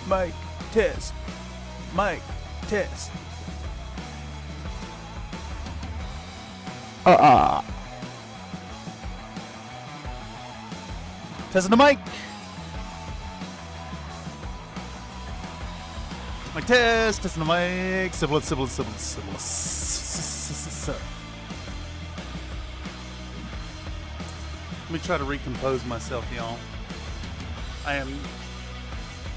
Mic test. Mic test. Testing the mic. Mic test. Testing the mic. Syphilis. Let me try to recompose myself, y'all. I am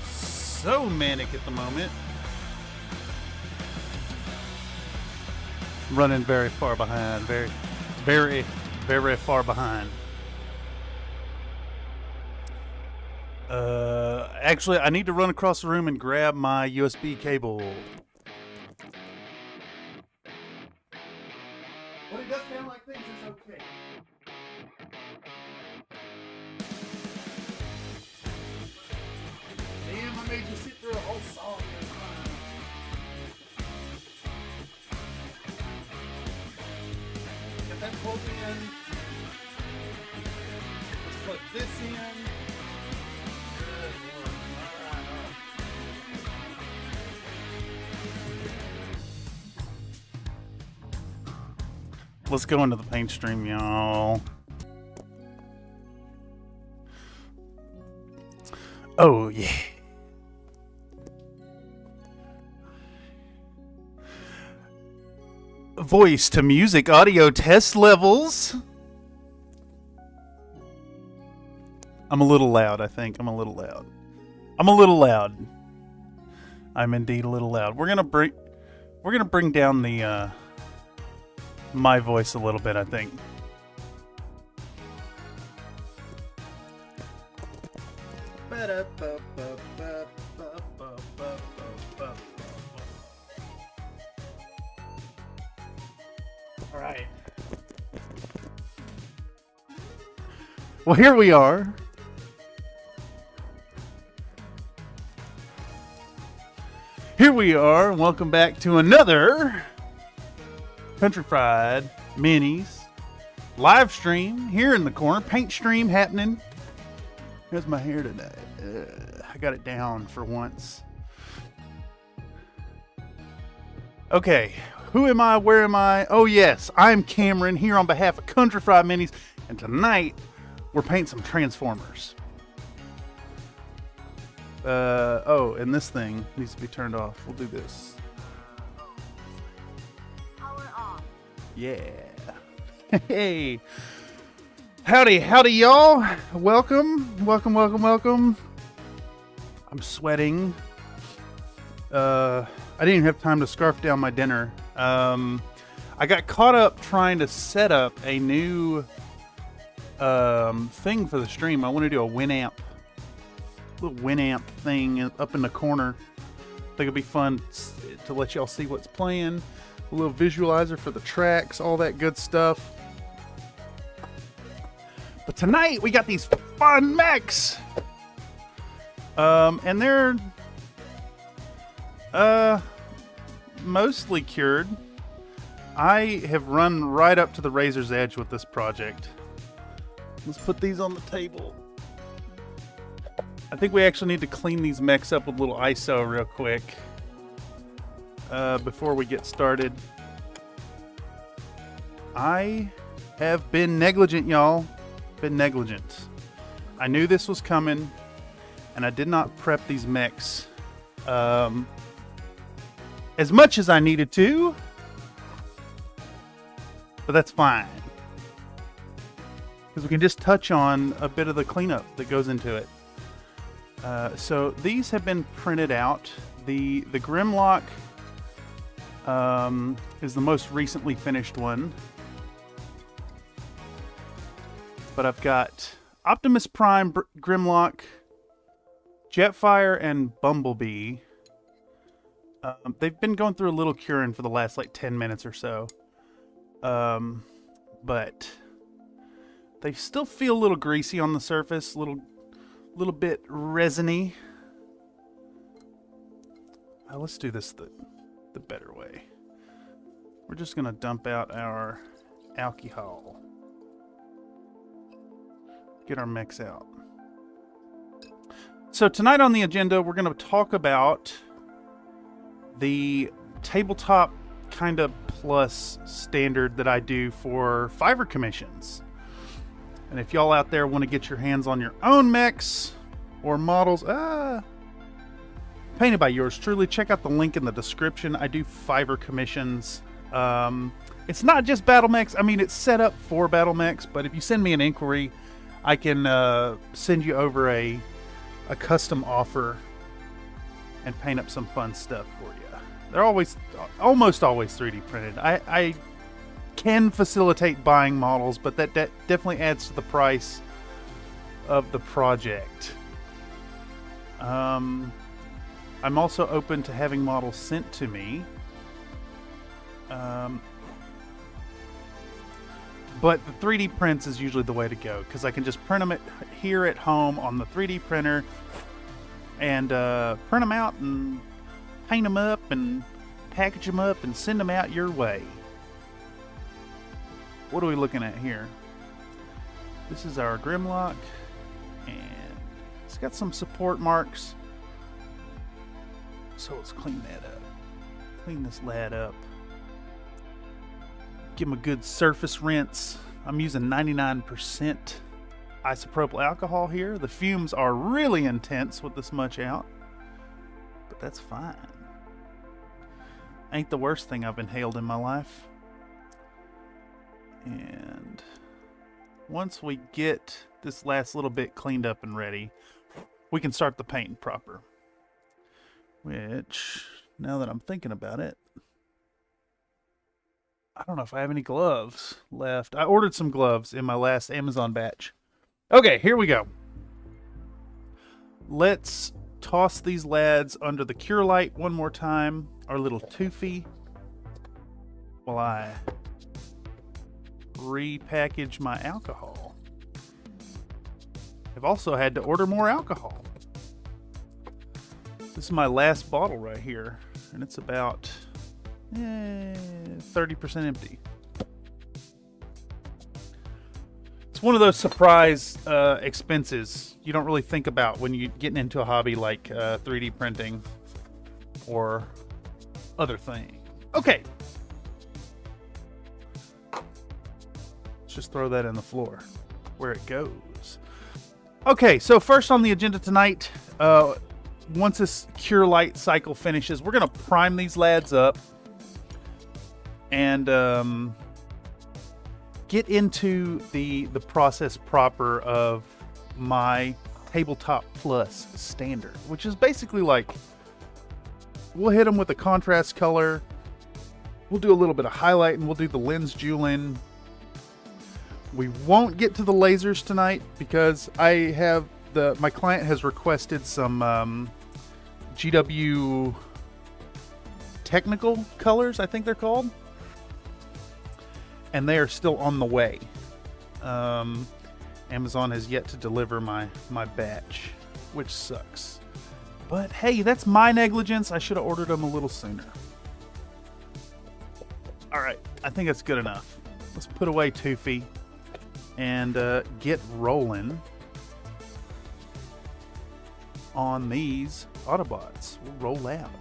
so manic at the moment. Running very far behind. Very far behind. Actually, I need to run across the room and grab my USB cable. But it does sound like things is okay. Damn, I made you sit through a whole song this time. Get that plug in. Let's plug this in. Let's go into the paint stream, y'all. Oh, yeah. Voice to music audio test levels. I'm a little loud, I think. I'm a little loud. I'm indeed a little loud. We're gonna bring down the my voice a little bit, I think. All right. Well, here we are. Welcome back to another Country Fried Minis live stream here in the corner. Paint stream happening. Here's my hair today. I got it down for once. Okay, who am I? Where am I? Oh yes, I'm Cameron here on behalf of Country Fried Minis, and tonight we're painting some Transformers. Oh, and this thing needs to be turned off. We'll do this. Yeah. Hey. Howdy, y'all. Welcome. I'm sweating. I didn't even have time to scarf down my dinner. I got caught up trying to set up a new thing for the stream. I want to do a Winamp. Little Winamp thing up in the corner. I think it'd be fun to let y'all see what's playing. A little visualizer for the tracks, all that good stuff. But tonight we got these fun mechs. And they're mostly cured. I have run right up to the razor's edge with this project. Let's put these on the table. I think we actually need to clean these mechs up with a little ISO real quick. Before we get started. I have been negligent, y'all. I knew this was coming, and I did not prep these mechs as much as I needed to, but that's fine. Because we can just touch on a bit of the cleanup that goes into it. So these have been printed out. The Grimlock is the most recently finished one. But I've got Optimus Prime, Grimlock, Jetfire, and Bumblebee. They've been going through a little curing for the last like 10 minutes or so. But they still feel a little greasy on the surface, a little bit resiny. Let's do this the better way. We're just gonna dump out our alcohol. Get our mechs out. So tonight on the agenda, we're going to talk about the tabletop kind of plus standard that I do for Fiverr commissions. And if y'all out there want to get your hands on your own mechs or models painted by yours truly, check out the link in the description. I do Fiverr commissions. It's not just BattleMechs. I mean, it's set up for BattleMechs, but if you send me an inquiry, I can send you over a custom offer and paint up some fun stuff for you. They're almost always 3D printed. I can facilitate buying models, but that definitely adds to the price of the project. I'm also open to having models sent to me. But the 3D prints is usually the way to go, because I can just print them here at home on the 3D printer and print them out and paint them up and package them up and send them out your way. What are we looking at here? This is our Grimlock, and it's got some support marks. So let's clean that up. Clean this lad up. Give him a good surface rinse. I'm using 99% isopropyl alcohol here. The fumes are really intense with this much out, but that's fine. Ain't the worst thing I've inhaled in my life. And once we get this last little bit cleaned up and ready, we can start the painting proper. Which, now that I'm thinking about it, I don't know if I have any gloves left. I ordered some gloves in my last Amazon batch. Okay, here we go. Let's toss these lads under the cure light one more time. Our little toofy. While I repackage my alcohol. I've also had to order more alcohol. This is my last bottle right here, and it's about 30% empty. It's one of those surprise expenses you don't really think about when you're getting into a hobby like 3D printing or other things. Okay. Let's just throw that in the floor where it goes. Okay, so first on the agenda tonight, once this cure light cycle finishes, we're going to prime these lads up and get into the process proper of my tabletop plus standard, which is basically like, we'll hit them with a contrast color, we'll do a little bit of highlight, and we'll do the lens jeweling. We won't get to the lasers tonight because I have my client has requested some GW technical colors, I think they're called, and they are still on the way. Amazon has yet to deliver my batch, which sucks. But hey, that's my negligence. I should have ordered them a little sooner. Alright, I think that's good enough. Let's put away Toofy and get rolling on these Autobots. We'll roll out.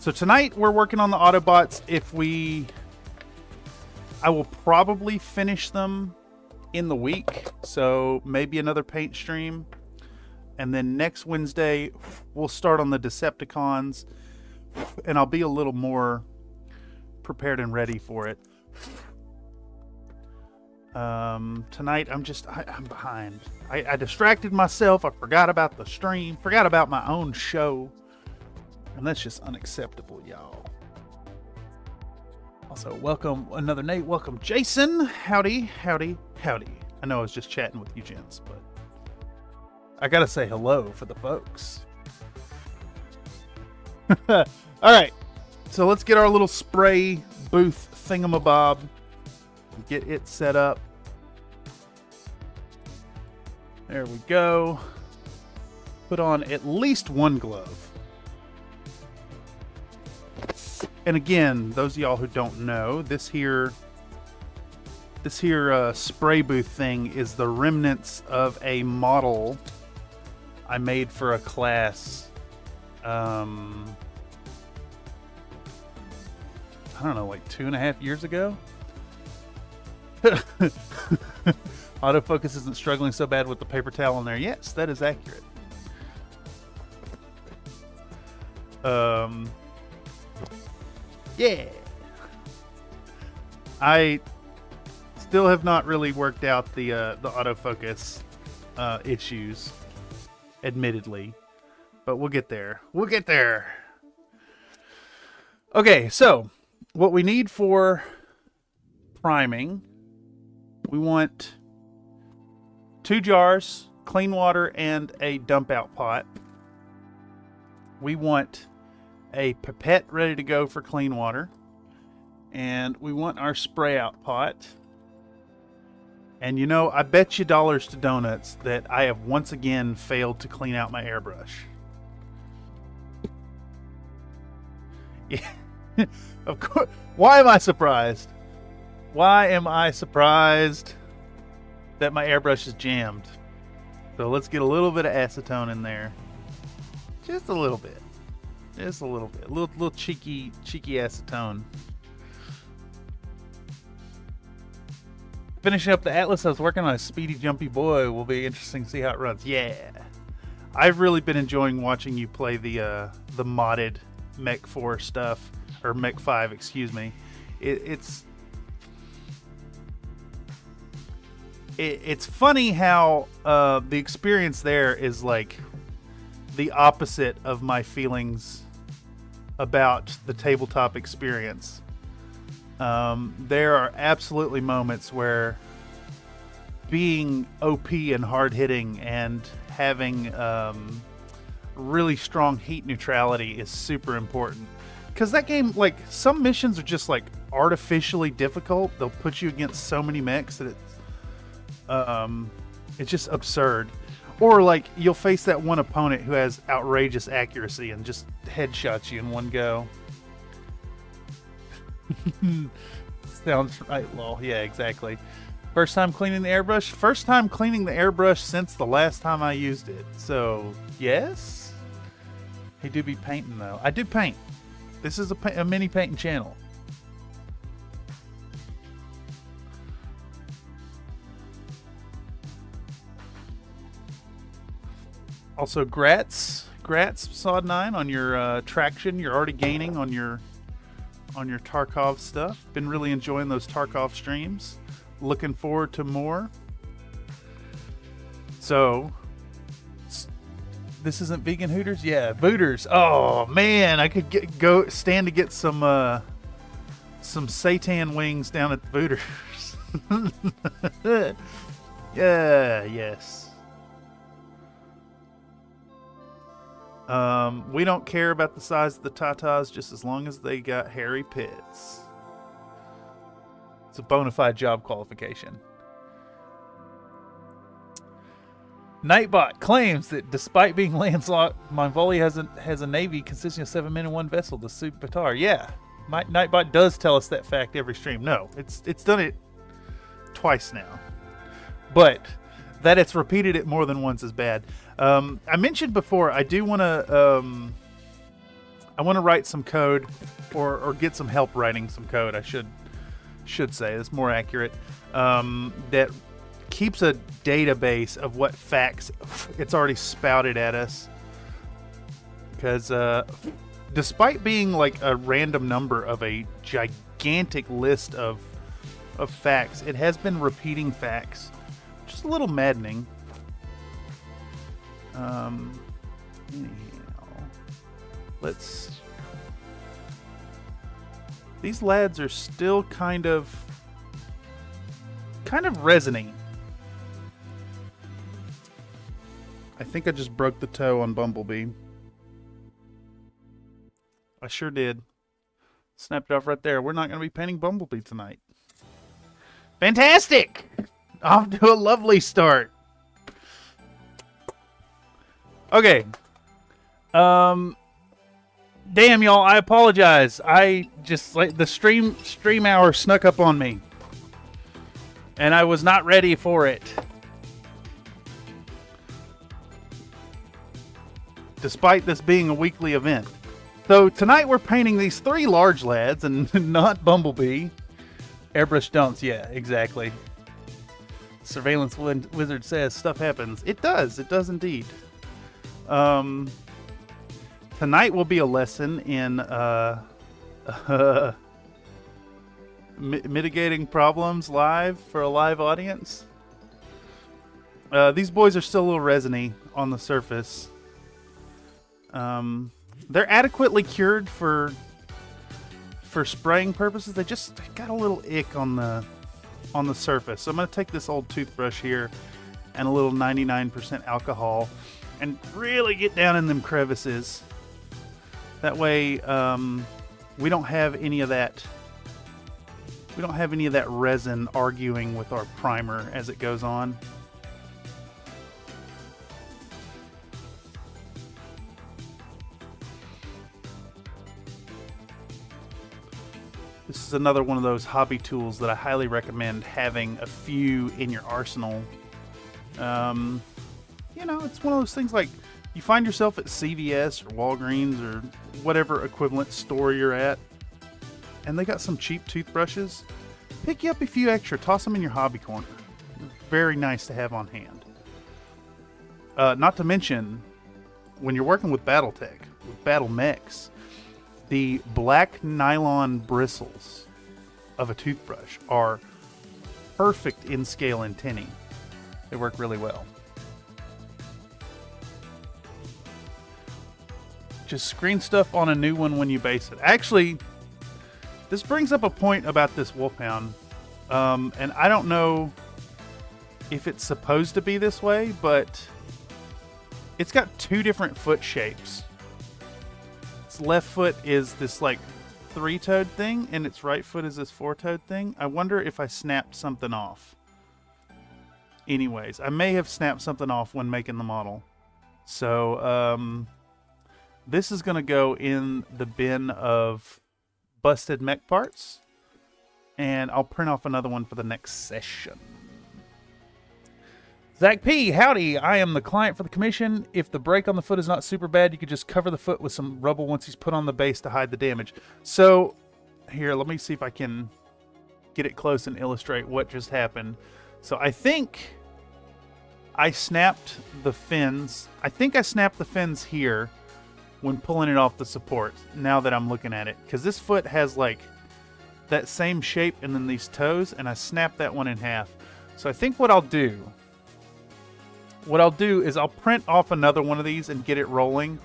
So tonight we're working on the Autobots. I will probably finish them in the week, so maybe another paint stream, and then next Wednesday we'll start on the Decepticons, and I'll be a little more prepared and ready for it. Tonight I'm behind. I distracted myself. I forgot about the stream, forgot about my own show, and that's just unacceptable, y'all. Also, welcome another Nate. Welcome Jason. Howdy, howdy, howdy. I know I was just chatting with you gents, but I gotta say hello for the folks. All right, so let's get our little spray booth thingamabob. Get it set up. There we go. Put on at least one glove. And again, those of y'all who don't know, this here spray booth thing is the remnants of a model I made for a class. I don't know, like 2.5 years ago. Autofocus isn't struggling so bad with the paper towel in there. Yes, that is accurate. Yeah. I still have not really worked out the autofocus issues, admittedly, but we'll get there. We'll get there. Okay, so what we need for priming, we want 2 jars, clean water, and a dump out pot. We want a pipette ready to go for clean water. And we want our spray out pot. And you know, I bet you dollars to donuts that I have once again failed to clean out my airbrush. Yeah. Of course. Why am I surprised? Why am I surprised that my airbrush is jammed? So let's get a little bit of acetone in there. Just a little bit. Just a little bit. A little cheeky acetone. Finishing up the Atlas, I was working on a speedy, jumpy boy. Will be interesting to see how it runs. Yeah. I've really been enjoying watching you play the modded Mech 4 stuff. Or Mech 5, excuse me. It's funny how the experience there is like the opposite of my feelings about the tabletop experience. There are absolutely moments where being OP and hard-hitting and having really strong heat neutrality is super important. Because that game, like, some missions are just, like, artificially difficult. They'll put you against so many mechs that it's just absurd. Or, like, you'll face that one opponent who has outrageous accuracy and just headshots you in one go. Sounds right, lol. Yeah, exactly. First time cleaning the airbrush? First time cleaning the airbrush since the last time I used it. So, yes? He do be painting, though. I do paint. This is a mini painting channel. Also, grats Sod9 on your traction you're already gaining on your Tarkov stuff. Been really enjoying those Tarkov streams. Looking forward to more. So, this isn't vegan Hooters? Yeah, Booters. Oh man, I could stand to get some seitan wings down at the Booters. Yeah, yes. We don't care about the size of the tatas just as long as they got hairy pits. It's a bona fide job qualification. Nightbot claims that despite being landlocked, Mongolia has a navy consisting of 7 men and 1 vessel, the Subatar. Yeah, Nightbot does tell us that fact every stream. No, it's done it twice now. But that it's repeated it more than once is bad. I mentioned before, I do want to write some code or get some help writing some code. I should say that's more accurate. That keeps a database of what facts it's already spouted at us. Because despite being like a random number of a gigantic list of facts, it has been repeating facts. Just a little maddening. Anyhow, these lads are still kind of resiny. I think I just broke the toe on Bumblebee. I sure did. Snapped it off right there. We're not going to be painting Bumblebee tonight. Fantastic! Off to a lovely start. Okay. Damn, y'all, I apologize. I just, like, the stream hour snuck up on me. And I was not ready for it. despite this being a weekly event. So tonight we're painting these 3 large lads and not Bumblebee. Airbrush don'ts, yeah, exactly. Surveillance Wizard says stuff happens. It does indeed. Tonight will be a lesson in mitigating problems live for a live audience. These boys are still a little resiny on the surface. They're adequately cured for spraying purposes. They just got a little ick on the surface. So I'm going to take this old toothbrush here and a little 99% alcohol and really get down in them crevices. That way we don't have any of that resin arguing with our primer as it goes on. This is another one of those hobby tools that I highly recommend having a few in your arsenal. You know, it's one of those things like you find yourself at CVS or Walgreens or whatever equivalent store you're at, and they got some cheap toothbrushes. Pick you up a few extra, toss them in your hobby corner. Very nice to have on hand. Not to mention, when you're working with Battletech, with BattleMechs, the black nylon bristles of a toothbrush are perfect in scale and tinning. They work really well. Just screen stuff on a new one when you base it. Actually, this brings up a point about this Wolfhound. And I don't know if it's supposed to be this way, but it's got 2 different foot shapes. Its left foot is this like 3-toed thing, and its right foot is this 4-toed thing. I wonder if I snapped something off. Anyways, I may have snapped something off when making the model. So, this is going to go in the bin of busted mech parts, and I'll print off another one for the next session. Zach P, howdy, I am the client for the commission. If the break on the foot is not super bad, you could just cover the foot with some rubble once he's put on the base to hide the damage. So, here, let me see if I can get it close and illustrate what just happened. So I think I snapped the fins. I think I snapped the fins here when pulling it off the support, now that I'm looking at it. Because this foot has like that same shape and then these toes, and I snapped that one in half. So I think what I'll do is I'll print off another one of these and get it rolling,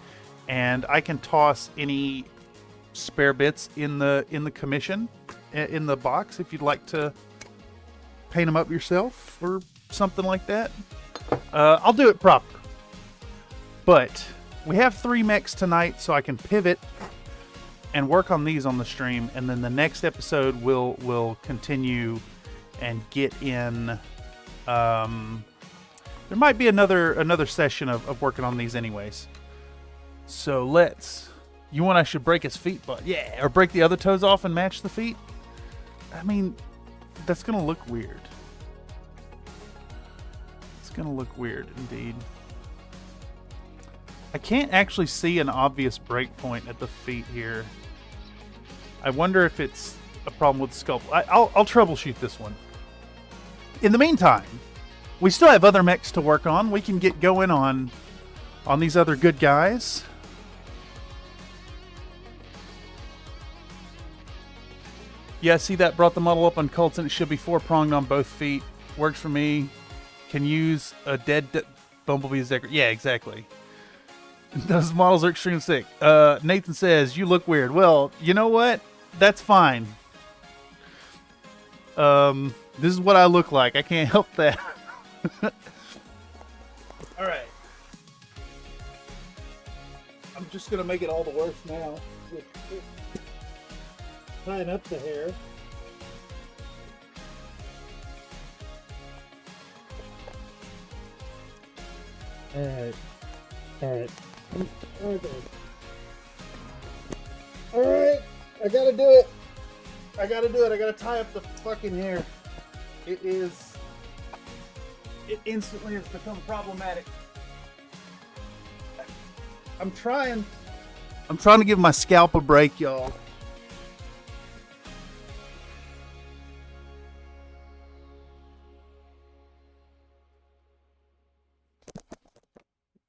and I can toss any spare bits in the commission, in the box, if you'd like to paint them up yourself or something like that. I'll do it proper. But we have 3 mechs tonight, so I can pivot and work on these on the stream, and then the next episode we'll continue and get in. There might be another session of working on these anyways. So you want I should break his feet, but yeah, or break the other toes off and match the feet? I mean, that's gonna look weird. It's gonna look weird indeed. I can't actually see an obvious break point at the feet here. I wonder if it's a problem with the sculpt. I'll troubleshoot this one. In the meantime, we still have other mechs to work on. We can get going on these other good guys. Yeah, see that brought the model up on Cults, and it should be 4-pronged on both feet. Works for me. Can use a dead Bumblebee as decoration. Yeah, exactly. Those models are extremely sick. Nathan says, you look weird. Well, you know what? That's fine. This is what I look like. I can't help that. Alright. I'm just going to make it all the worse now. Tying up the hair. Alright. Alright. Alright. I gotta do it. I gotta tie up the fucking hair. It instantly has become problematic. I'm trying to give my scalp a break, y'all.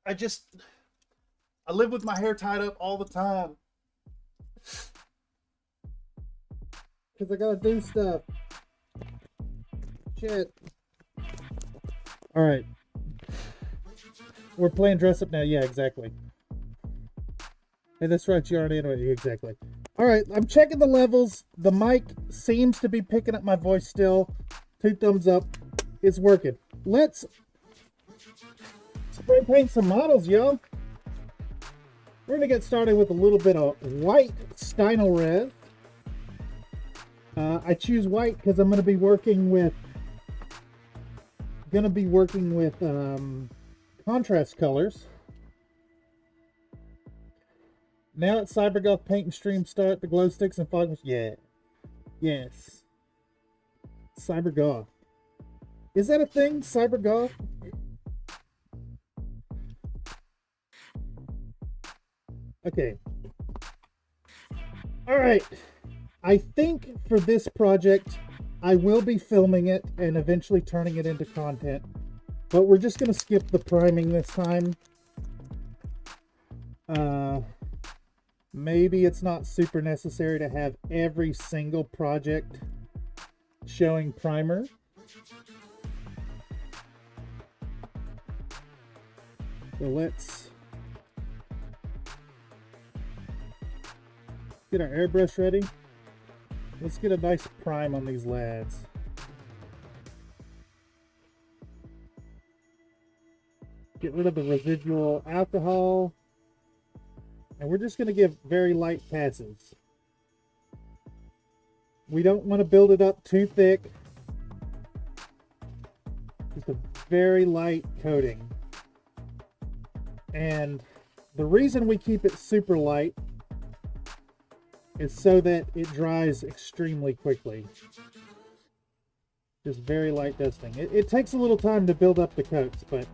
I live with my hair tied up all the time. Because I gotta do stuff. Shit. Alright. We're playing dress up now. Yeah, exactly. Hey, that's right. You already anyway. Exactly. Alright, I'm checking the levels. The mic seems to be picking up my voice still. 2 thumbs up. It's working. Let's spray paint some models, yo. We're gonna get started with a little bit of white Steino Red. I choose white because I'm gonna be working with contrast colors. Now it's CyberGoth paint and stream start the glow sticks and fog. Yeah, yes. CyberGoth. Is that a thing? CyberGoth? Okay. All right. I think for this project, I will be filming it and eventually turning it into content. But we're just going to skip the priming this time. Maybe it's not super necessary to have every single project showing primer. So let's get our airbrush ready. Let's get a nice prime on these lads. Get rid of the residual alcohol. And we're just going to give very light passes. We don't want to build it up too thick. Just a very light coating. And the reason we keep it super light is so that it dries extremely quickly. Just very light dusting. It takes a little time to build up the coats, but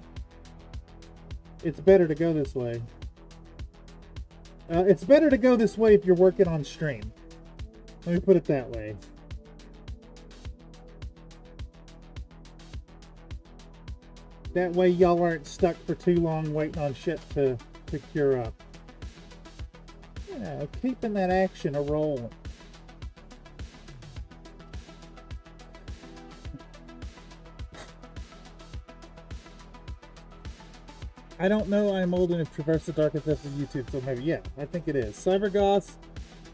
it's better to go this way. It's better to go this way if you're working on stream. Let me put it that way. That way y'all aren't stuck for too long waiting on shit to cure up. You know, keeping that action a rolling. I don't know. I'm old enough to traverse the darkest depths of YouTube, so maybe, yeah, I think it is. CyberGoths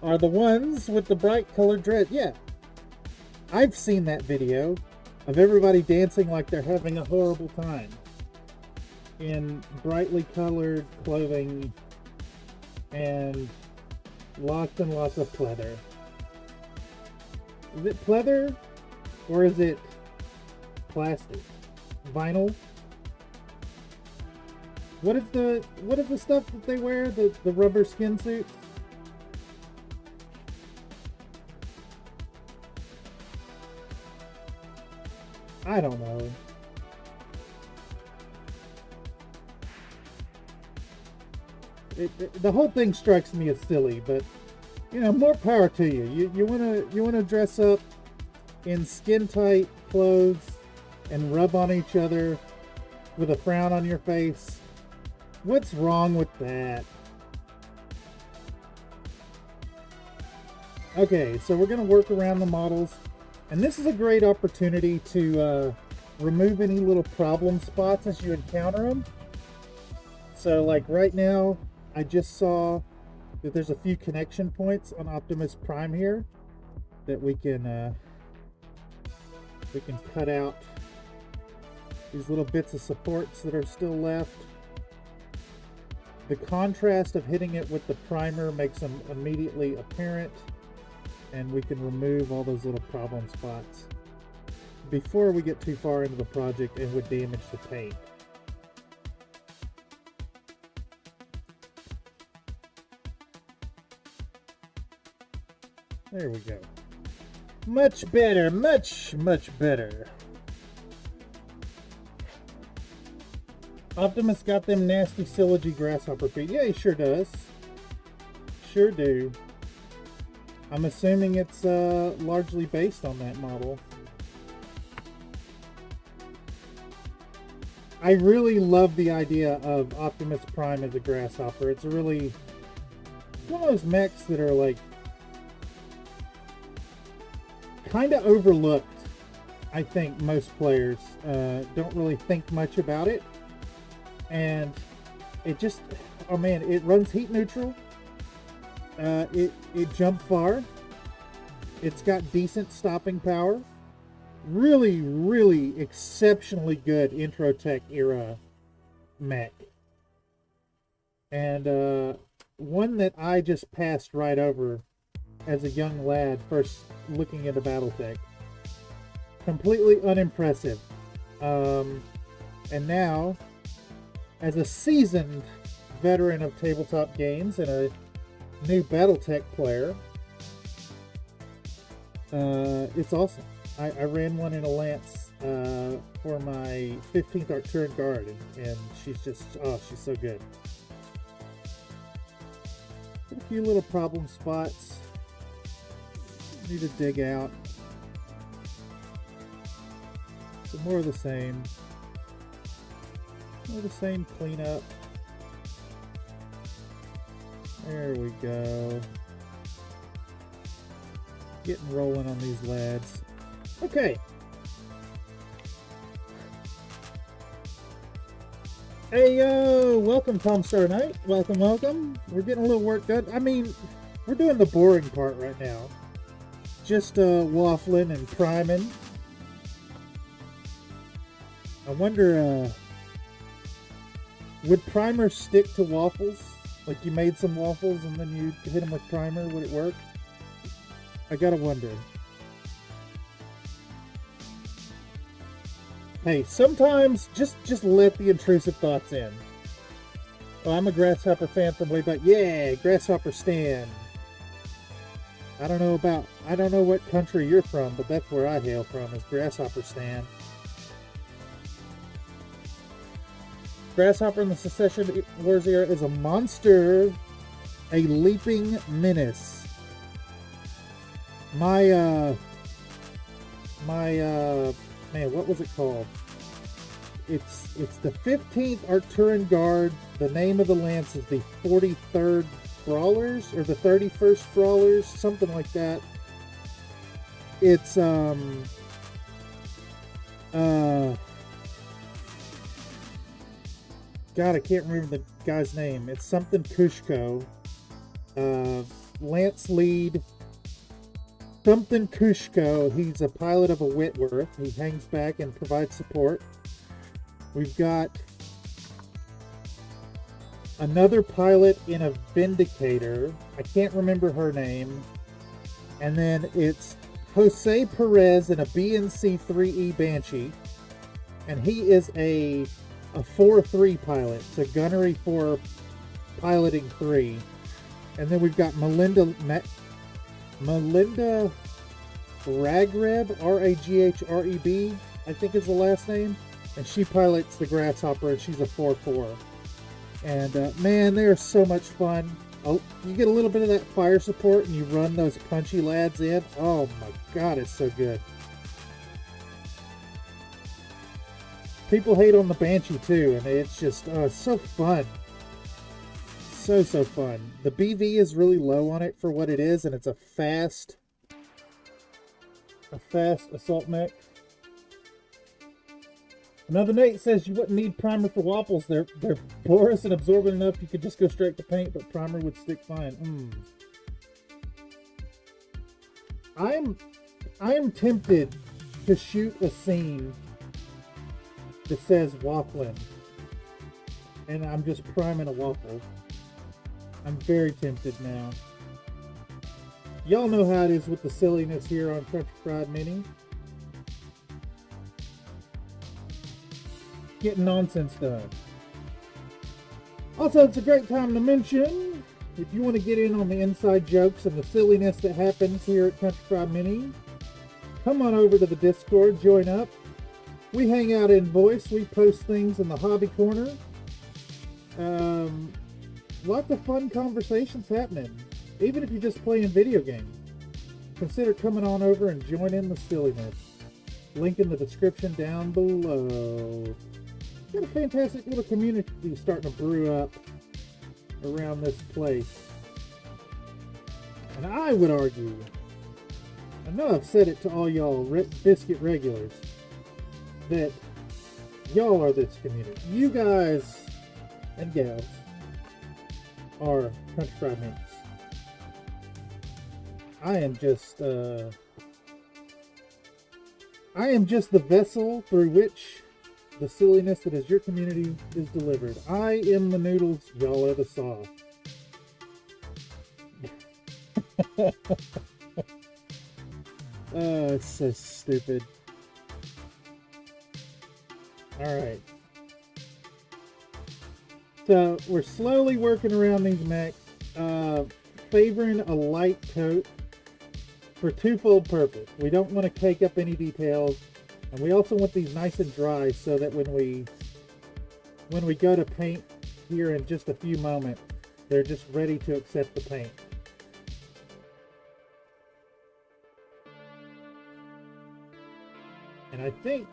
are the ones with the bright colored dress. Yeah, I've seen that video of everybody dancing like they're having a horrible time in brightly colored clothing and lots and lots of pleather. Is it pleather or is it plastic? Vinyl? What is the stuff that they wear? The rubber skin suits? I don't know. The whole thing strikes me as silly, but you know, more power to you. You wanna dress up in skin tight clothes and rub on each other with a frown on your face. What's wrong with that? Okay, so we're gonna work around the models, and this is a great opportunity to remove any little problem spots as you encounter them. So like right now, I just saw that there's a few connection points on Optimus Prime here that we can cut out these little bits of supports that are still left. The contrast of hitting it with the primer makes them immediately apparent, and we can remove all those little problem spots before we get too far into the project and would damage the paint. There we go. Much better, much better. Optimus got them nasty Sylogy grasshopper feet. Yeah, he sure does. Sure do. I'm assuming it's largely based on that model. I really love the idea of Optimus Prime as a grasshopper. It's really one of those mechs that are like kind of overlooked. I think most players don't really think much about it, and it just, oh man, it runs heat neutral. It jumped far. It's got decent stopping power. Really, really exceptionally good Intro Tech era mech. And one that I just passed right over as a young lad first looking into Battletech. Completely unimpressive. And now, as a seasoned veteran of tabletop games and a new Battletech player, it's awesome. I ran one in a Lance for my 15th Arcturian Guard, and she's just, oh, she's so good. A few little problem spots need to dig out. Some more of the same. More of the same cleanup. There we go. Getting rolling on these lads. Okay. Hey yo! Welcome, Tom Star Knight. Welcome, welcome. We're getting a little work done. I mean, we're doing the boring part right now. Just waffling and priming. I wonder, would primer stick to waffles? Like you made some waffles and then you hit them with primer, would it work? I gotta wonder. Hey, sometimes just let the intrusive thoughts in. Oh, I'm a Grasshopper fan from way back. Yeah, Grasshopper Stan. I don't know what country you're from, but that's where I hail from, is Grasshopper Stan. Grasshopper in the Secession Wars era is a monster, a leaping menace. Man, what was it called? It's the 15th Arcturian Guard. The name of the lance is the 43rd Brawlers, or the 31st Brawlers, something like that. It's God, I can't remember the guy's name. It's something Kushko. Lance lead. Something Kushko. He's a pilot of a Whitworth. He hangs back and provides support. We've got another pilot in a Vindicator. I can't remember her name. And then it's Jose Perez in a BNC 3E Banshee. And he is a 4-3 pilot. It's a gunnery for piloting 3. And then we've got Melinda Ragreb, Raghreb, I think is the last name. And she pilots the Grasshopper, and she's a 4-4. And man, they are so much fun. Oh, you get a little bit of that fire support, and you run those punchy lads in. Oh my god, it's so good. People hate on the Banshee too, and it's just so fun. So fun. The BV is really low on it for what it is, and it's a fast assault mech. Another Nate says you wouldn't need primer for waffles. They're porous and absorbent enough you could just go straight to paint, but primer would stick fine. I am tempted to shoot a scene that says waffling, and I'm just priming a waffle. I'm very tempted now. Y'all know how it is with the silliness here on Country Fried Mini. Getting nonsense done. Also, it's a great time to mention, if you want to get in on the inside jokes and the silliness that happens here at Country Fried Mini, come on over to the Discord, join up. We hang out in voice, we post things in the hobby corner. Lots of fun conversations happening. Even if you're just playing video games, consider coming on over and join in the silliness. Link in the description down below. Got a fantastic little community starting to brew up around this place. And I would argue, I know I've said it to all y'all biscuit regulars, that y'all are this community. You guys and gals are Country Fried Minis. I am just the vessel through which the silliness that is your community is delivered. I am the noodles, y'all are the sauce. Oh, it's so stupid. Alright. So, we're slowly working around these mechs, favoring a light coat for twofold purpose. We don't want to cake up any details, and we also want these nice and dry so that when we go to paint here in just a few moments, they're just ready to accept the paint. And I think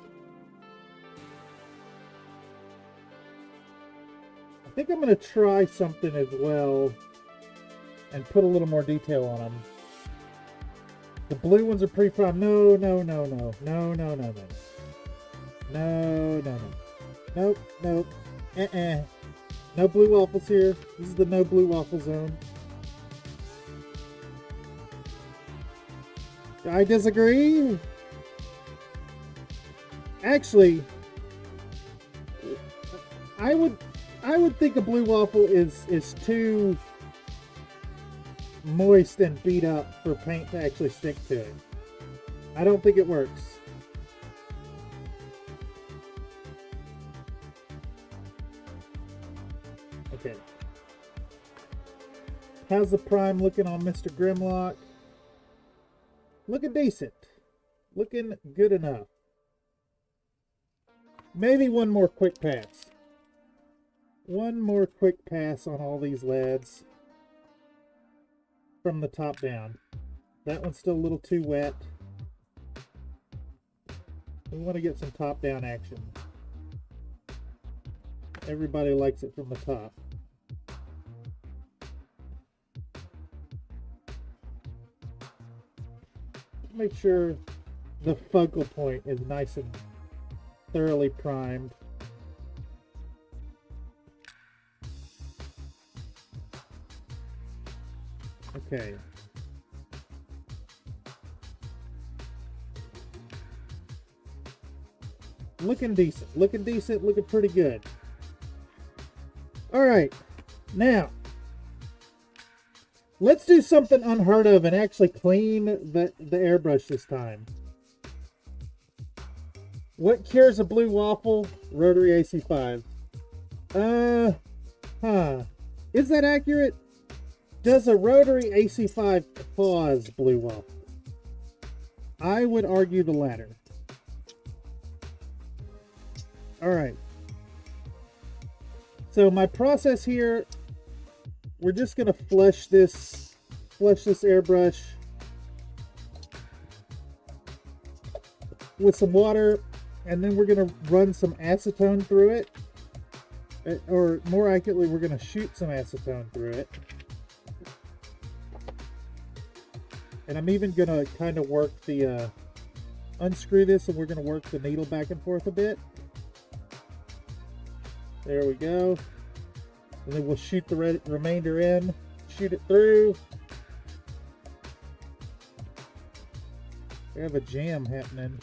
I'm going to try something as well and put a little more detail on them. The blue ones are pre-primed. No. Nope. No blue waffles here. This is the no blue waffle zone. I disagree. Actually, I would think a blue waffle is too moist and beat up for paint to actually stick to it. I don't think it works. Okay. How's the prime looking on Mr. Grimlock? Looking decent. Looking good enough. Maybe one more quick pass. One more quick pass on all these lads. From the top down. That one's still a little too wet. We want to get some top down action. Everybody likes it from the top. Make sure the focal point is nice and thoroughly primed. Okay. Looking decent. Looking pretty good. Alright. Now, let's do something unheard of and actually clean the airbrush this time. What cures a blue waffle? Rotary AC5. Is that accurate? Does a rotary AC5 cause blue waffle? I would argue the latter. Alright. So my process here, we're just going to flush this airbrush with some water, and then we're going to run some acetone through it. Or more accurately, we're going to shoot some acetone through it. And I'm even going to kind of work the, unscrew this, and we're going to work the needle back and forth a bit. There we go. And then we'll shoot the remainder in, shoot it through. We have a jam happening.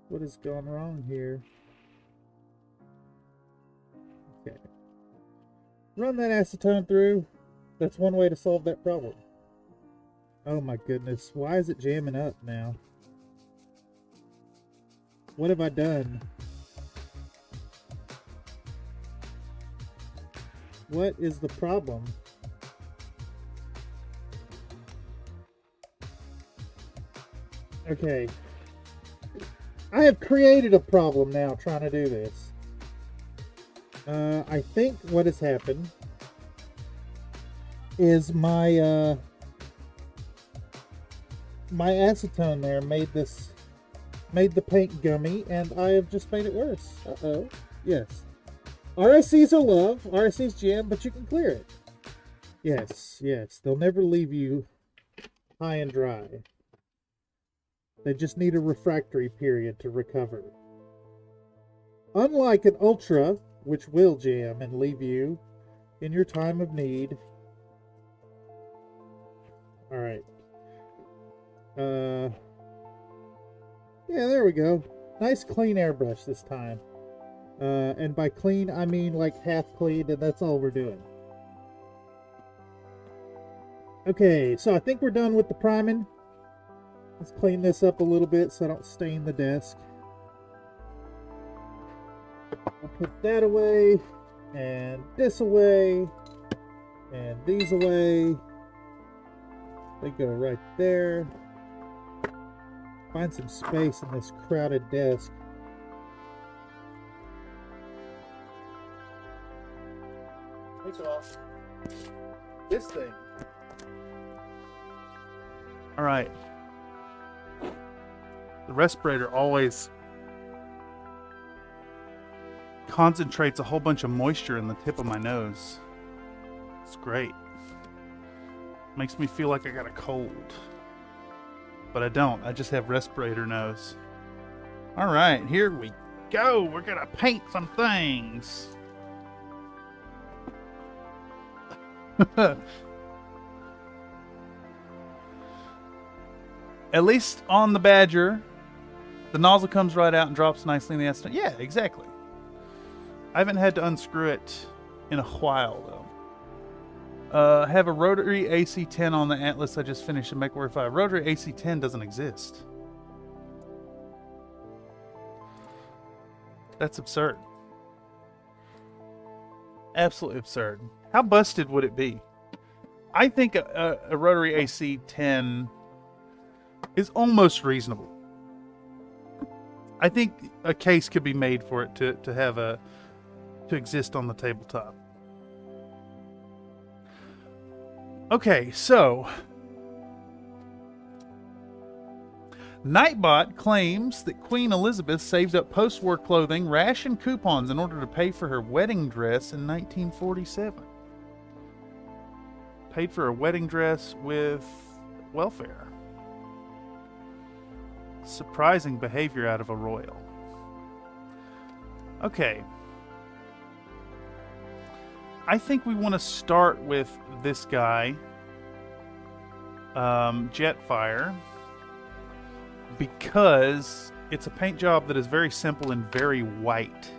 What has gone wrong here? Okay. Run that acetone through. That's one way to solve that problem. Oh my goodness, why is it jamming up now? What have I done? What is the problem? Okay. I have created a problem now trying to do this. I think what has happened is my my acetone there made the paint gummy, and I have just made it worse. Uh-oh. Yes. RSC's a love, RSC's jam, but you can clear it. Yes, yes. They'll never leave you high and dry. They just need a refractory period to recover. Unlike an Ultra, which will jam and leave you in your time of need. Alright. Yeah, there we go. Nice clean airbrush this time. And by clean, I mean like half clean, and that's all we're doing. Okay, so I think we're done with the priming. Let's clean this up a little bit so I don't stain the desk. I'll put that away, and this away, and these away. They go right there. Find some space in this crowded desk. Take off this thing. All right. The respirator always concentrates a whole bunch of moisture in the tip of my nose. It's great. Makes me feel like I got a cold. But I don't. I just have respirator nose. All right, here we go. We're gonna paint some things. At least on the Badger, the nozzle comes right out and drops nicely in the acetone. Yeah, exactly. I haven't had to unscrew it in a while, though. Have a rotary AC-10 on the Atlas I just finished in MechWarrior 5. Rotary AC-10 doesn't exist. That's absurd. Absolutely absurd. How busted would it be? I think a rotary AC-10 is almost reasonable. I think a case could be made for it to exist on the tabletop. Okay, so Nightbot claims that Queen Elizabeth saved up post-war clothing, ration coupons in order to pay for her wedding dress in 1947. Paid for a wedding dress with welfare. Surprising behavior out of a royal. Okay. I think we want to start with this guy, Jetfire, because it's a paint job that is very simple and very white.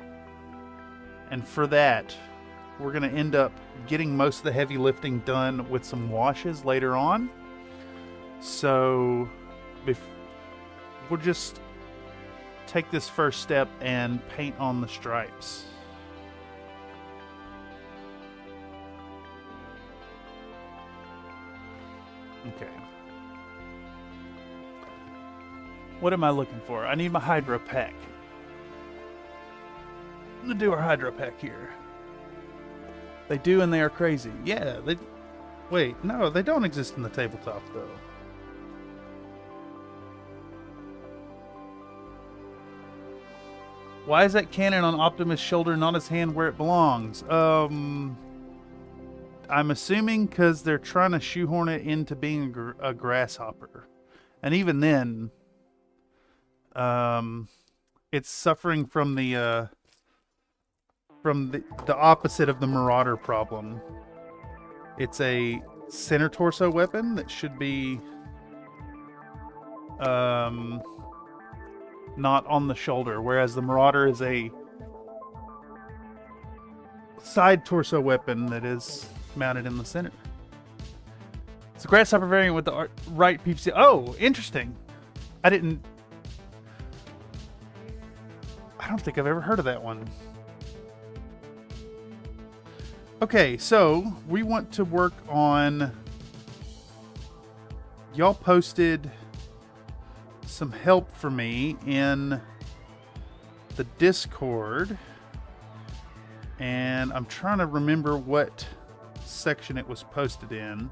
And for that, we're going to end up getting most of the heavy lifting done with some washes later on. So we'll just take this first step and paint on the stripes. Okay. What am I looking for? I need my Hydro Pack. I'm gonna do our Hydro Pack here. They do, and they are crazy. Yeah, they... Wait, no, they don't exist in the tabletop, though. Why is that cannon on Optimus' shoulder, not his hand where it belongs? I'm assuming because they're trying to shoehorn it into being a grasshopper. And even then, it's suffering from the opposite of the Marauder problem. It's a center torso weapon that should be not on the shoulder, whereas the Marauder is a side torso weapon that is mounted in the center. It's a grasshopper variant with the right PPC. Oh, interesting. I don't think I've ever heard of that one. Okay, so we want to work on... Y'all posted some help for me in the Discord. And I'm trying to remember what section it was posted in.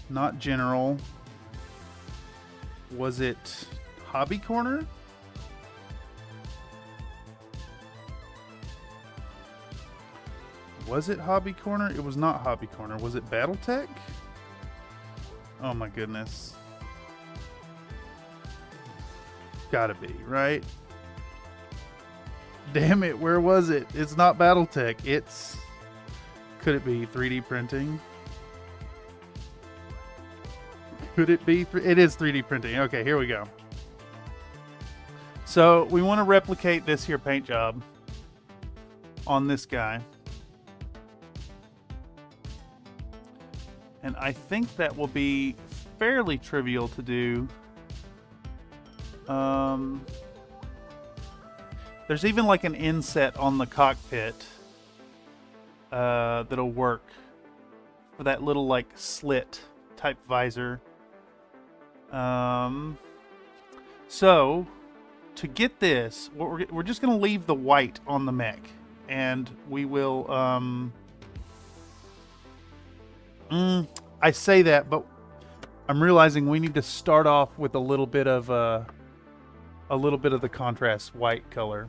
Not general. Was it Hobby Corner? Was it Hobby Corner? It was not Hobby Corner. Was it Battletech? Oh my goodness. Gotta be, right? Damn it, where was it? It's not Battletech. It's... Could it be 3D printing? Could it be? It is 3D printing. Okay, here we go. So we want to replicate this here paint job on this guy. And I think that will be fairly trivial to do. There's even like an inset on the cockpit that'll work for that little like slit type visor. So to get this, we're just going to leave the white on the mech, and we will I say that, but I'm realizing we need to start off with a little bit of the contrast white color.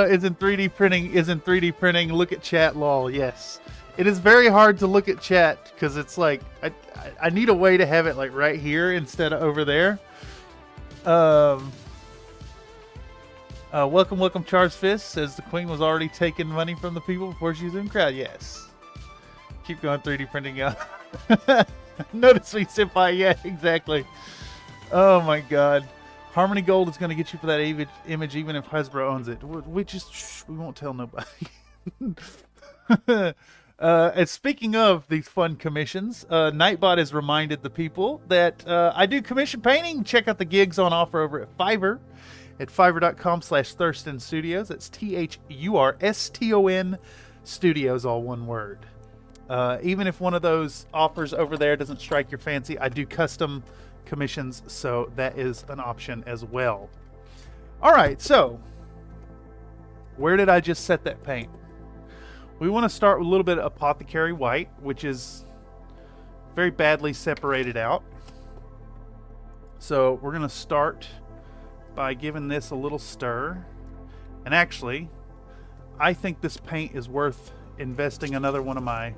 Isn't 3D printing? Look at chat, lol. Yes, it is very hard to look at chat because it's like I need a way to have it like right here instead of over there. Welcome, Charles Fist says the Queen was already taking money from the people before she was in the crowd. Yes. Keep going, 3D printing out. Notice me, senpai. Yeah, exactly. Oh my God. Harmony Gold is going to get you for that image even if Hasbro owns it. We won't tell nobody. And speaking of these fun commissions, Nightbot has reminded the people that I do commission painting. Check out the gigs on offer over at Fiverr at fiverr.com/Thurston Studios. That's THURSTON Studios, all one word. Even if one of those offers over there doesn't strike your fancy, I do custom commissions, so that is an option as well. All right, so where did I just set that paint? We want to start with a little bit of Apothecary White, which is very badly separated out. So we're going to start by giving this a little stir. And actually, I think this paint is worth investing another one of my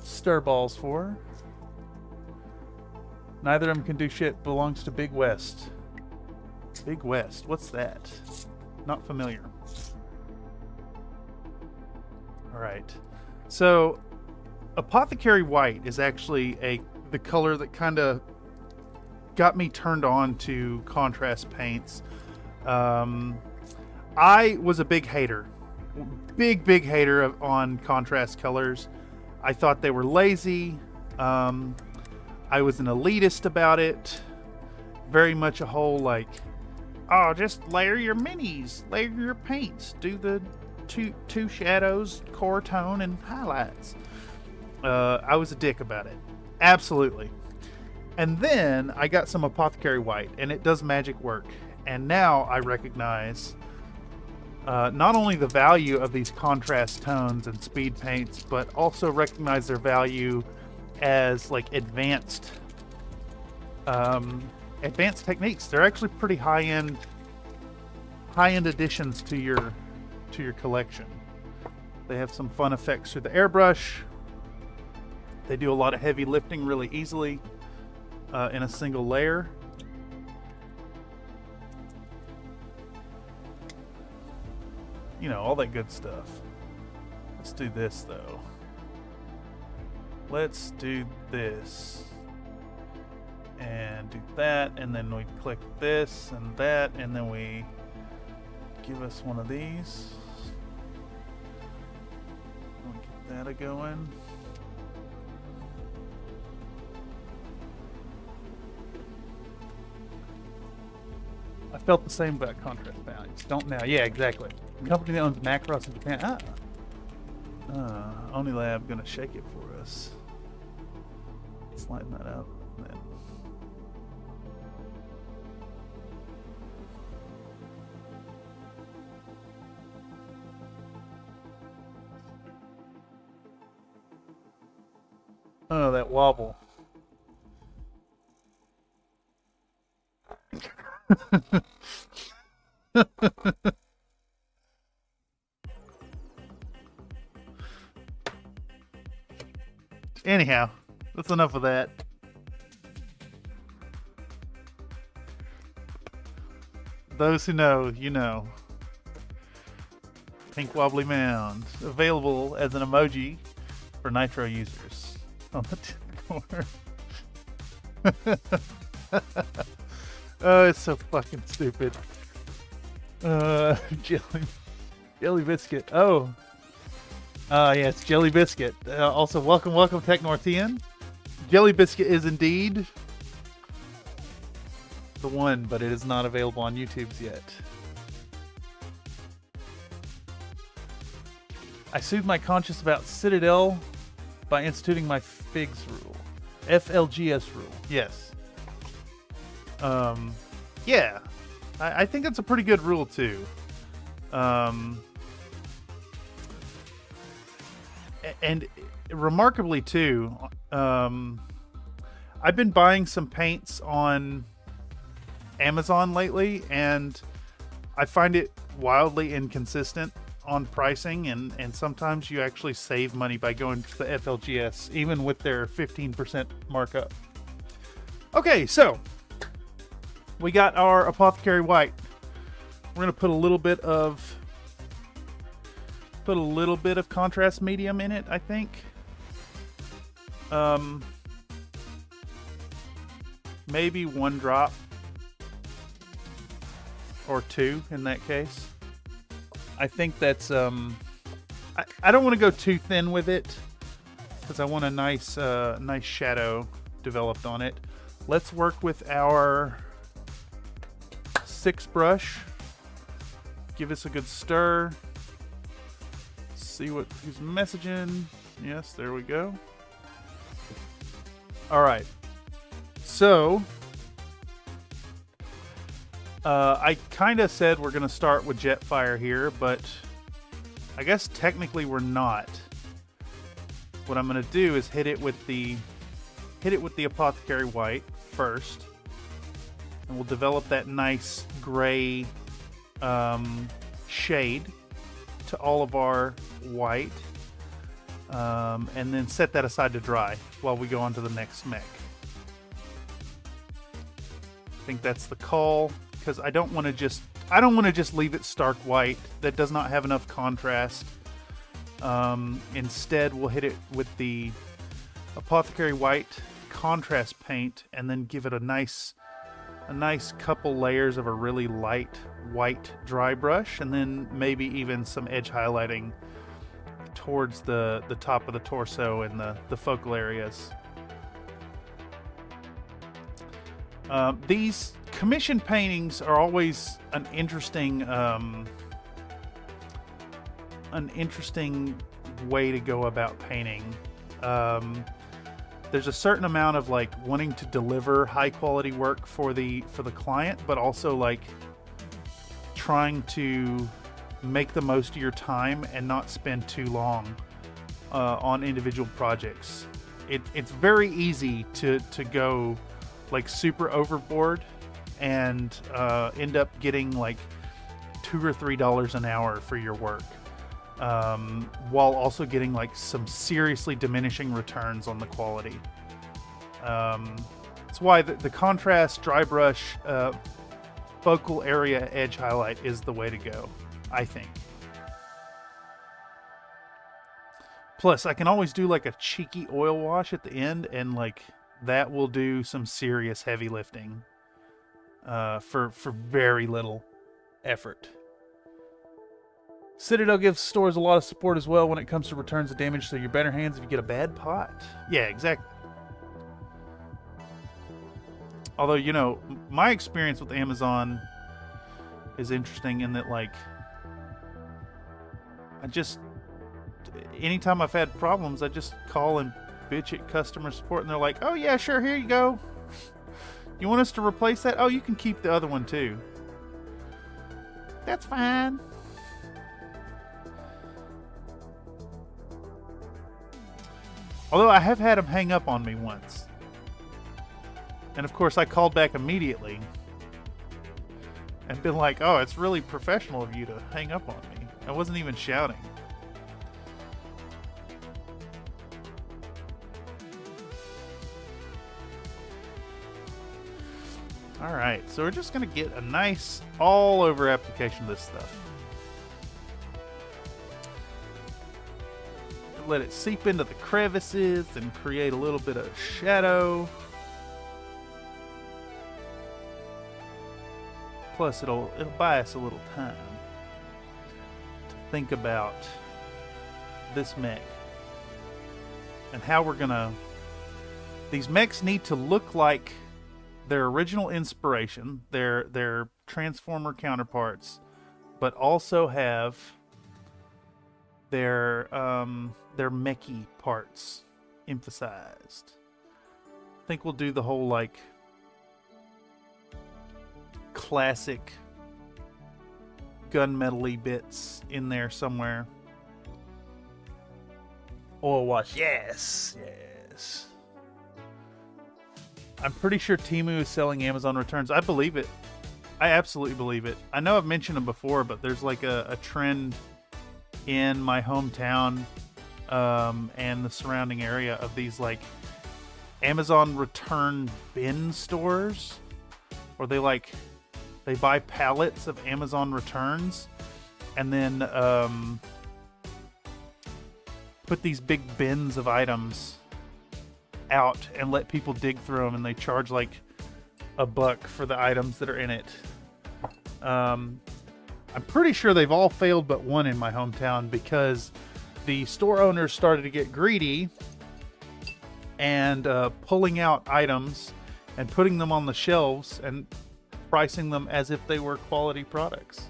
stir balls for. Neither of them can do shit. Belongs to Big West. Big West. What's that? Not familiar. Alright. So, Apothecary White is actually the color that kind of got me turned on to contrast paints. I was a big hater. Big hater on contrast colors. I thought they were lazy. I was an elitist about it. Very much a whole like, oh, just layer your minis, layer your paints, do the two shadows, core tone, and highlights. I was a dick about it. Absolutely. And then I got some Apothecary White, and it does magic work. And now I recognize not only the value of these contrast tones and speed paints, but also recognize their value as like advanced techniques. They're actually pretty high-end additions to your collection. They have some fun effects through the airbrush. They do a lot of heavy lifting really easily in a single layer. You know, all that good stuff. Let's do this though. Let's do this and do that, and then we click this and that, and then we give us one of these. We'll get that a going. I felt the same about contrast values. Don't now. Yeah, exactly. The company that owns Macross in Japan. Only Lab gonna shake it for surface. Slide that up. Then. Oh, that wobble. Anyhow, that's enough of that. Those who know, you know. Pink wobbly mound. Available as an emoji for Nitro users on the Discord. Oh, it's so fucking stupid. Jelly Biscuit. Oh. Yeah, it's Jelly Biscuit. Also, welcome, Tech Northian. Jelly Biscuit is indeed the one, but it is not available on YouTube's yet. I soothed my conscience about Citadel by instituting my FIGS rule. FLGS rule. Yes. Yeah. I think that's a pretty good rule, too. And remarkably, too, I've been buying some paints on Amazon lately, and I find it wildly inconsistent on pricing, and sometimes you actually save money by going to the FLGS, even with their 15% markup. Okay, so we got our Apothecary White. We're gonna put a little bit of contrast medium in it, I think. Maybe 1 drop or 2 in that case. I think that's I don't want to go too thin with it because I want a nice shadow developed on it. Let's work with our 6 brush. Give this a good stir. See who's messaging. Yes, there we go. All right. So I kind of said we're going to start with Jetfire here, but I guess technically we're not. What I'm going to do is hit it with the Apothecary White first, and we'll develop that nice gray shade to all of our white, and then set that aside to dry while we go on to the next mech. I think that's the call, because I don't want to just leave it stark white. That does not have enough contrast. Instead, we'll hit it with the Apothecary White contrast paint, and then give it a nice couple layers of a really light white dry brush, and then maybe even some edge highlighting towards the top of the torso and the focal areas. These commission paintings are always an interesting way to go about painting. There's a certain amount of like wanting to deliver high quality work for the client, but also like trying to make the most of your time and not spend too long on individual projects. It's very easy to go like super overboard and end up getting like $2 or $3 an hour for your work, while also getting like some seriously diminishing returns on the quality. That's why the contrast dry brush focal area edge highlight is the way to go, I think. Plus, I can always do like a cheeky oil wash at the end, and like that will do some serious heavy lifting for very little effort. Citadel gives stores a lot of support as well when it comes to returns of damage, so you're better hands if you get a bad pot. Yeah, exactly. Although, you know, my experience with Amazon is interesting in that, like, anytime I've had problems, I just call and bitch at customer support, and they're like, oh yeah, sure, here you go. You want us to replace that? Oh, you can keep the other one too. That's fine. Although I have had them hang up on me once. And of course I called back immediately and been like, oh, it's really professional of you to hang up on me. I wasn't even shouting. Alright, so we're just going to get a nice all-over application of this stuff. Let it seep into the crevices and create a little bit of shadow. Plus, it'll buy us a little time to think about this mech and how we're gonna. These mechs need to look like their original inspiration, their Transformer counterparts, but also have their mechy parts emphasized. I think we'll do the whole like classic gunmetal-y bits in there somewhere. Oil wash, yes, yes. I'm pretty sure Temu is selling Amazon returns. I believe it. I absolutely believe it. I know I've mentioned them before, but there's like a trend in my hometown and the surrounding area of these like Amazon return bin stores, where they buy pallets of Amazon returns and then put these big bins of items out and let people dig through them, and they charge like $1 for the items that are in it. I'm pretty sure they've all failed but one in my hometown, because the store owners started to get greedy and pulling out items and putting them on the shelves and pricing them as if they were quality products.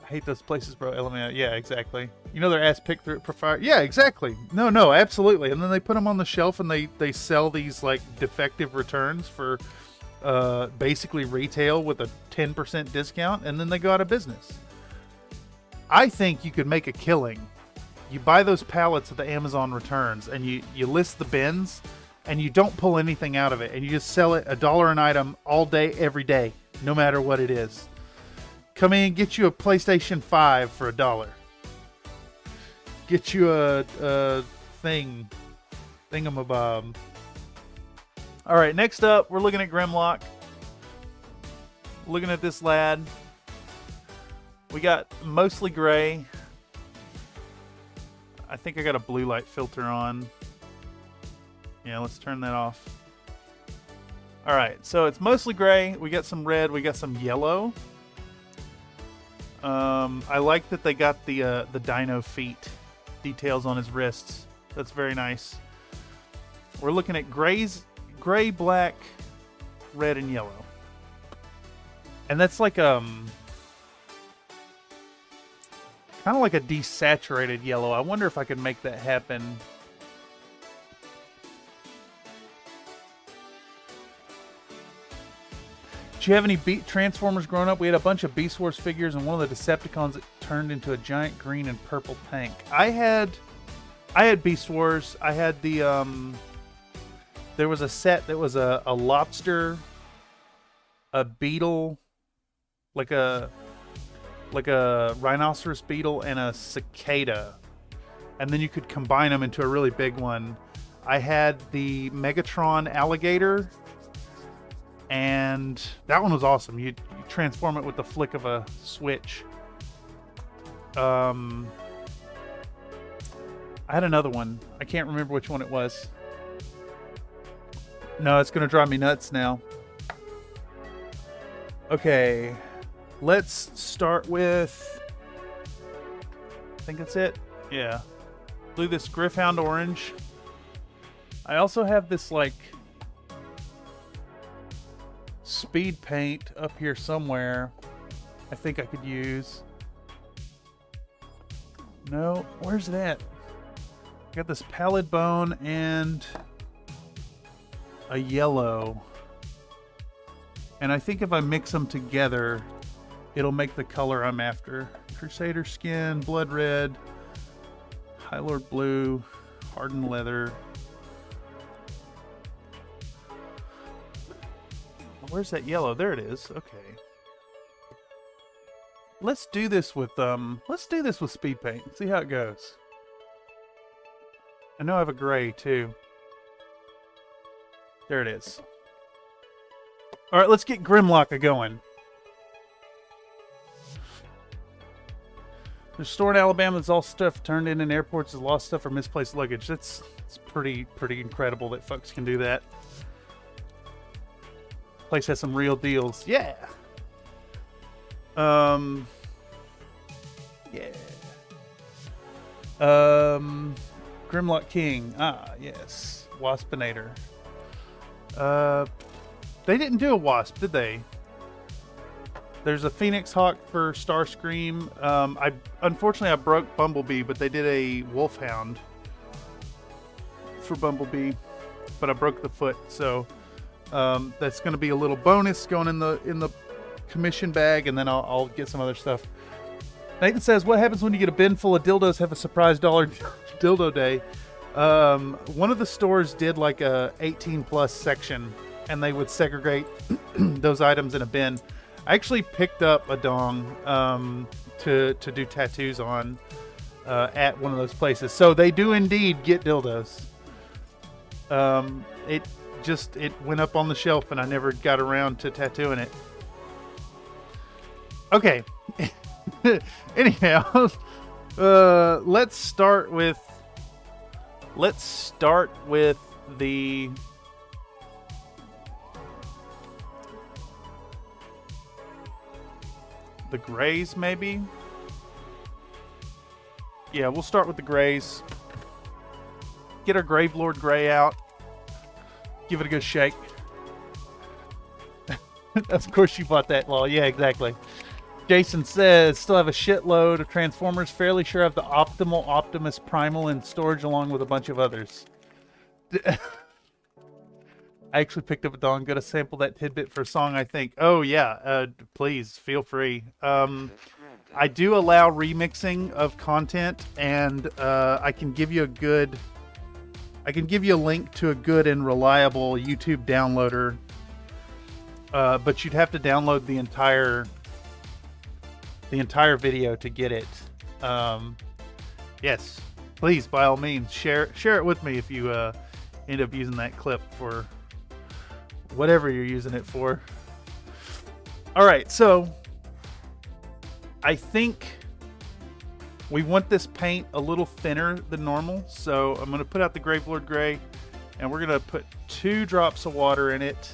I hate those places, bro. LMAO. Yeah, exactly. You know, their ass picked through it for fire. Yeah, exactly. No, absolutely. And then they put them on the shelf and they sell these like defective returns for basically retail with a 10% discount, and then they go out of business. I think you could make a killing. You buy those pallets of the Amazon returns and you list the bins and you don't pull anything out of it, and you just sell it $1 an item all day, every day, no matter what it is. Come in and get you a PlayStation 5 for $1. Get you a thingamabob. All right, next up, we're looking at Grimlock. Looking at this lad. We got mostly gray. I think I got a blue light filter on. Yeah, let's turn that off. All right, so it's mostly gray. We got some red. We got some yellow. I like that they got the dino feet details on his wrists. That's very nice. We're looking at gray, black, red, and yellow. And that's like kind of like a desaturated yellow. I wonder if I could make that happen. Did you have any Transformers growing up? We had a bunch of Beast Wars figures and one of the Decepticons that turned into a giant green and purple tank. I had Beast Wars. I had the there was a set that was a lobster, a beetle, like a rhinoceros beetle, and a cicada, and then you could combine them into a really big one. I had the Megatron alligator, and that one was awesome. You transform it with the flick of a switch. I had another one. I can't remember which one it was. No, it's going to drive me nuts now. Okay. Let's start with, I think that's it. Yeah. Do this Gryph-hound orange. I also have this like speed paint up here somewhere I think I could use. No, where's it at? I got this pallid bone and a yellow. And I think if I mix them together, it'll make the color I'm after. Crusader skin, blood red, High Lord blue, hardened leather. Where's that yellow? There it is. Okay. Let's do this with speed paint. See how it goes. I know I have a gray too. There it is. All right, let's get Grimlock going. There's a store in Alabama that's all stuff turned in airports as lost stuff or misplaced luggage. It's pretty incredible that folks can do that. Place has some real deals. Yeah. Yeah. Grimlock King. Ah, yes. Waspinator. They didn't do a wasp, did they? There's a Phoenix Hawk for Starscream. Unfortunately I broke Bumblebee, but they did a Wolfhound for Bumblebee, but I broke the foot, so that's going to be a little bonus going in the commission bag, and then I'll get some other stuff. Nathan says, what happens when you get a bin full of dildos, have a surprise dollar dildo day? One of the stores did like a 18 plus section, and they would segregate those items in a bin. I actually picked up a dong to do tattoos on at one of those places. So they do indeed get dildos. It went up on the shelf and I never got around to tattooing it. Okay. Anyhow, let's start with the grays, maybe. Yeah, we'll start with the grays. Get our Gravelord gray out. Give it a good shake. Of course you bought that, Law. Yeah, exactly. Jason says, still have a shitload of Transformers. Fairly sure I have the Optimal Optimus Primal in storage along with a bunch of others. I actually picked up a dong. Gonna sample that tidbit for a song, I think. Oh, yeah. Please, feel free. I do allow remixing of content, and I can give you a link to a good and reliable YouTube downloader. But you'd have to download the entire video to get it. Yes, please, by all means, share it with me if you end up using that clip for whatever you're using it for. All right, so I think we want this paint a little thinner than normal, so I'm going to put out the Gravelord Gray, and we're going to put 2 drops of water in it.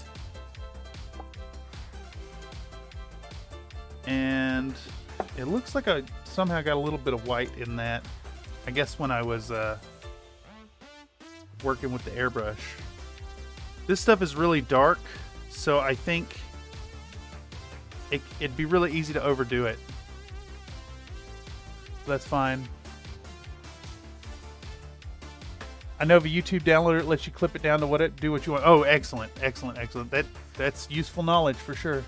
And it looks like I somehow got a little bit of white in that. I guess when I was working with the airbrush. This stuff is really dark, so I think it'd be really easy to overdo it. That's fine. I know if a YouTube downloader lets you clip it down to do what you want. Oh, excellent, excellent, excellent. That's useful knowledge for sure.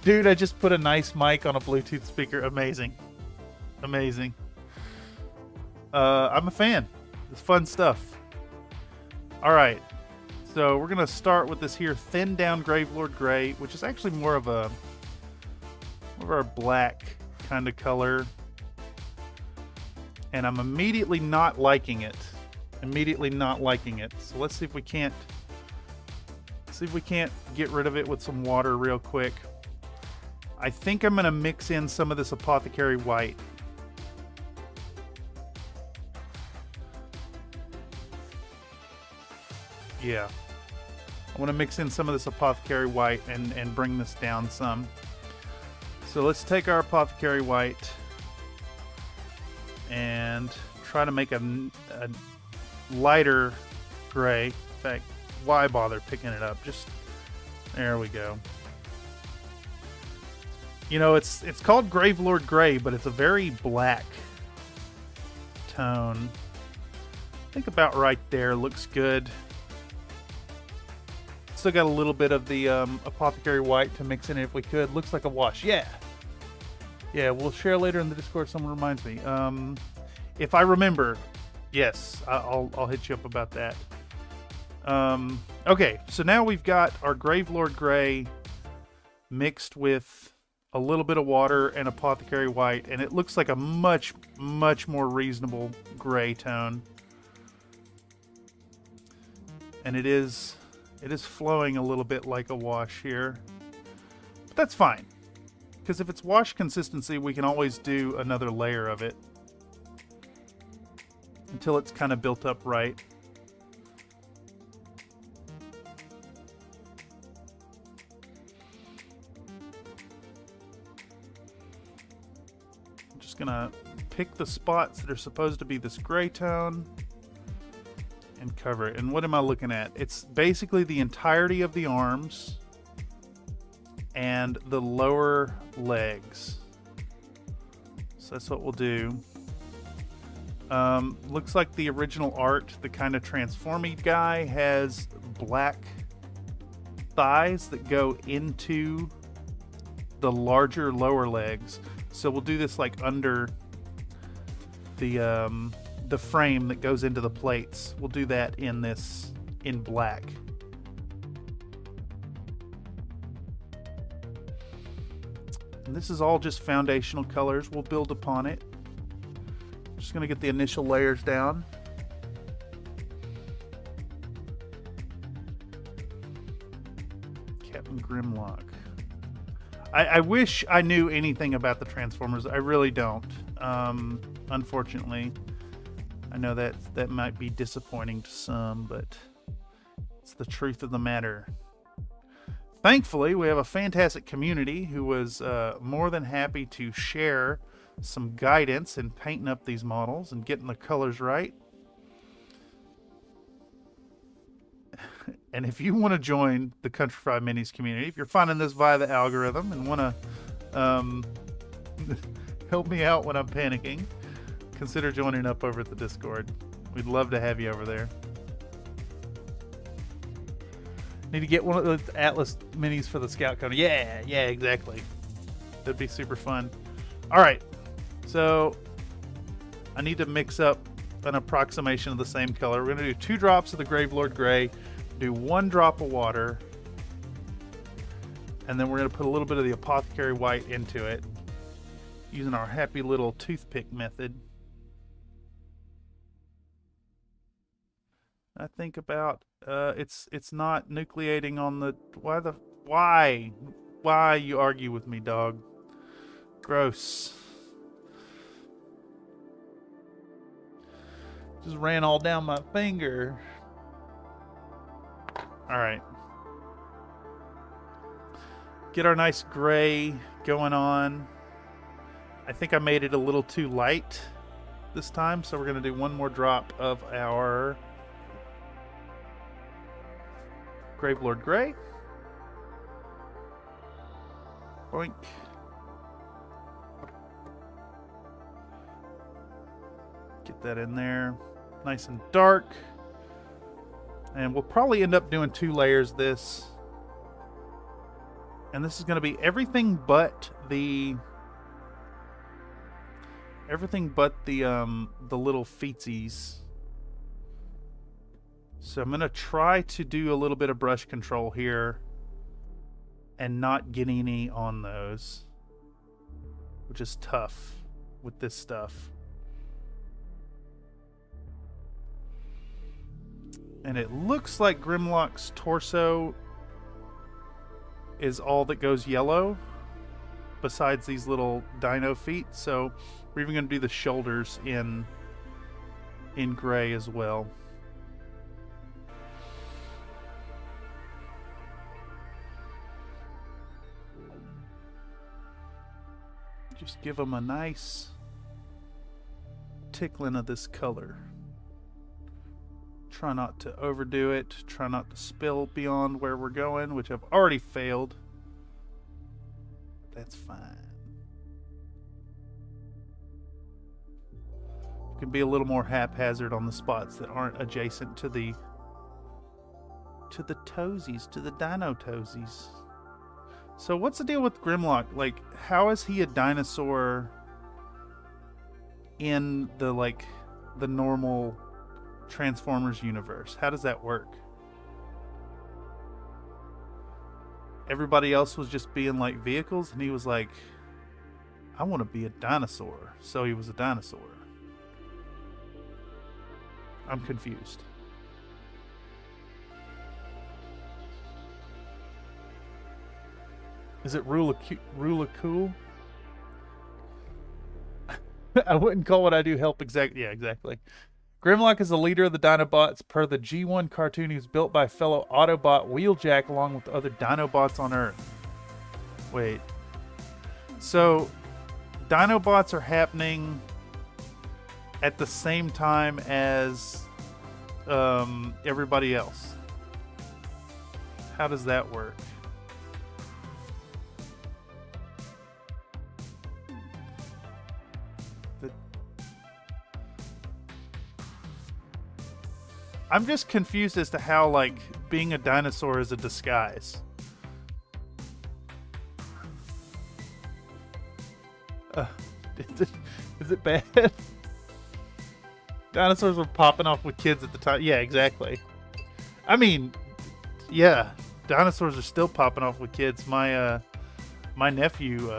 Dude, I just put a nice mic on a Bluetooth speaker. Amazing. Amazing. I'm a fan. It's fun stuff. All right. So we're going to start with this here thinned down Gravelord Gray, which is actually more of a black kind of color. And I'm immediately not liking it. So let's see if we can't get rid of it with some water real quick. I think I'm going to mix in some of this Apothecary White. Yeah. I want to mix in some of this Apothecary White and bring this down some. So let's take our Apothecary White and try to make a lighter gray. In fact, why bother picking it up? Just there we go. You know, it's called Gravelord Gray, but it's a very black tone. I think about right there. Looks good. Still got a little bit of the apothecary white to mix in it if we could. Looks like a wash. Yeah. Yeah, we'll share later in the Discord. Someone reminds me. If I remember, yes, I'll hit you up about that. Okay, so now we've got our Gravelord Gray mixed with a little bit of water and apothecary white, and it looks like a much, much more reasonable gray tone. And it is flowing a little bit like a wash here. But that's fine, because if it's wash consistency, we can always do another layer of it until it's kind of built up right. I'm just gonna pick the spots that are supposed to be this gray tone and cover it. And what am I looking at? It's basically the entirety of the arms and the lower legs. So that's what we'll do. Looks like the original art, the kind of transforming guy, has black thighs that go into the larger lower legs. So we'll do this like under the frame that goes into the plates. We'll do that in black. And this is all just foundational colors. We'll build upon it. Just gonna get the initial layers down. Captain Grimlock. I wish I knew anything about the Transformers. I really don't. Unfortunately, I know that might be disappointing to some, but it's the truth of the matter. Thankfully, we have a fantastic community who was more than happy to share some guidance in painting up these models and getting the colors right. And if you want to join the Country Fried Minis community, if you're finding this via the algorithm and want to help me out when I'm panicking, consider joining up over at the Discord. We'd love to have you over there. Need to get one of those Atlas minis for the Scout Cone. Yeah, exactly. That'd be super fun. All right, so I need to mix up an approximation of the same color. We're going to do 2 drops of the Gravelord Gray, do 1 drop of water, and then we're going to put a little bit of the apothecary white into it using our happy little toothpick method. I think about it's not nucleating on the why you argue with me, dog. Gross. Just ran all down my finger. All right. Get our nice gray going on. I think I made it a little too light this time, so we're going to do 1 more drop of our Gravelord Gray. Boink. Get that in there. Nice and dark. And we'll probably end up doing 2 layers this. And this is going to be everything but the little feetsies. So I'm going to try to do a little bit of brush control here and not get any on those, which is tough with this stuff. And it looks like Grimlock's torso is all that goes yellow besides these little dino feet. So we're even going to do the shoulders in gray as well. Just give them a nice tickling of this color. Try not to overdo it. Try not to spill beyond where we're going, which I've already failed. That's fine. Can be a little more haphazard on the spots that aren't adjacent to the toesies, to the dino toesies. So what's the deal with Grimlock? Like, how is he a dinosaur in the normal Transformers universe? How does that work? Everybody else was just being like vehicles, and he was like, I want to be a dinosaur. So he was a dinosaur. I'm confused. Is it rule of cool? I wouldn't call what I do help exactly. Yeah, exactly. Grimlock is the leader of the Dinobots per the G1 cartoon. He was built by fellow Autobot Wheeljack along with other Dinobots on Earth. Wait. So, Dinobots are happening at the same time as everybody else. How does that work? I'm just confused as to how, like, being a dinosaur is a disguise. Is it bad? Dinosaurs were popping off with kids at the time. Yeah, exactly. I mean, yeah, dinosaurs are still popping off with kids. My nephew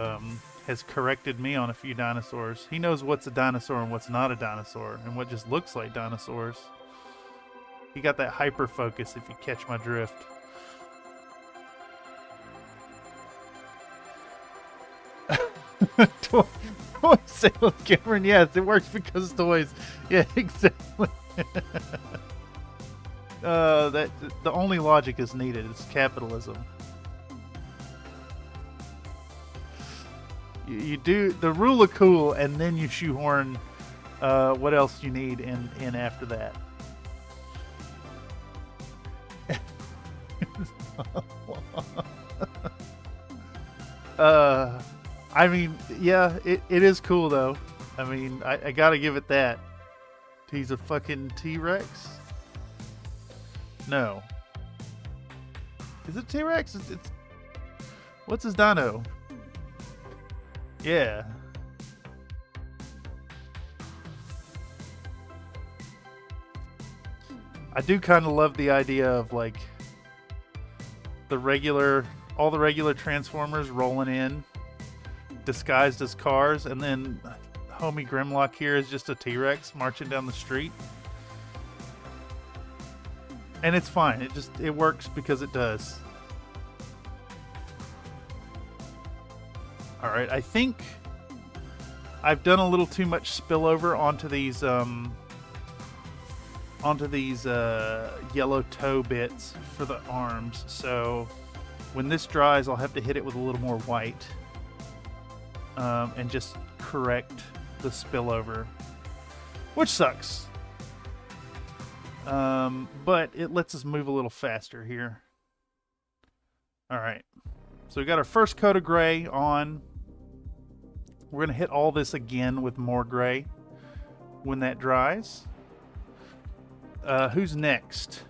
has corrected me on a few dinosaurs. He knows what's a dinosaur and what's not a dinosaur, and what just looks like dinosaurs. He got that hyper focus, if you catch my drift. Toy sales, Cameron. Yes, it works because toys. Yeah, exactly. The only logic is needed. It's capitalism. You do the rule of cool, and then you shoehorn what else you need in after that. I mean, yeah, it is cool though. I mean, I gotta give it that. He's a fucking T-Rex? No. Is it T-Rex? It's what's his dino? Yeah. I do kind of love the idea of like all the regular Transformers rolling in disguised as cars, and then homie Grimlock here is just a T-Rex marching down the street. And it's fine. It works because it does. Alright, I think I've done a little too much spillover onto these yellow toe bits for the arms, so when this dries I'll have to hit it with a little more white and just correct the spillover, which sucks, but it lets us move a little faster here. Alright, so we got our first coat of gray on. We're going to hit all this again with more gray when that dries. Who's next?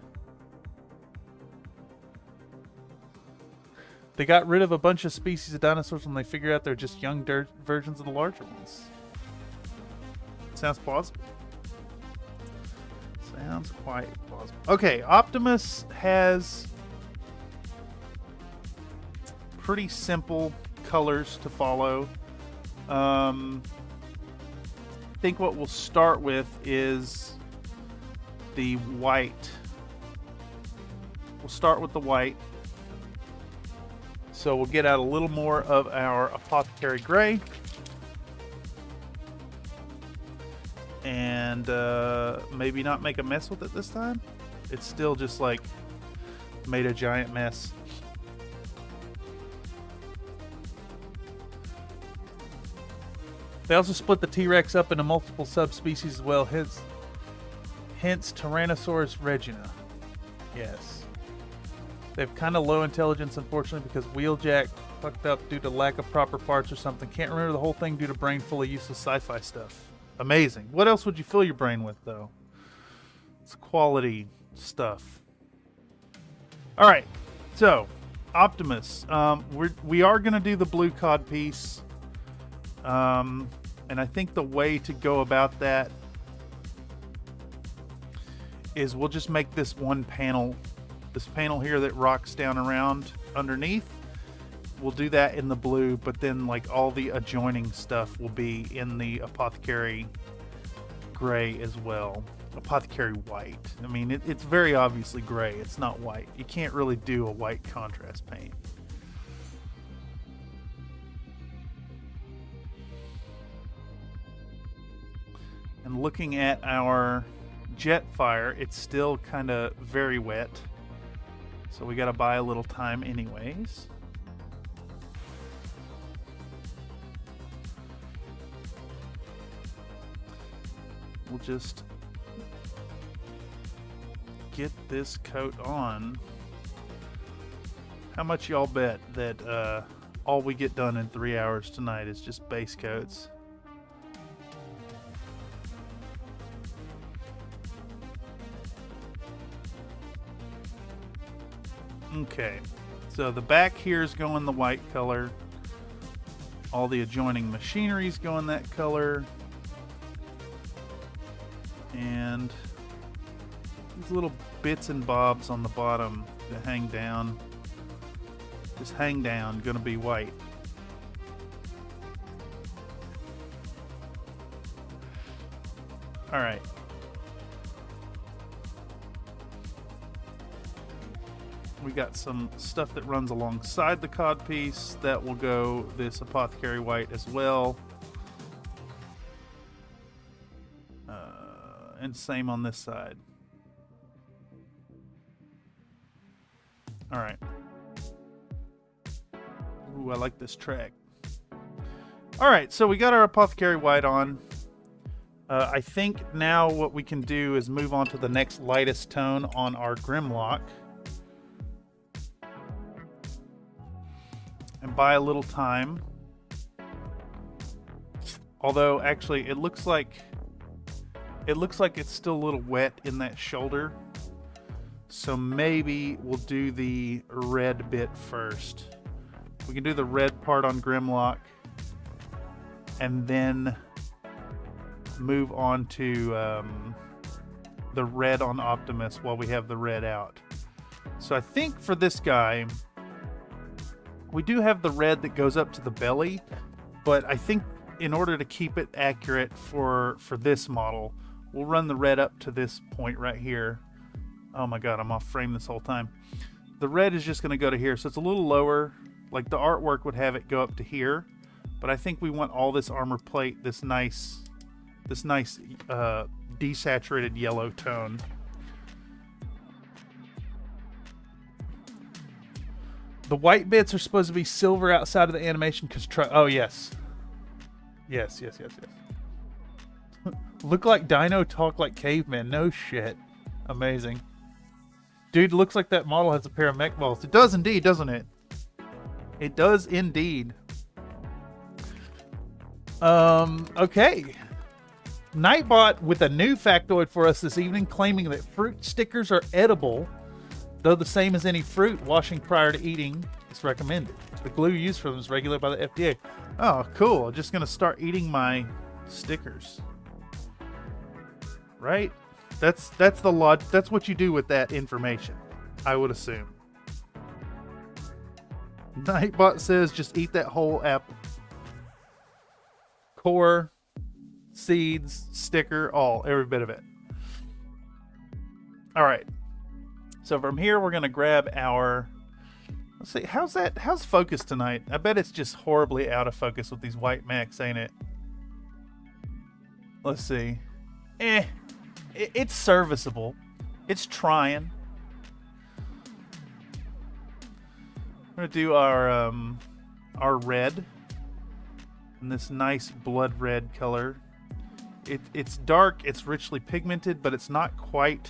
They got rid of a bunch of species of dinosaurs when they figured out they're just young versions of the larger ones. Sounds plausible. Sounds quite plausible. Okay, Optimus has pretty simple colors to follow. I think what we'll start with is the white. We'll start with the white. So we'll get out a little more of our apothecary gray. And maybe not make a mess with it this time. It's still just like made a giant mess. They also split the T-Rex up into multiple subspecies as well, hence Tyrannosaurus regina. Yes. They have kind of low intelligence, unfortunately, because Wheeljack Fucked up due to lack of proper parts or something. Can't remember the whole thing due to brain full of useless sci-fi stuff. Amazing. What else would you fill your brain with, though? It's quality stuff. All right. So, Optimus. We are going to do the blue cod piece. And I think the way to go about that is we'll just make this one panel. This panel here that rocks down around underneath. We'll do that in the blue, but then like all the adjoining stuff will be in the apothecary gray as well. Apothecary white. I mean, it's very obviously gray. It's not white. You can't really do a white contrast paint. And looking at our Jetfire, it's still kind of very wet. So we got to buy a little time anyways. We'll just get this coat on. How much y'all bet that all we get done in 3 hours tonight is just base coats? Okay, so the back here is going the white color. All the adjoining machinery is going that color. And these little bits and bobs on the bottom that hang down, just hang down, gonna be white. All right. We got some stuff that runs alongside the cod piece that will go this apothecary white as well. And same on this side. All right. Ooh, I like this track. All right, so we got our apothecary white on. I think now what we can do is move on to the next lightest tone on our Grimlock. And buy a little time. Although, actually, it looks like it's still a little wet in that shoulder. So maybe we'll do the red bit first. We can do the red part on Grimlock and then move on to the red on Optimus while we have the red out. So I think for this guy, we do have the red that goes up to the belly, but I think in order to keep it accurate for this model, we'll run the red up to this point right here. Oh my god, I'm off frame this whole time. The red is just going to go to here, so it's a little lower. Like the artwork would have it go up to here, but I think we want all this armor plate, this nice desaturated yellow tone. The white bits are supposed to be silver outside of the animation because oh yes. Yes. Look like Dino, talk like caveman. No shit. Amazing. Dude, looks like that model has a pair of mech balls. It does indeed, doesn't it? It does indeed. Okay. Nightbot with a new factoid for us this evening, claiming that fruit stickers are edible, though the same as any fruit, washing prior to eating is recommended. The glue used for them is regulated by the FDA. Oh, cool. I'm just going to start eating my stickers. Right? That's the log. That's what you do with that information, I would assume. Nightbot says just eat that whole apple. Core, seeds, sticker, every bit of it. All right. So from here, we're going to grab our... Let's see, how's focus tonight? I bet it's just horribly out of focus with these white mechs, ain't it? Let's see. It's serviceable. It's trying. We're going to do our red. In this nice blood red color. It's dark, it's richly pigmented, but it's not quite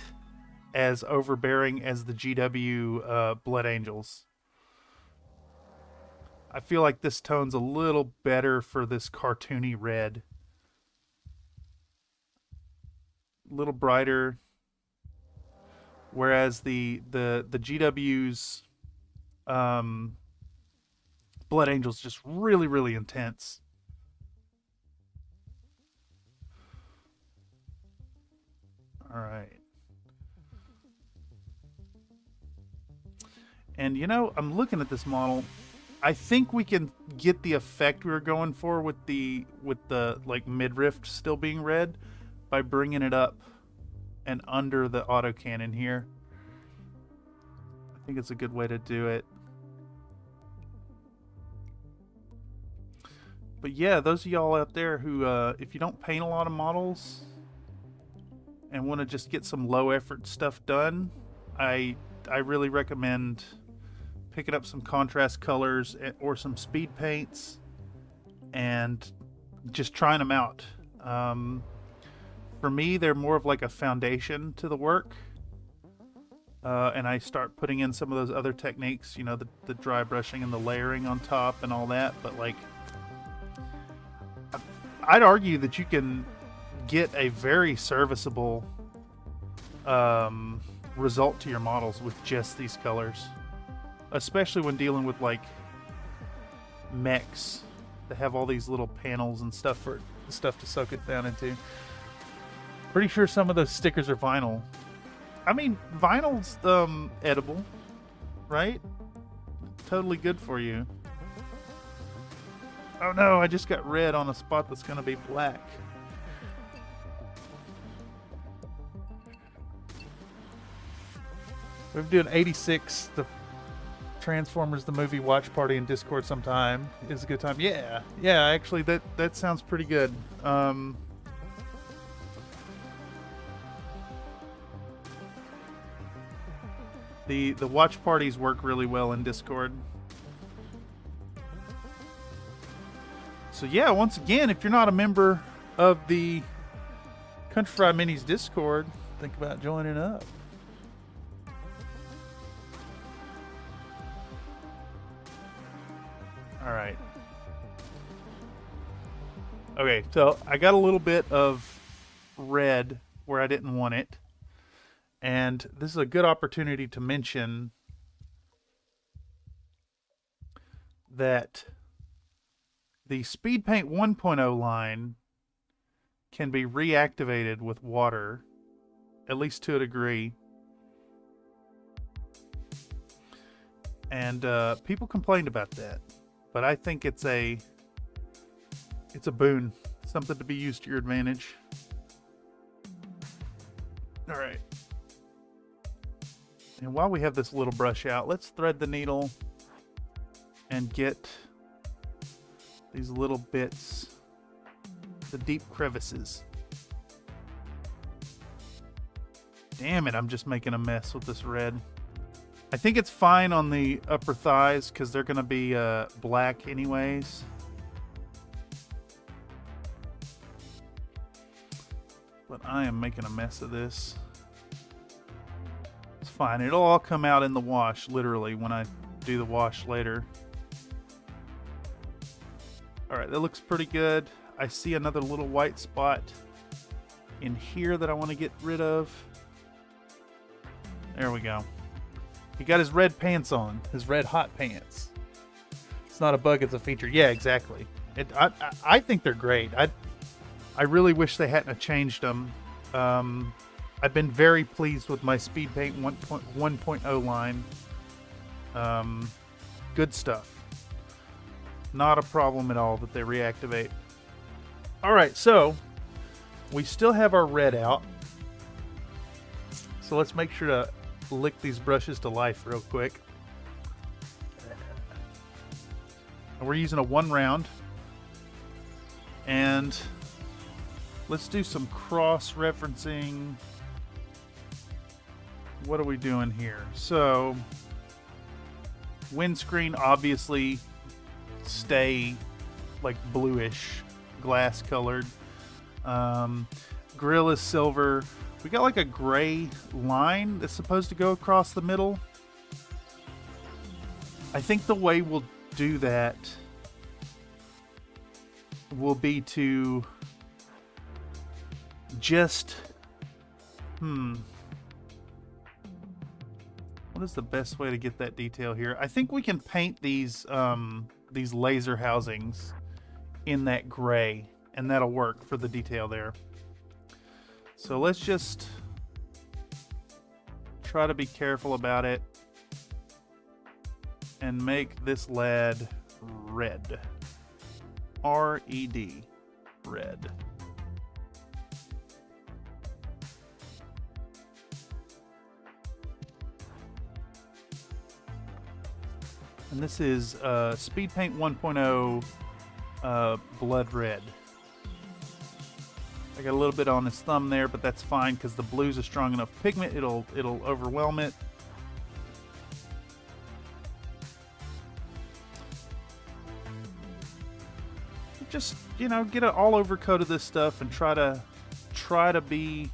as overbearing as the GW Blood Angels. I feel like this tone's a little better for this cartoony red. A little brighter. Whereas the GW's Blood Angel's just really, really intense. All right. And you know, I'm looking at this model. I think we can get the effect we were going for with the like midriff still being red by bringing it up and under the autocannon here. I think it's a good way to do it. But yeah, those of y'all out there who, if you don't paint a lot of models and want to just get some low effort stuff done, I really recommend picking up some contrast colors or some speed paints and just trying them out. For me, they're more of like a foundation to the work. And I start putting in some of those other techniques, you know, the dry brushing and the layering on top and all that. But like, I'd argue that you can get a very serviceable result to your models with just these colors, especially when dealing with like mechs that have all these little panels and stuff for stuff to soak it down into. Pretty sure some of those stickers are vinyl. I mean, vinyl's edible, right? Totally good for you. Oh no, I just got red on a spot that's going to be black. We're doing 86, the Transformers the movie watch party in Discord sometime. Is a good time. Yeah, actually that sounds pretty good. The watch parties work really well in Discord. So yeah, once again, if you're not a member of the Country Fried Minis Discord, think about joining up. All right. Okay, so I got a little bit of red where I didn't want it. And this is a good opportunity to mention that the Speed Paint 1.0 line can be reactivated with water, at least to a degree. And people complained about that, but I think it's a boon, something to be used to your advantage. All right. And while we have this little brush out, let's thread the needle and get these little bits, the deep crevices. Damn it, I'm just making a mess with this red. I think it's fine on the upper thighs because they're going to be black anyways. But I am making a mess of this. It's fine. It'll all come out in the wash, literally, when I do the wash later. Alright, that looks pretty good. I see another little white spot in here that I want to get rid of. There we go. He got his red pants on. His red hot pants. It's not a bug, it's a feature. Yeah, exactly. I think they're great. I really wish they hadn't changed them. I've been very pleased with my Speed Paint 1.0 line. Good stuff. Not a problem at all that they reactivate. Alright, so we still have our red out. So let's make sure to lick these brushes to life real quick. And we're using a 1 round. And let's do some cross-referencing. What are we doing here? So, windscreen obviously stay like bluish, glass colored. Grill is silver. We got like a gray line that's supposed to go across the middle. I think the way we'll do that will be to just what is the best way to get that detail here? I think we can paint these laser housings in that gray, and that'll work for the detail there. So let's just try to be careful about it and make this lead red. R-E-D, red. And this is Speed Paint 1.0 Blood Red. I got a little bit on his thumb there, but that's fine because the blue's a strong enough pigment. It'll overwhelm it. Just, you know, get an all over coat of this stuff and try to be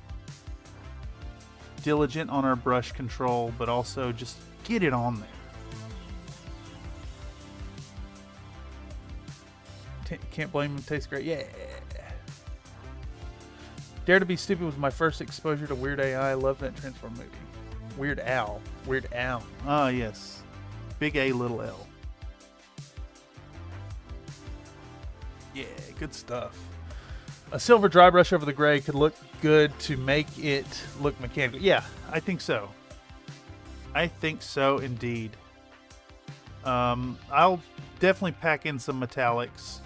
diligent on our brush control, but also just get it on there. Can't blame him. Tastes great. Yeah. Dare to Be Stupid was my first exposure to Weird AI. I love that Transform movie. Weird Al. Weird Al. Ah, yes. Big A, little L. Yeah, good stuff. A silver dry brush over the gray could look good to make it look mechanical. Yeah, I think so. I think so indeed. I'll definitely pack in some metallics.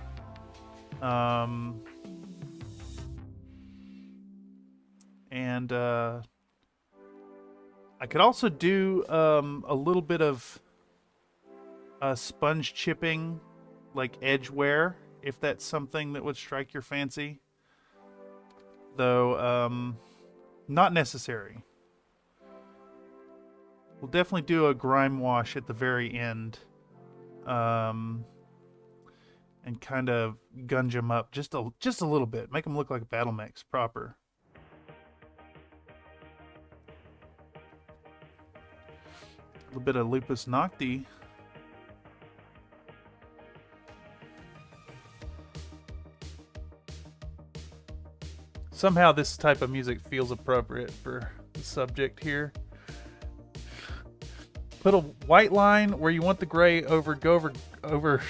And I could also do a little bit of sponge chipping, like edge wear, if that's something that would strike your fancy. Though, not necessary. We'll definitely do a grime wash at the very end. And kind of gunge them up just a little bit. Make them look like BattleMechs proper. A little bit of Lupus Nocti. Somehow this type of music feels appropriate for the subject here. Put a white line where you want the gray over, go over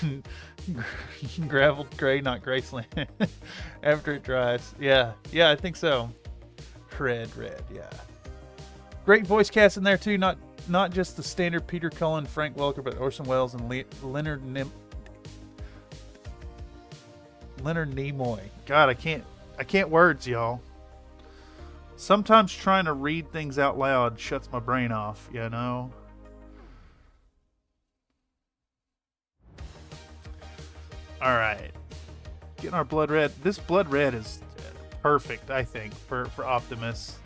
graveled gray, not graceland, after it dries. Yeah, I think so. Red, yeah. Great voice cast in there too, not just the standard Peter Cullen, Frank Welker, but Orson Welles and Leonard Nimoy. God, I can't words, y'all. Sometimes trying to read things out loud shuts my brain off, you know? Alright. Getting our blood red. This blood red is perfect, I think, for Optimus.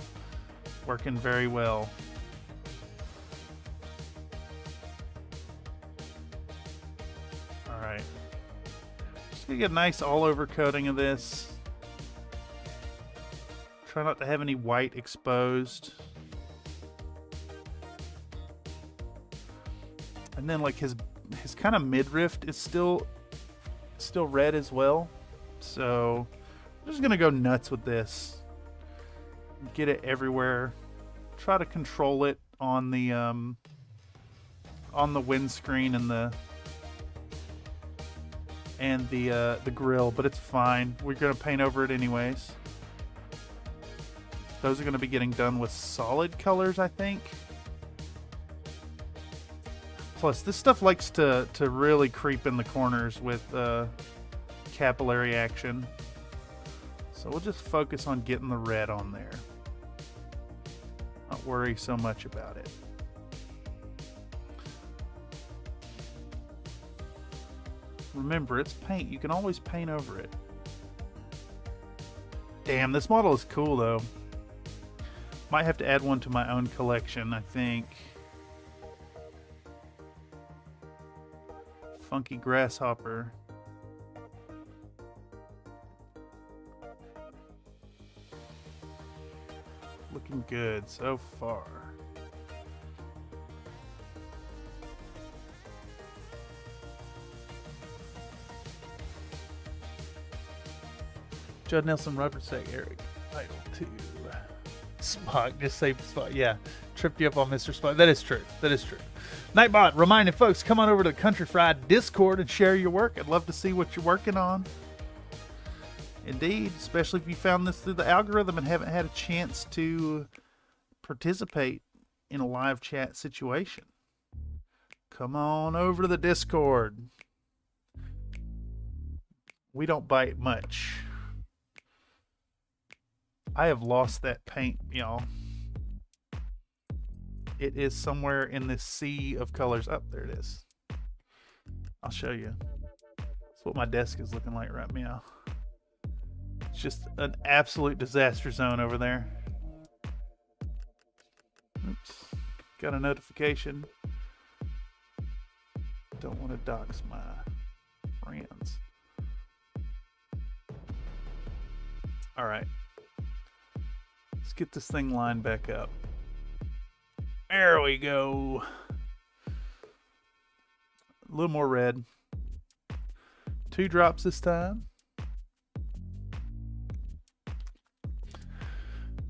Working very well. Alright. Just gonna get a nice all-over coating of this. Try not to have any white exposed. And then like his kind of midriff is still red as well. So I'm just gonna go nuts with this. Get it everywhere. Try to control it on the windscreen and the grill, but it's fine. We're gonna paint over it anyways. Those are going to be getting done with solid colors, I think. Plus, this stuff likes to really creep in the corners with capillary action. So we'll just focus on getting the red on there. Not worry so much about it. Remember, it's paint. You can always paint over it. Damn, this model is cool, though. Might have to add one to my own collection, I think. Funky Grasshopper. Looking good so far. Judd Nelson, Robert Sack, Eric, Idle 2. Spock, just say Spock. Yeah, tripped you up on Mr. Spock. That is true. That is true. Nightbot, reminding folks, come on over to the Country Fried Discord and share your work. I'd love to see what you're working on. Indeed, especially if you found this through the algorithm and haven't had a chance to participate in a live chat situation. Come on over to the Discord. We don't bite much. I have lost that paint, y'all. It is somewhere in this sea of colors. Oh, there it is. I'll show you. That's what my desk is looking like right now. It's just an absolute disaster zone over there. Oops. Got a notification. Don't want to dox my friends. All right. Let's get this thing lined back up. There we go. A little more red. 2 drops this time.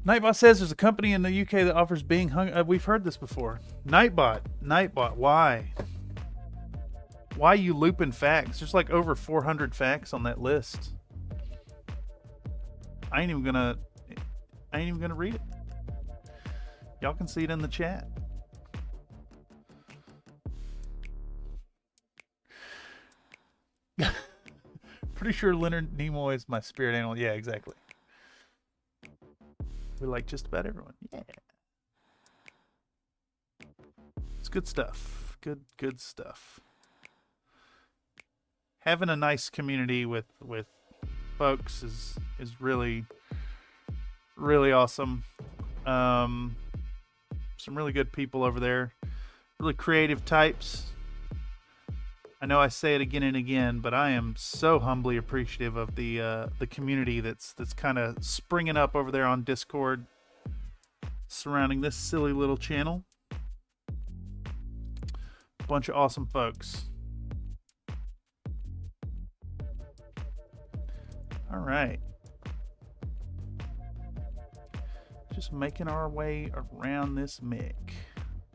Nightbot says there's a company in the UK that offers being hung. We've heard this before. Nightbot, why? Why you looping facts? There's like over 400 facts on that list. I ain't even gonna read it. Y'all can see it in the chat. Pretty sure Leonard Nimoy is my spirit animal. Yeah, exactly. We like just about everyone. Yeah. It's good stuff. Good stuff. Having a nice community with folks is really awesome. Some really good people over there. Really creative types. I know I say it again and again, but I am so humbly appreciative of the community that's kind of springing up over there on Discord surrounding this silly little channel. Bunch of awesome folks. All right. Just making our way around this mech.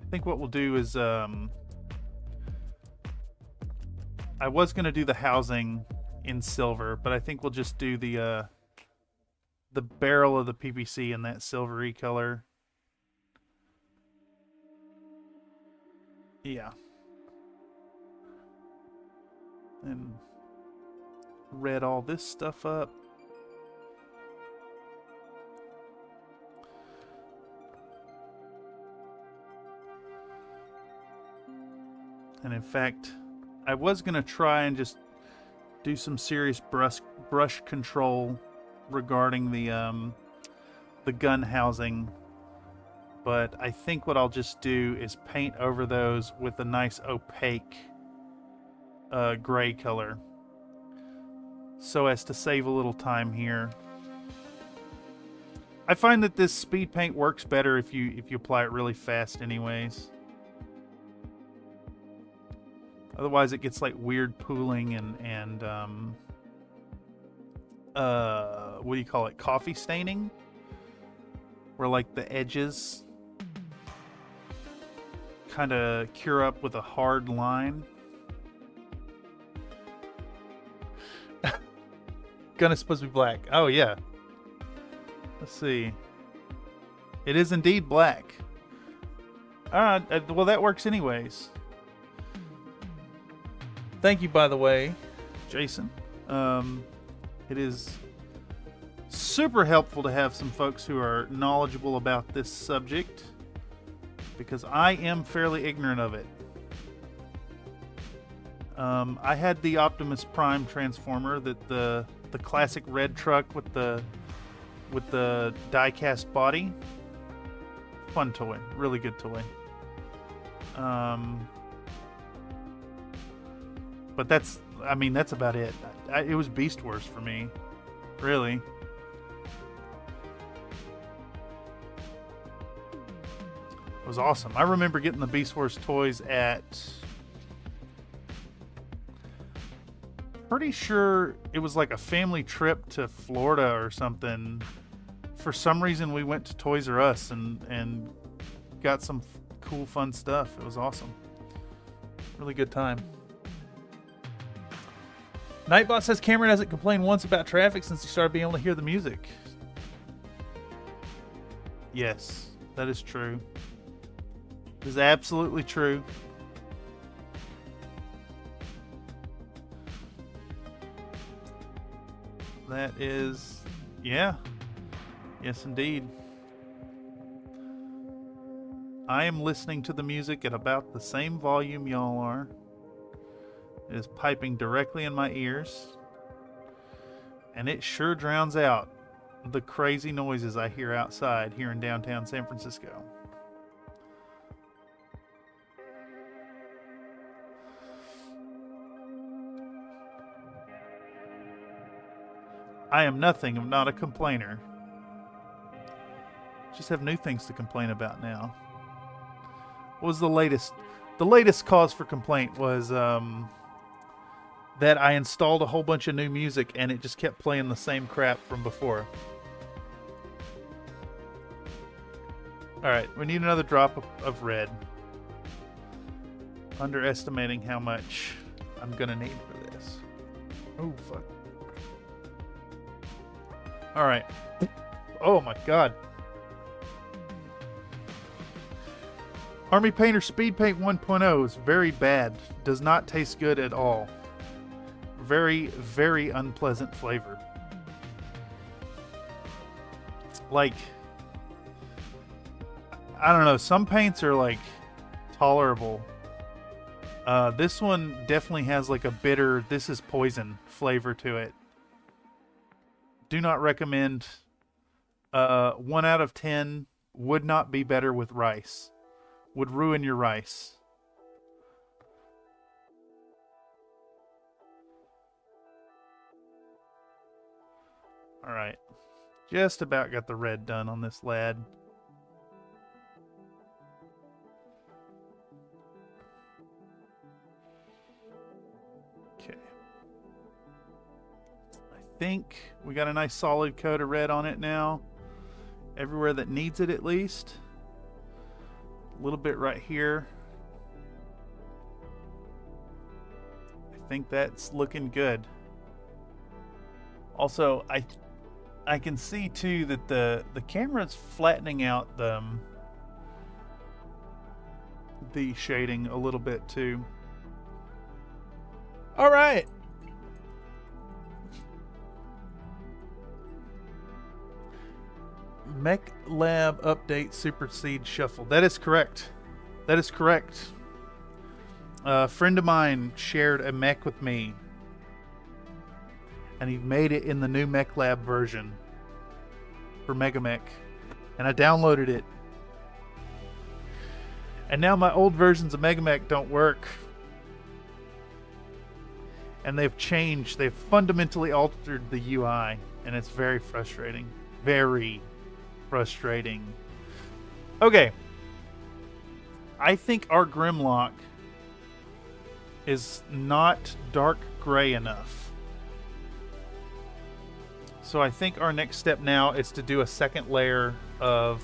I think what we'll do is I was going to do the housing in silver, but I think we'll just do the barrel of the PVC in that silvery color. Yeah. And red all this stuff up. And in fact, I was going to try and just do some serious brush control regarding the gun housing, but I think what I'll just do is paint over those with a nice opaque gray color, so as to save a little time here. I find that this speed paint works better if you apply it really fast anyways. Otherwise, it gets like weird pooling and what do you call it? Coffee staining, where like the edges kind of cure up with a hard line. Gun is supposed to be black. Oh yeah. Let's see. It is indeed black. Well, that works anyways. Thank you, by the way, Jason. It is super helpful to have some folks who are knowledgeable about this subject, because I am fairly ignorant of it. I had the Optimus Prime Transformer, the classic red truck with the die-cast body. Fun toy, really good toy. But that's about it. It was Beast Wars for me, really. It was awesome. I remember getting the Beast Wars toys at pretty sure it was like a family trip to Florida or something. For some reason, we went to Toys R Us and got some cool, fun stuff. It was awesome. Really good time. Nightbot says Cameron hasn't complained once about traffic since he started being able to hear the music. Yes, that is true. It is absolutely true. That is, yeah. Yes, indeed. I am listening to the music at about the same volume y'all are. It is piping directly in my ears. And it sure drowns out the crazy noises I hear outside here in downtown San Francisco. I am nothing if not a complainer. Just have new things to complain about now. What was the latest? The latest cause for complaint was that I installed a whole bunch of new music and it just kept playing the same crap from before. Alright, we need another drop of red. Underestimating how much I'm gonna need for this. Oh, fuck. Alright. Oh my god. Army Painter Speed Paint 1.0 is very bad. Does not taste good at all. Very, very unpleasant flavor. Like, I don't know, some paints are like tolerable. This one definitely has like a bitter, this is poison flavor to it. Do not recommend. 1 out of 10 would not be better with rice. Would ruin your rice. Alright. Just about got the red done on this lad. Okay. I think we got a nice solid coat of red on it now. Everywhere that needs it at least. A little bit right here. I think that's looking good. Also, I can see too that the camera's flattening out the shading a little bit too. All right. Mech Lab update supersede shuffle. That is correct. That is correct. A friend of mine shared a mech with me, and he made it in the new Mech Lab version for Mega Mech, and I downloaded it. And now my old versions of Mega Mech don't work. And they've changed. They've fundamentally altered the UI, and it's very frustrating. Very frustrating. Okay. I think our Grimlock is not dark gray enough. So I think our next step now is to do a second layer of...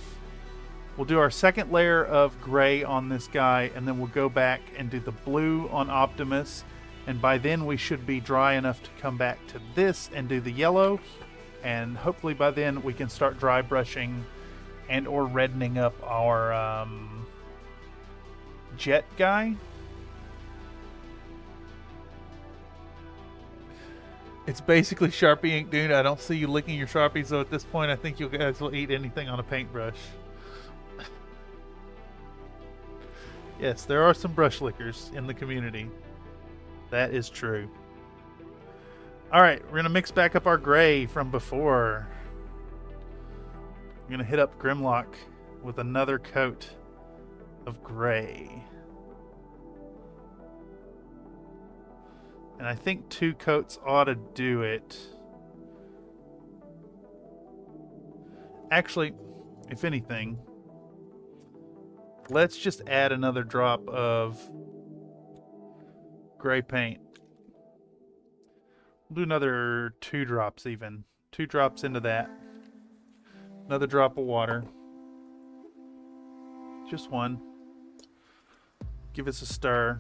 We'll do our second layer of gray on this guy, and then we'll go back and do the blue on Optimus. And by then we should be dry enough to come back to this and do the yellow. And hopefully by then we can start dry brushing and or reddening up our jet guy. It's basically Sharpie ink, dude. I don't see you licking your Sharpie, so at this point I think you guys will eat anything on a paintbrush. Yes, there are some brush lickers in the community. That is true. Alright, we're going to mix back up our gray from before. I'm going to hit up Grimlock with another coat of gray. And I think 2 coats ought to do it. Actually, if anything, let's just add another drop of gray paint. We'll do another 2 drops even. 2 drops into that. Another drop of water. Just one. Give us a stir.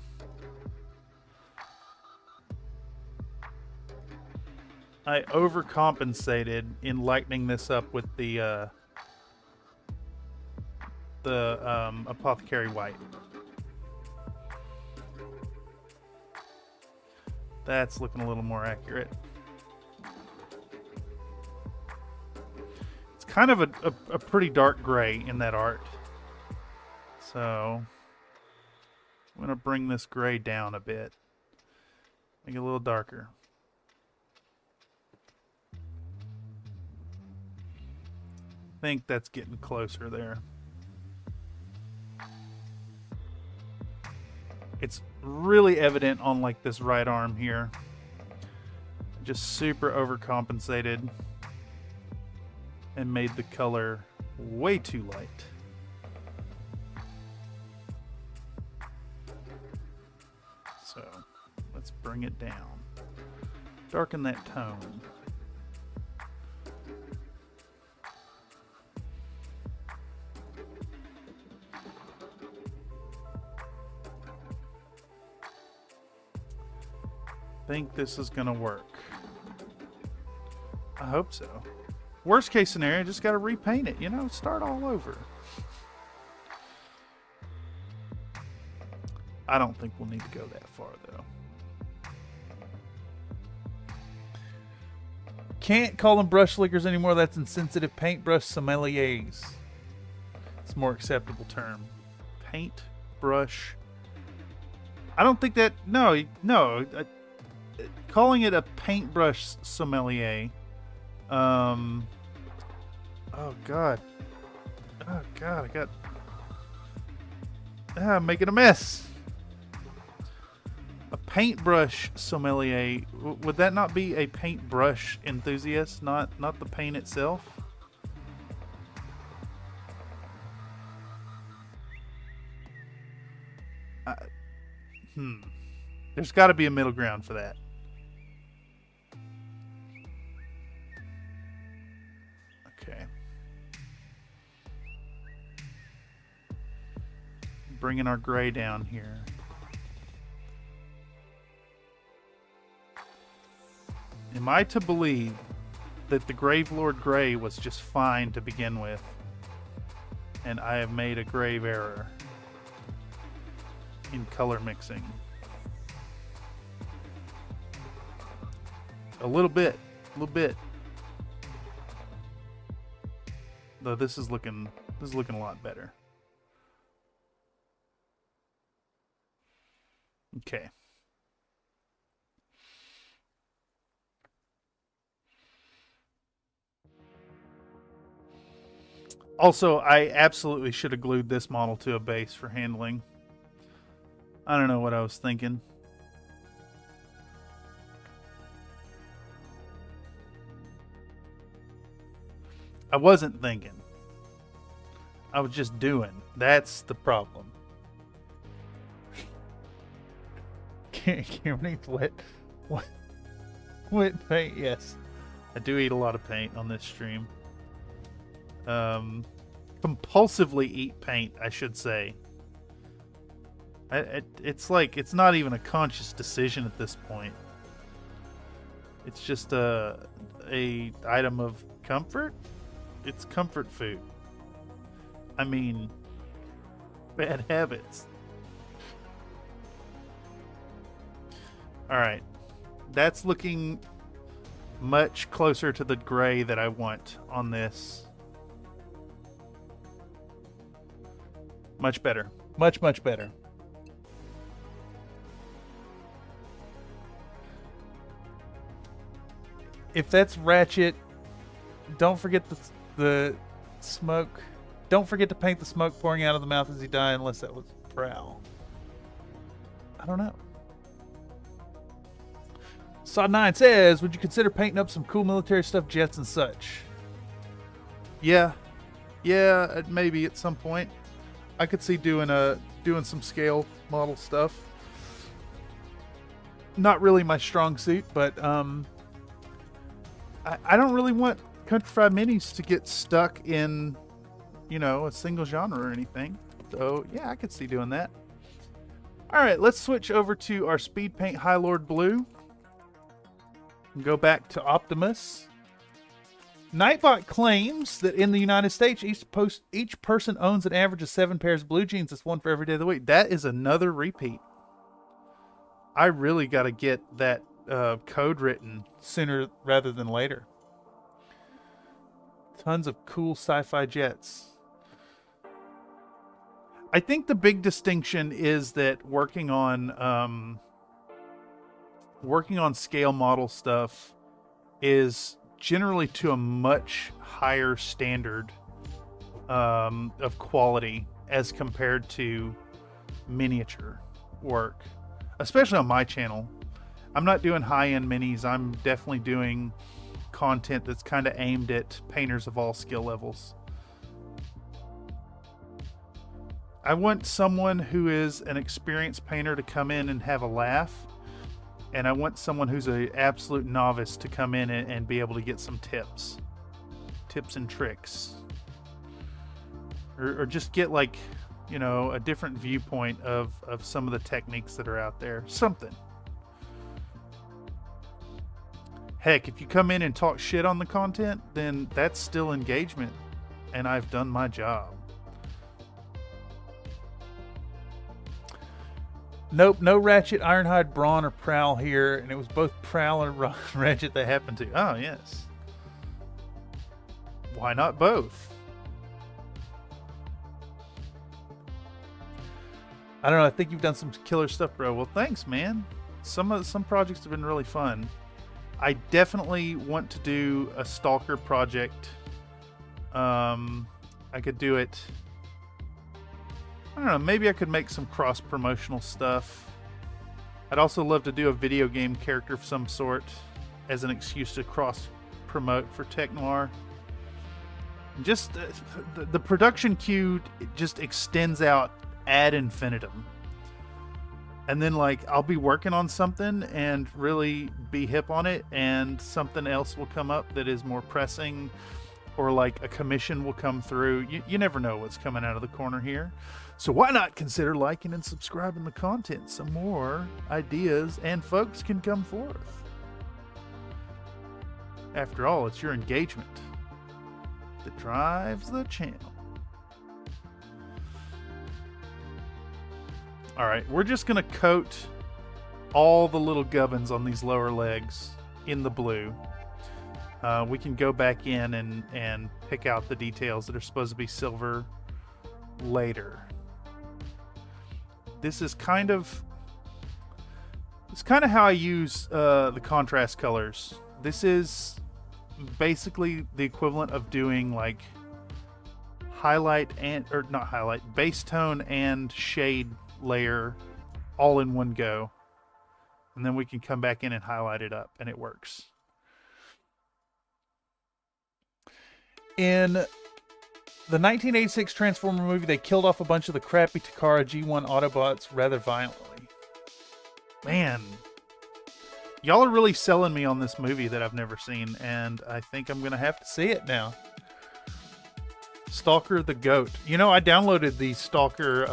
I overcompensated in lightening this up with the Apothecary White. That's looking a little more accurate. It's kind of a pretty dark gray in that art. So I'm going to bring this gray down a bit. Make it a little darker. I think that's getting closer there. It's really evident on like this right arm here. Just super overcompensated and made the color way too light. So let's bring it down. Darken that tone. Think this is gonna work. I hope so. Worst case scenario, just gotta repaint it, you know, start all over. I don't think we'll need to go that far though. Can't call them brush lickers anymore, that's insensitive. Paintbrush sommeliers. It's a more acceptable term. Paintbrush. I don't think that, no. Calling it a paintbrush sommelier. Oh god, I'm making a mess. A paintbrush sommelier. Would that not be a paintbrush enthusiast, not the paint itself? There's got to be a middle ground for that. Okay. Bringing our gray down here. Am I to believe that the Gravelord Gray was just fine to begin with, and I have made a grave error in color mixing? A little bit. Though this is looking a lot better. Okay. Also, I absolutely should have glued this model to a base for handling. I don't know what I was thinking. I wasn't thinking. I was just doing. That's the problem. Can't wet paint? Yes. I do eat a lot of paint on this stream. Compulsively eat paint, I should say. It's like, it's not even a conscious decision at this point. It's just a item of comfort. It's comfort food. I mean, bad habits. Alright. That's looking much closer to the gray that I want on this. Much better. Much better. If that's Ratchet, don't forget the smoke. Don't forget to paint the smoke pouring out of the mouth as he died, unless that was Prowl. I don't know. Sod9 says, would you consider painting up some cool military stuff, jets and such? Yeah, maybe at some point. I could see doing some scale model stuff. Not really my strong suit, but I don't really want Country Fried Minis to get stuck in, you know, a single genre or anything. So yeah, I could see doing that. All right, let's switch over to our Speed Paint High Lord Blue. And go back to Optimus. Nightbot claims that in the United States, each person owns an average of 7 pairs of blue jeans. That's one for every day of the week. That is another repeat. I really got to get that code written sooner rather than later. Tons of cool sci-fi jets. I think the big distinction is that working on scale model stuff is generally to a much higher standard of quality as compared to miniature work, especially on my channel. I'm not doing high-end minis. I'm definitely doing content that's kind of aimed at painters of all skill levels. I want someone who is an experienced painter to come in and have a laugh, and I want someone who's an absolute novice to come in and be able to get some tips and tricks, or just get, like, you know, a different viewpoint of some of the techniques that are out there. Something. Heck, if you come in and talk shit on the content, then that's still engagement, and I've done my job. Nope, no Ratchet, Ironhide, Brawn, or Prowl here, and it was both Prowl and Ratchet that happened to. Oh, yes. Why not both? I don't know, I think you've done some killer stuff, bro. Well, thanks, man. Some projects have been really fun. I definitely want to do a Stalker project. I could do it... I don't know, maybe I could make some cross-promotional stuff. I'd also love to do a video game character of some sort as an excuse to cross-promote for Tech Noir. Just the production queue just extends out ad infinitum. And then, like, I'll be working on something and really be hip on it, and something else will come up that is more pressing, or like a commission will come through. You never know what's coming out of the corner here. So why not consider liking and subscribing the content? Some more ideas and folks can come forth. After all, it's your engagement that drives the channel. All right, we're just gonna coat all the little gubbins on these lower legs in the blue. We can go back in and pick out the details that are supposed to be silver later. This is kind of how I use the contrast colors. This is basically the equivalent of doing like base tone and shade layer all in one go, and then we can come back in and highlight it up, and it works. In the 1986 Transformer movie, they killed off a bunch of the crappy Takara G1 Autobots rather violently. Man, y'all are really selling me on this movie that I've never seen, and I think I'm gonna have to see it now. Stalker the Goat. You know, I downloaded the Stalker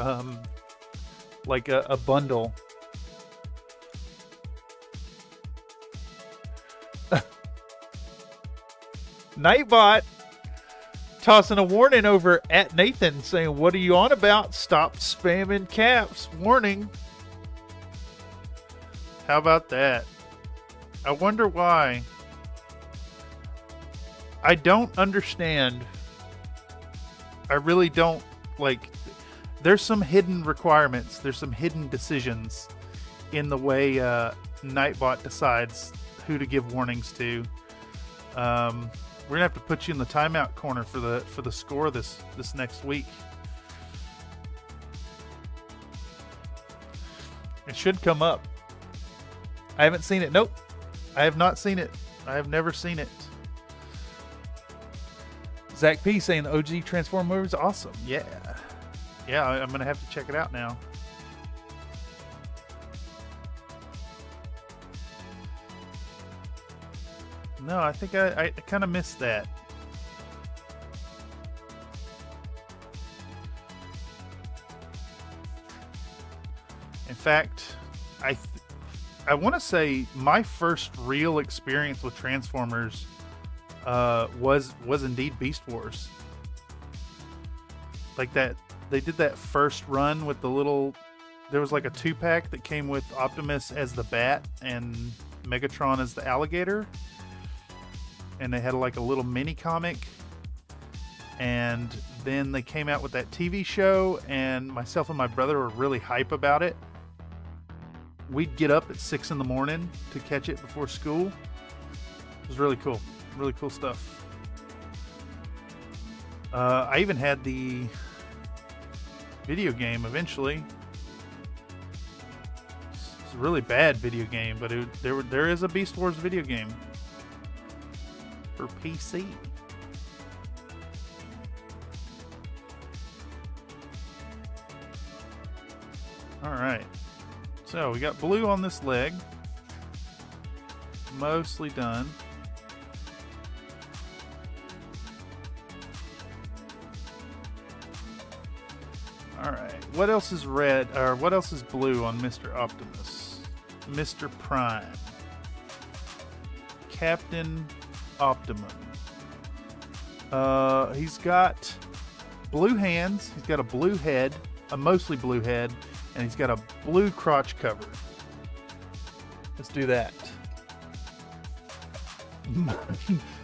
like a bundle. Nightbot tossing a warning over at Nathan saying, "What are you on about? Stop spamming caps. Warning." How about that? I wonder why. I don't understand. I really don't. Like, there's some hidden requirements. There's some hidden decisions in the way Nightbot decides who to give warnings to. We're gonna have to put you in the timeout corner for the score this next week. It should come up. I haven't seen it. Nope, I have not seen it. I have never seen it. Zach P saying the OG Transformer movie is awesome. Yeah, I'm gonna have to check it out now. No, I think I kind of missed that. In fact, I want to say my first real experience with Transformers was indeed Beast Wars. Like that, they did that first run with the little. There was like a 2-pack that came with Optimus as the bat and Megatron as the alligator, and they had like a little mini comic. And then they came out with that TV show, and myself and my brother were really hype about it. We'd get up at 6 in the morning to catch it before school. It was really cool. Really cool stuff. I even had the video game eventually. It's a really bad video game, but there is a Beast Wars video game for PC. All right. So we got blue on this leg. Mostly done. All right. What else is red, or what else is blue on Mr. Optimus? Mr. Prime. Captain Optimum. He's got blue hands. He's got a blue head, a mostly blue head, and he's got a blue crotch cover. Let's do that.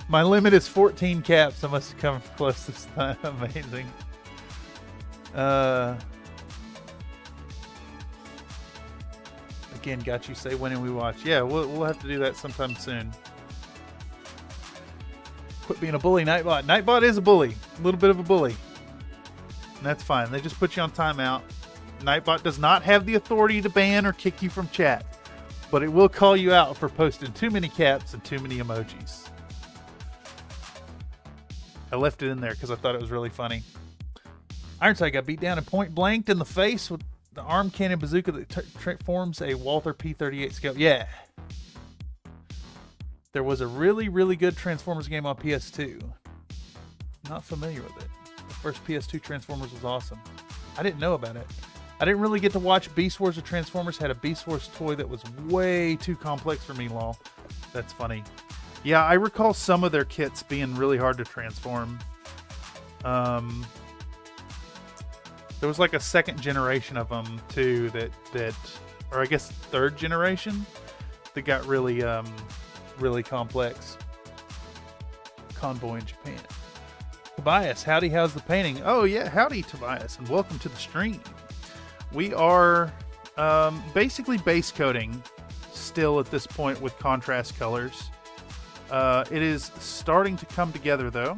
My limit is 14 caps. I must have come close this time. Amazing. Again, got you say when we watch. Yeah, we'll have to do that sometime soon. Quit being a bully, Nightbot. Nightbot is a bully. A little bit of a bully. And that's fine. They just put you on timeout. Nightbot does not have the authority to ban or kick you from chat, but it will call you out for posting too many caps and too many emojis. I left it in there because I thought it was really funny. Ironside got beat down and point blanked in the face with the arm cannon bazooka that transforms a Walther P-38 scale. Yeah. There was a really, really good Transformers game on PS2. Not familiar with it. The first PS2 Transformers was awesome. I didn't know about it. I didn't really get to watch Beast Wars or Transformers. Had a Beast Wars toy that was way too complex for me, lol. That's funny. Yeah, I recall some of their kits being really hard to transform. There was like a second generation of them too that or I guess third generation that got really really complex. Convoy in Japan. Tobias, howdy, how's the painting? Oh yeah, howdy Tobias, and welcome to the stream. We are basically base coating still at this point with contrast colors. It is starting to come together though.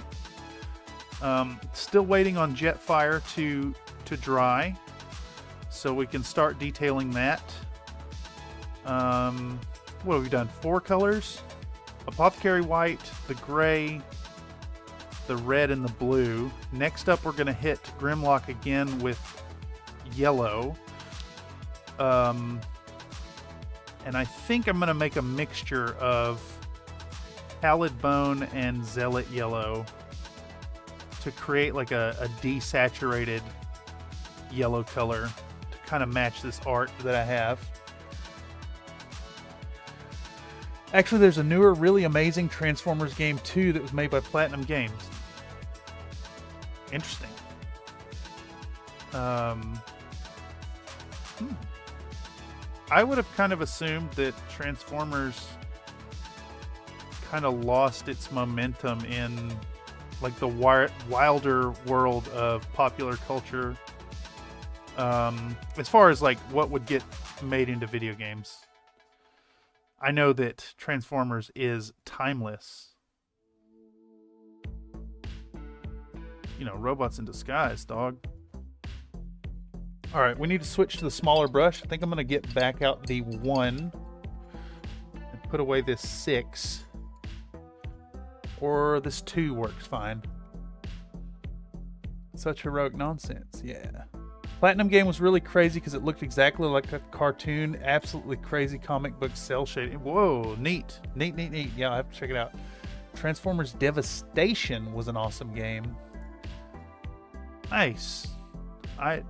Still waiting on Jetfire to dry so we can start detailing that. What have we done? 4 colors. Apothecary white, the gray, the red, and the blue. Next up we're going to hit Grimlock again with yellow. And I think I'm going to make a mixture of Pallid Bone and Zealot Yellow to create like a desaturated yellow color to kind of match this art that I have. Actually, there's a newer, really amazing Transformers game too that was made by Platinum Games. Interesting. I would have kind of assumed that Transformers kind of lost its momentum in like the wilder world of popular culture. As far as like what would get made into video games. I know that Transformers is timeless. You know, robots in disguise, dog. All right, we need to switch to the smaller brush. I think I'm going to get back out the 1 and put away this 6. Or this 2 works fine. Such heroic nonsense, yeah. Platinum game was really crazy because it looked exactly like a cartoon. Absolutely crazy comic book cell shading. Whoa, neat. Neat. Yeah, I'll have to check it out. Transformers Devastation was an awesome game. Nice. I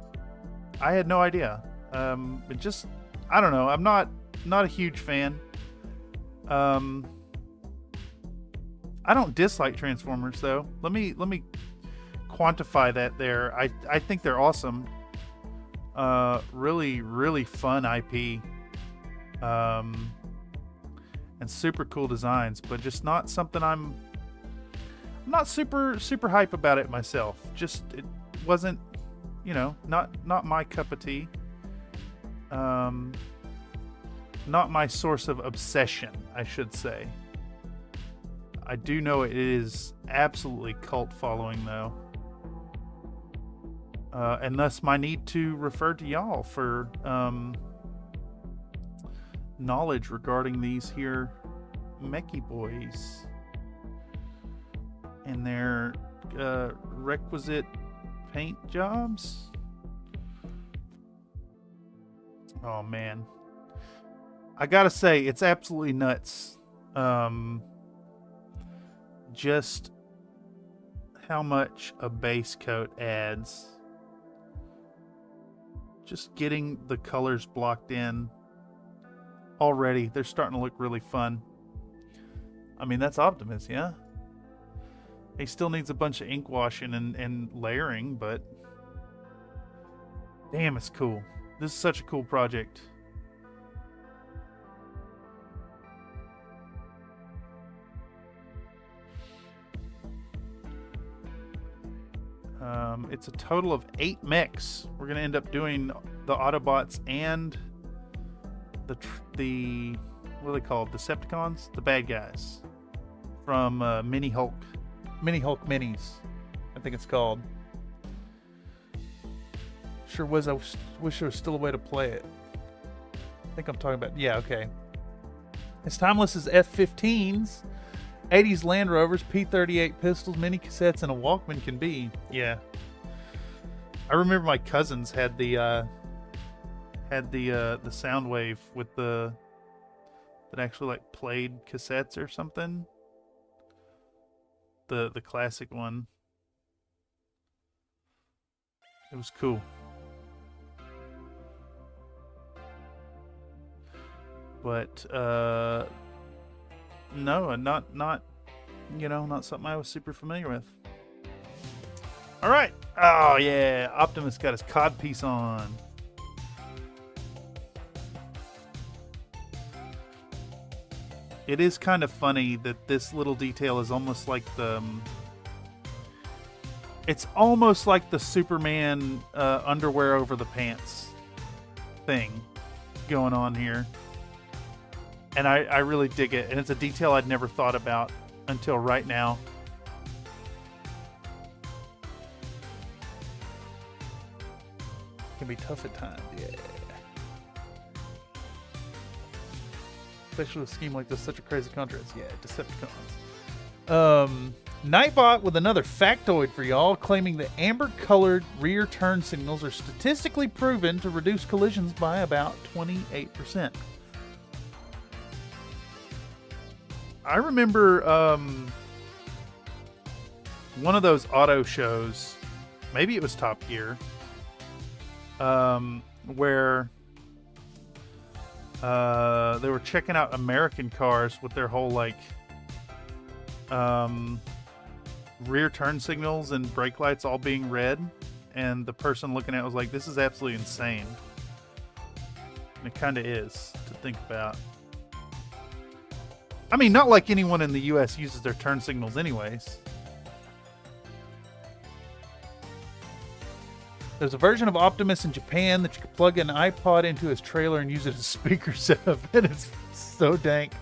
had no idea. It just, I don't know. I'm not a huge fan. I don't dislike Transformers though. Let me quantify that there. I think they're awesome. Really fun IP. And super cool designs, but just not something I'm not super hype about it myself. Just it wasn't, you know, not my cup of tea. Not my source of obsession, I should say. I do know it is absolutely cult following though. And thus my need to refer to y'all for knowledge regarding these here mechy boys and their requisite paint jobs. Oh man, I gotta say it's absolutely nuts. Just how much a base coat adds. Just getting the colors blocked in already, they're starting to look really fun. I mean, that's Optimus, yeah? He still needs a bunch of ink washing and layering, but damn, it's cool. This is such a cool project. It's a total of 8 mechs. We're going to end up doing the Autobots and the what are they called? Decepticons? The bad guys from Mini Hulk Minis, I think it's called. Sure was. I wish there was still a way to play it. I think I'm talking about. Yeah, okay. As timeless as F-15s, 80s Land Rovers, P-38 pistols, mini cassettes, and a Walkman can be. Yeah. I remember my cousins had the sound wave with that actually like played cassettes or something. The classic one. It was cool. But no, not you know, not something I was super familiar with. All right. Oh yeah, Optimus got his codpiece on. It is kind of funny that this little detail is almost like it's almost like the Superman underwear over the pants thing going on here. And I really dig it. And it's a detail I'd never thought about until right now. Can be tough at times, yeah. Especially with a scheme like this, such a crazy contrast. Yeah, Decepticons. Nightbot with another factoid for y'all, claiming that amber-colored rear turn signals are statistically proven to reduce collisions by about 28%. I remember one of those auto shows, maybe it was Top Gear, where they were checking out American cars with their whole like rear turn signals and brake lights all being red, and the person looking at it was like, this is absolutely insane. And it kind of is to think about. I mean, not like anyone in the US uses their turn signals anyways. There's a version of Optimus in Japan that you can plug an iPod into his trailer and use it as a speaker setup. And it's so dank.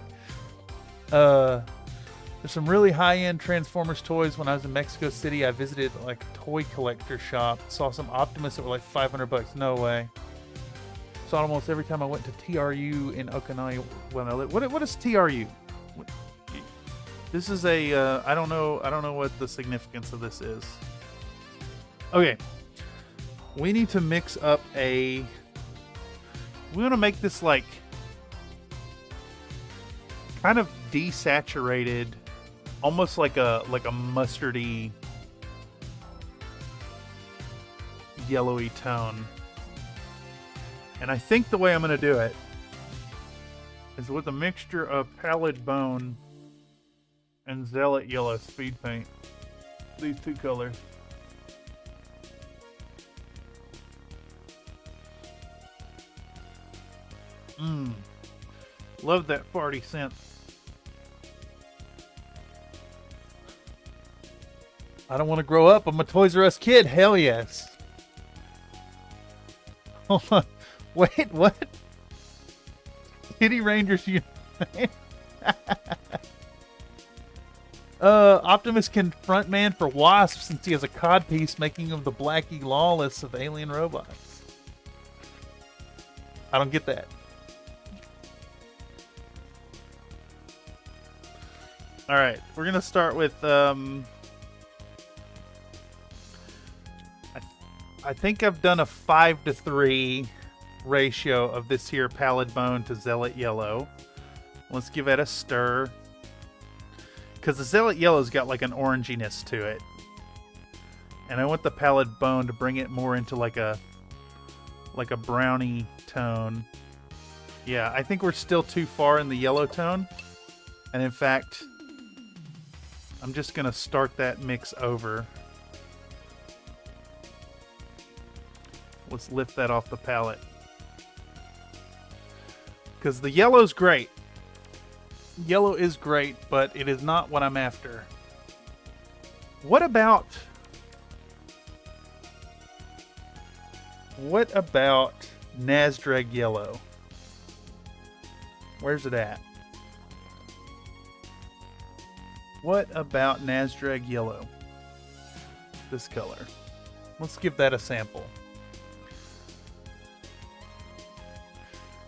There's some really high-end Transformers toys. When I was in Mexico City, I visited like a toy collector shop. Saw some Optimus that were like $500. No way. Saw it almost every time I went to TRU in Okinawa when I lived. What is TRU? This is a I don't know what the significance of this is. Okay. We need to mix up a... We want to make this like kind of desaturated, almost like a mustardy, yellowy tone. And I think the way I'm going to do it is with a mixture of pallid bone and zealot yellow speed paint. These two colors. Love that farty scent. I don't want to grow up. I'm a Toys R Us kid. Hell yes. Hold on. Wait, what? Kitty Rangers Unite. Optimus can frontman for Wasp since he has a codpiece, making him the Blackie Lawless of alien robots. I don't get that. All right, we're gonna start with I think I've done a 5-to-3 ratio of this here pallid bone to zealot yellow. Let's give it a stir, because the zealot yellow's got like an oranginess to it, and I want the pallid bone to bring it more into like a browny tone. Yeah, I think we're still too far in the yellow tone, and in fact, I'm just gonna start that mix over. Let's lift that off the palette. Because the yellow's great. Yellow is great, but it is not what I'm after. What about Nazdrag yellow? Where's it at? What about Nazdrag yellow? This color. Let's give that a sample.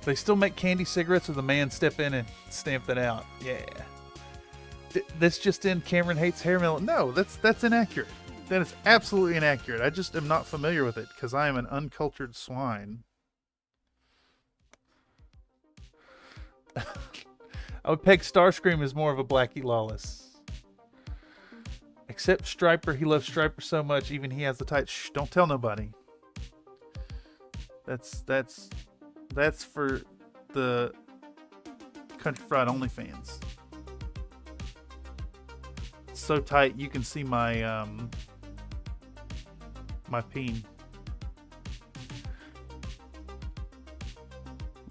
They still make candy cigarettes, or the man step in and stamp it out. Yeah. This just in, Cameron hates hair melon. No, that's inaccurate. That is absolutely inaccurate. I just am not familiar with it because I am an uncultured swine. I would peg Starscream as more of a Blackie Lawless. Except Striper, he loves Striper so much, even he has the tight. Shh, don't tell nobody. That's for the Country Fried OnlyFans. It's so tight you can see my my peen.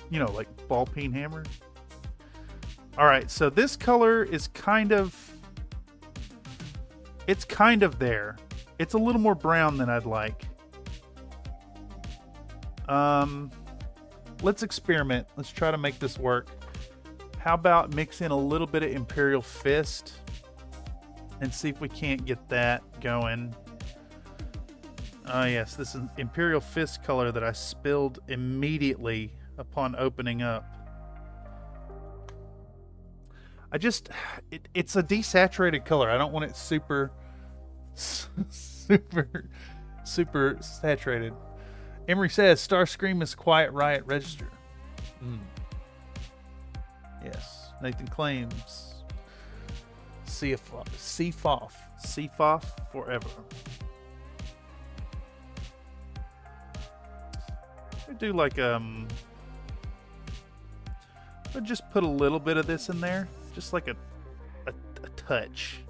You know, like ball peen hammer. Alright, so this color is kind of... It's kind of there. It's a little more brown than I'd like. Let's experiment. Let's try to make this work. How about mix in a little bit of Imperial Fist and see if we can't get that going. Oh yes, this is Imperial Fist color that I spilled immediately upon opening up. It's a desaturated color. I don't want it super saturated. Emery says Starscream is Quiet Riot Register. Yes. Nathan claims CFOF forever. I do like I'll just put a little bit of this in there, just like a touch,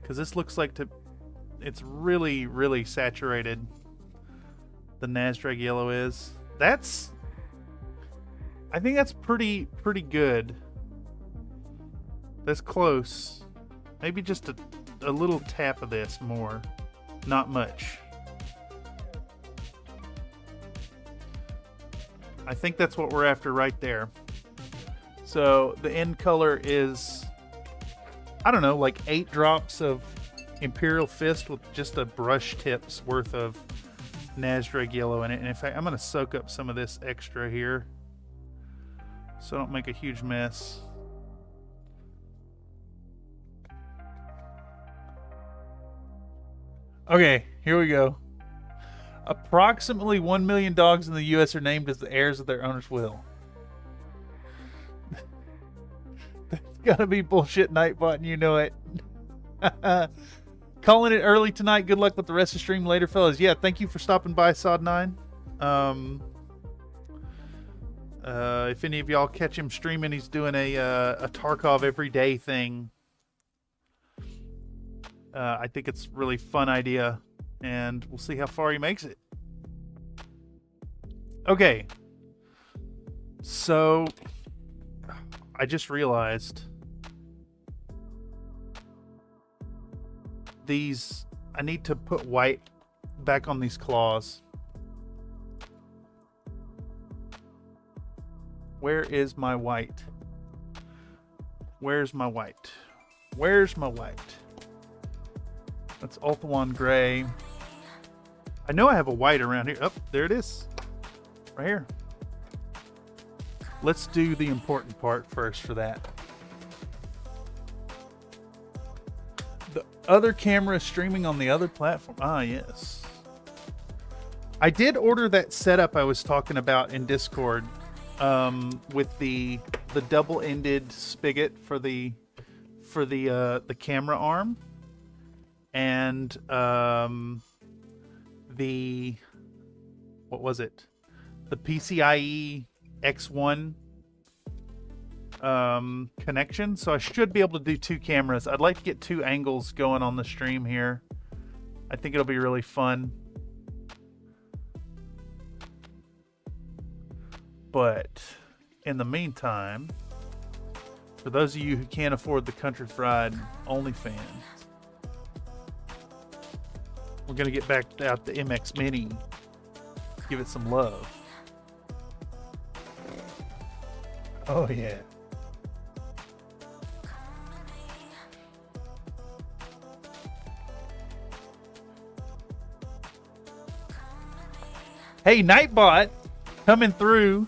because this looks like it's really saturated. The Nazdrag yellow is. I think that's pretty good. That's close. Maybe just a little tap of this more. Not much. I think that's what we're after right there. So the end color is, I don't know, like 8 drops of Imperial Fist with just a brush tip's worth of Nazdrag yellow in it. And in fact, I'm going to soak up some of this extra here so I don't make a huge mess. Okay, here we go. Approximately 1 million dogs in the U.S. are named as the heirs of their owner's will. That's gotta be bullshit, Nightbot, and you know it. Calling it early tonight. Good luck with the rest of the stream later, fellas. Yeah, thank you for stopping by, Sod9. If any of y'all catch him streaming, he's doing a Tarkov everyday thing. I think it's a really fun idea, and we'll see how far he makes it. Okay. So, I just realized I need to put white back on these claws. Where is my white? Where's my white? Where's my white? That's Ulthuan Gray. I know I have a white around here. Oh, there it is. Right here. Let's do the important part first for that. The other camera is streaming on the other platform. Ah, yes. I did order that setup I was talking about in Discord, with the double-ended spigot for the camera arm, and the, what was it? The PCIe X1 connection. So I should be able to do 2 cameras. I'd like to get 2 angles going on the stream here. I think it'll be really fun. But in the meantime, for those of you who can't afford the Country Fried OnlyFans, we're going to get back out the MX Mini. Give it some love. Oh, yeah. Hey, Nightbot, coming through.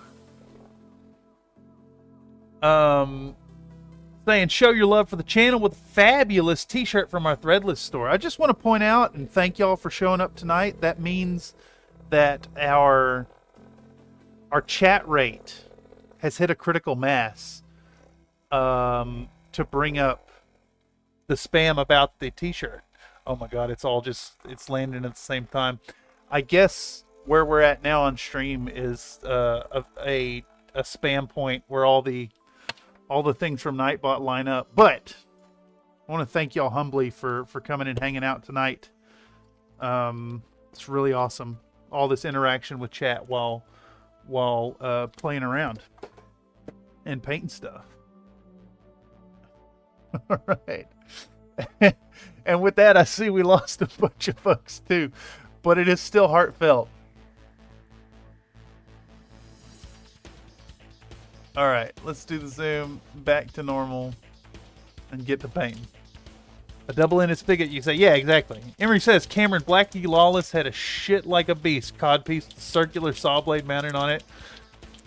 Saying show your love for the channel with a fabulous t-shirt from our Threadless store. I just want to point out and thank y'all for showing up tonight. That means that our chat rate has hit a critical mass to bring up the spam about the t-shirt. Oh my god, it's landing at the same time. I guess where we're at now on stream is a spam point where all the things from Nightbot line up. But I want to thank y'all humbly for coming and hanging out tonight. It's really awesome. All this interaction with chat while playing around and painting stuff. All right. And with that, I see we lost a bunch of folks too, but it is still heartfelt. All right, let's do the zoom back to normal and get to painting. A double-ended spigot, you say? Yeah, exactly. Emery says, Cameron Blackie Lawless had a shit like a beast codpiece with circular saw blade mounted on it.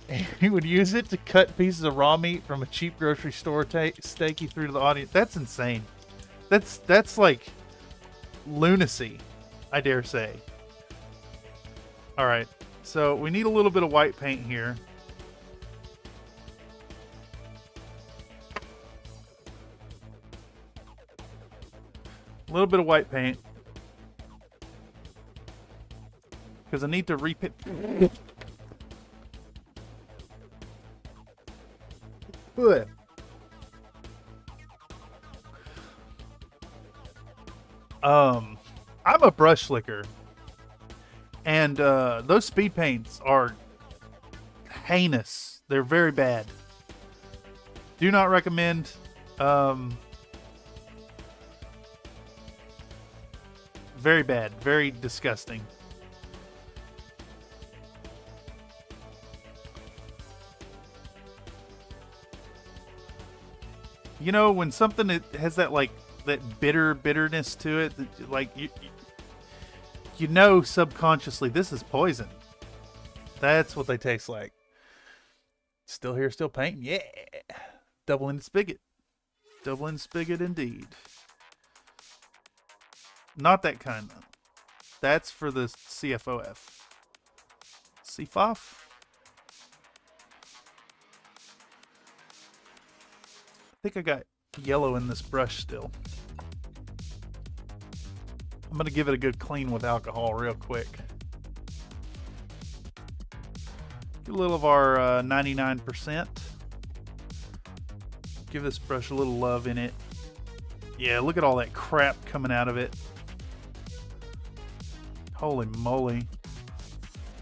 And he would use it to cut pieces of raw meat from a cheap grocery store steak he threw to the audience. That's insane. That's like lunacy, I dare say. All right, so we need a little bit of white paint here. A little bit of white paint. Because I need to repaint. I'm a brush slicker. And those speed paints are heinous. They're very bad. Do not recommend. Very bad. Very disgusting. You know, when something has that like that bitterness to it, like you know subconsciously this is poison. That's what they taste like. Still here, still painting. Yeah. Double-ended spigot. Double-ended spigot indeed. Not that kind though. That's for the CFOF. CFOF? I think I got yellow in this brush still. I'm going to give it a good clean with alcohol real quick. Get a little of our 99%. Give this brush a little love in it. Yeah, look at all that crap coming out of it. Holy moly.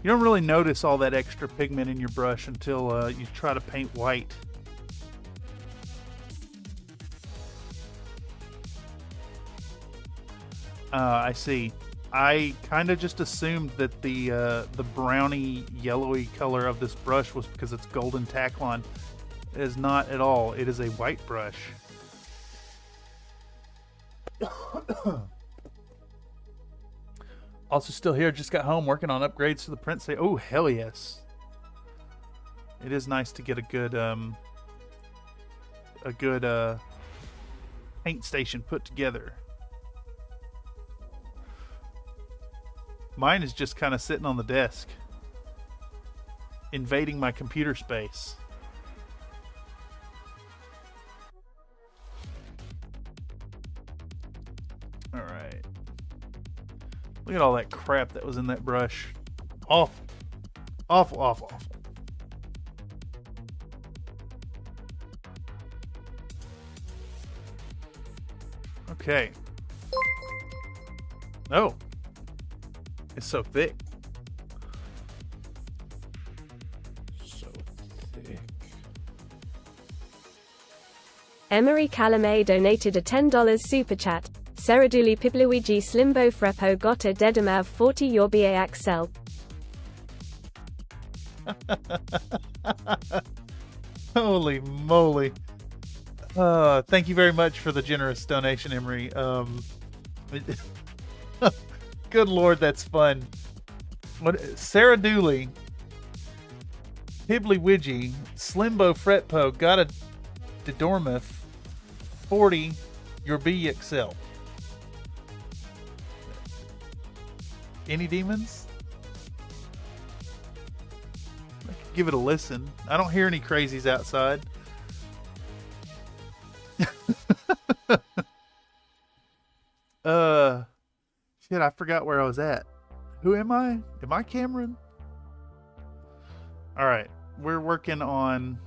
You don't really notice all that extra pigment in your brush until you try to paint white. I see. I kind of just assumed that the browny yellowy color of this brush was because it's golden Tacklon. It is not at all. It is a white brush. Also still here, just got home working on upgrades to the print station. Oh, hell yes. It is nice to get a good paint station put together. Mine is just kind of sitting on the desk, invading my computer space. All right. Look at all that crap that was in that brush. Awful. Awful, awful, awful. Okay. Oh. It's so thick. So thick. Emery Calamay donated a $10 super chat. Seraduli Pibluigi Slimbo Frepo Gotta Dedamav 40 Yorba Axel. Holy moly. Thank you very much for the generous donation, Emery. Good Lord, that's fun. Sarah Dooley, Pibbly Widgie, Slimbo Fretpo, Gotta Dedormouth, 40, your BXL. Any demons? I could give it a listen. I don't hear any crazies outside. Shit, I forgot where I was at. Who am I? Am I Cameron? All right, we're working on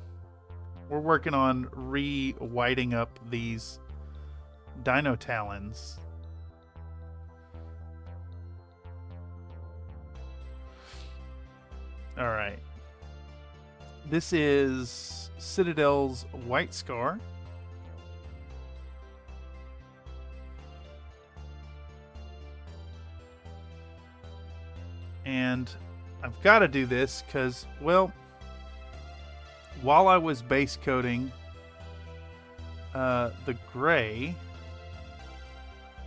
re-whiting up these dino talons. All right. This is Citadel's White Scar. And I've got to do this because, well, while I was base coating the gray,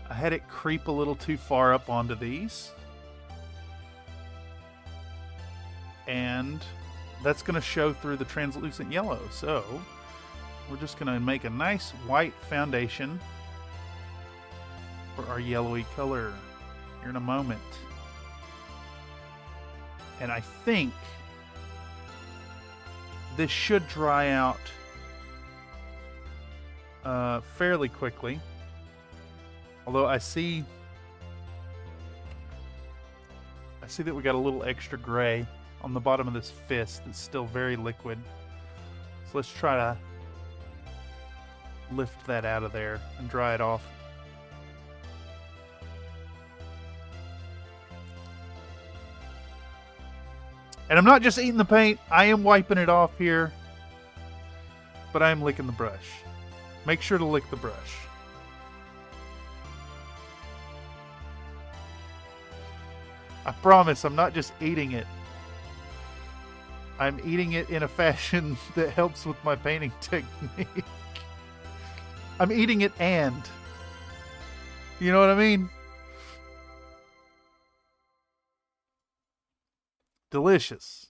I had it creep a little too far up onto these. And that's going to show through the translucent yellow. So we're just going to make a nice white foundation for our yellowy color here in a moment. And I think this should dry out fairly quickly. Although I see that we got a little extra gray on the bottom of this fist that's still very liquid. So let's try to lift that out of there and dry it off. And I'm not just eating the paint, I am wiping it off here, but I am licking the brush. Make sure to lick the brush. I promise I'm not just eating it. I'm eating it in a fashion that helps with my painting technique. I'm eating it and. You know what I mean? Delicious.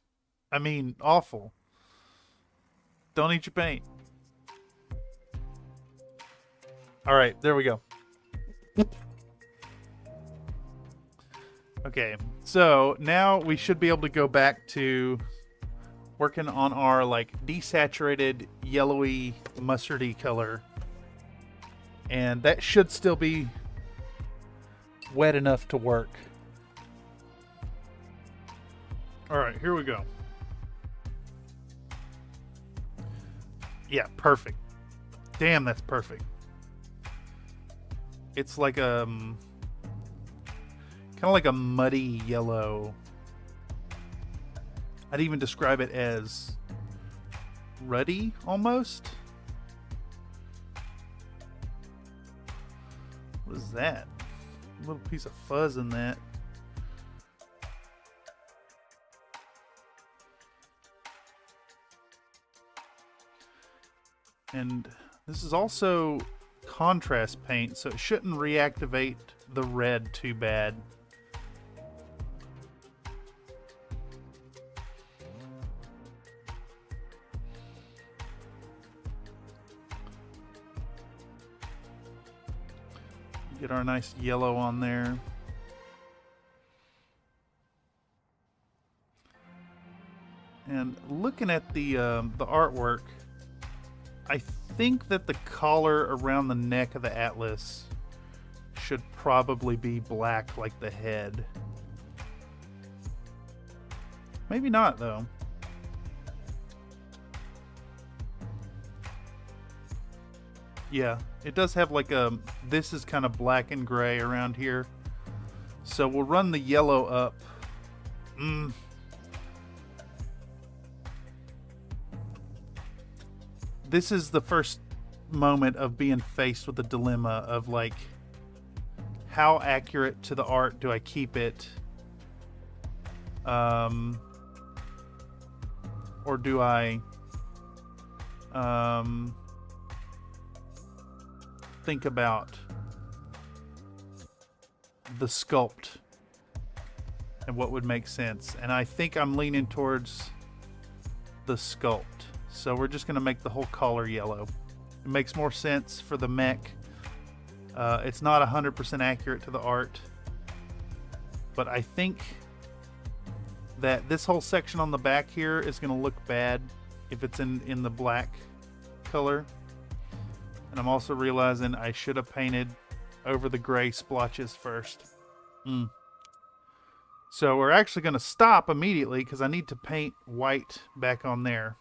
I mean, awful. Don't eat your paint. All right, there we go. Okay, so now we should be able to go back to working on our like desaturated yellowy mustardy color, and that should still be wet enough to work. All right, here we go. Yeah, perfect. Damn, that's perfect. It's like a kind of like a muddy yellow. I'd even describe it as ruddy almost. What is that? A little piece of fuzz in that. And this is also contrast paint, so it shouldn't reactivate the red too bad. Get our nice yellow on there. And looking at the artwork, I think that the collar around the neck of the Atlas should probably be black like the head. Maybe not, though. Yeah, it does have like a... This is kind of black and gray around here. So we'll run the yellow up. This is the first moment of being faced with the dilemma of like, how accurate to the art do I keep it? Or do I think about the sculpt and what would make sense? And I think I'm leaning towards the sculpt. So we're just going to make the whole collar yellow. It makes more sense for the mech. It's not 100% accurate to the art, but I think that this whole section on the back here is going to look bad if it's in the black color. And I'm also realizing I should have painted over the gray splotches first. So we're actually going to stop immediately because I need to paint white back on there.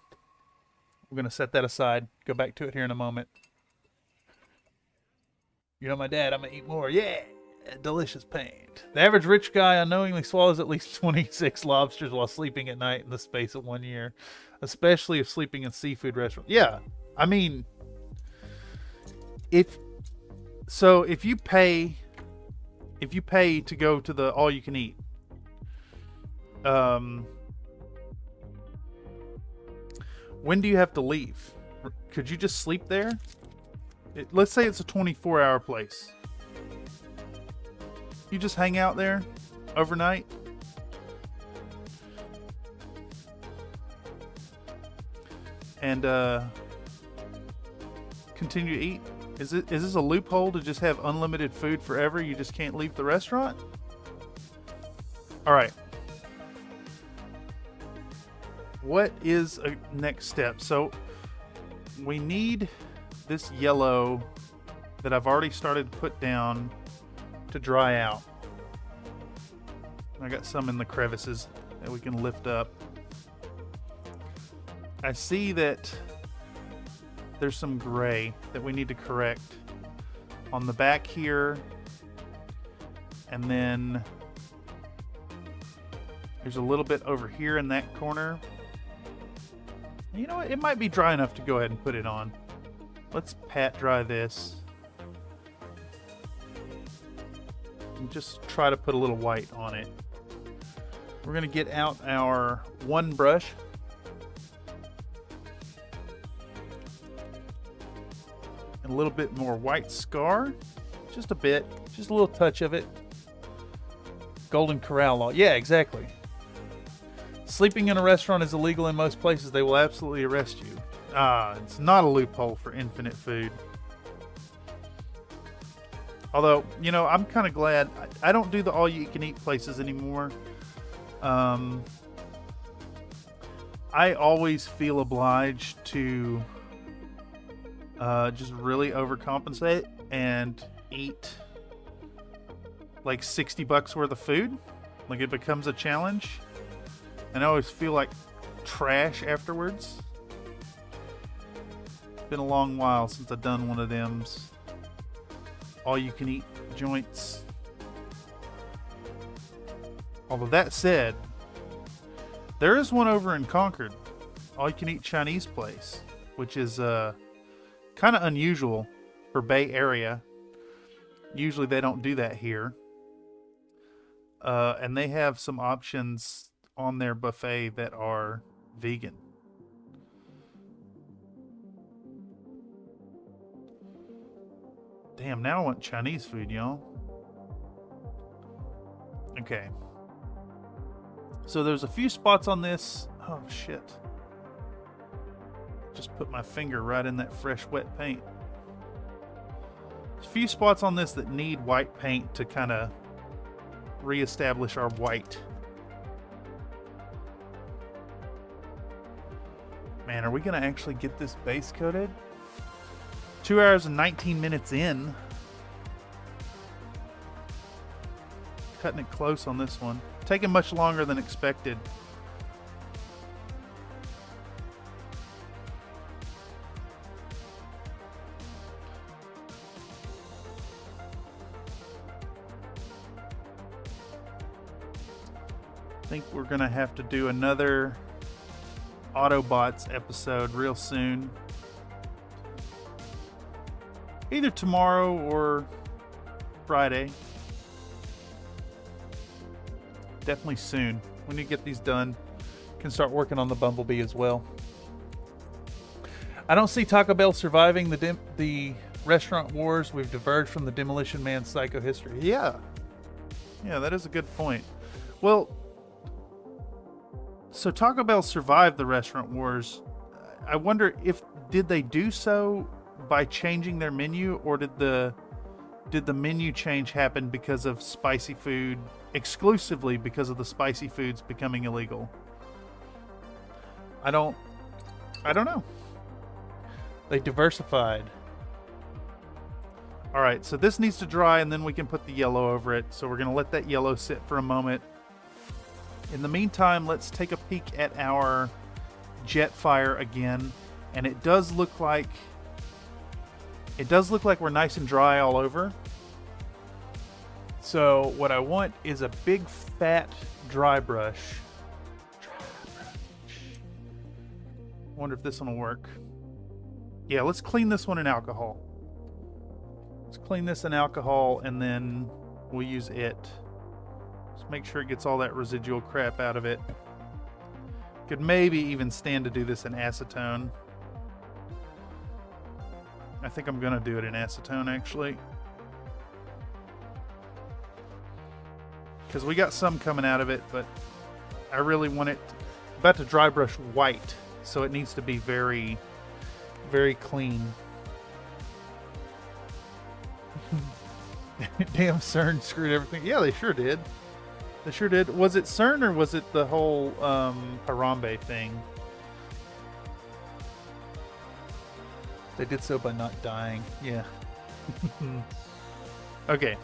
We're going to set that aside. Go back to it here in a moment. You know my dad, I'm going to eat more. Yeah! Delicious paint. The average rich guy unknowingly swallows at least 26 lobsters while sleeping at night in the space of 1 year. Especially if sleeping in seafood restaurants. Yeah, I mean... If you pay to go to the all you can eat, when do you have to leave? Could you just sleep there? Let's say it's a 24-hour place. You just hang out there overnight? And continue to eat? Is this a loophole to just have unlimited food forever? You just can't leave the restaurant? Alright. What is a next step? So we need this yellow that I've already started to put down to dry out. I got some in the crevices that we can lift up. I see that there's some gray that we need to correct on the back here, and then there's a little bit over here in that corner. You know what? It might be dry enough to go ahead and put it on. Let's pat dry this. And just try to put a little white on it. We're going to get out our one brush. And a little bit more white scar. Just a bit. Just a little touch of it. Golden Corral law. Yeah, exactly. Sleeping in a restaurant is illegal in most places. They will absolutely arrest you. It's not a loophole for infinite food. Although, you know, I'm kind of glad I don't do the all-you-can-eat places anymore. I always feel obliged to just really overcompensate and eat like $60 worth of food. Like, it becomes a challenge. And I always feel like trash afterwards. It's been a long while since I've done one of them all-you-can-eat joints. Although that said, there is one over in Concord, all-you-can-eat Chinese place, which is kind of unusual for Bay Area. Usually they don't do that here. And they have some options on their buffet that are vegan. Damn, now I want Chinese food, y'all. Okay. So there's a few spots on this. Oh, shit. Just put my finger right in that fresh, wet paint. There's a few spots on this that need white paint to kind of reestablish our white. Man, are we going to actually get this base coated? 2 hours and 19 minutes in. Cutting it close on this one. Taking much longer than expected. I think we're going to have to do another Autobots episode real soon. Either tomorrow or Friday. Definitely soon. We need to get these done. Can start working on the Bumblebee as well. I don't see Taco Bell surviving the restaurant wars. We've diverged from the Demolition Man's psycho history. Yeah, that is a good point. Well, so Taco Bell survived the restaurant wars. I wonder did they do so by changing their menu, or did the menu change happen because of spicy food, exclusively because of the spicy foods becoming illegal? I don't know. They diversified. All right, so this needs to dry and then we can put the yellow over it. So we're going to let that yellow sit for a moment. In the meantime, let's take a peek at our Jetfire again. And it does look like we're nice and dry all over. So what I want is a big fat dry brush. Wonder if this one will work. Yeah, let's clean this one in alcohol. Let's clean this in alcohol and then we'll use it. Just make sure it gets all that residual crap out of it. Could maybe even stand to do this in acetone. I think I'm gonna do it in acetone actually. Because we got some coming out of it, but I really want it about to dry brush white, so it needs to be very, very clean. Damn, CERN screwed everything. Yeah, they sure did. They sure did. Was it CERN or was it the whole Harambe thing? They did so by not dying. Yeah. Okay.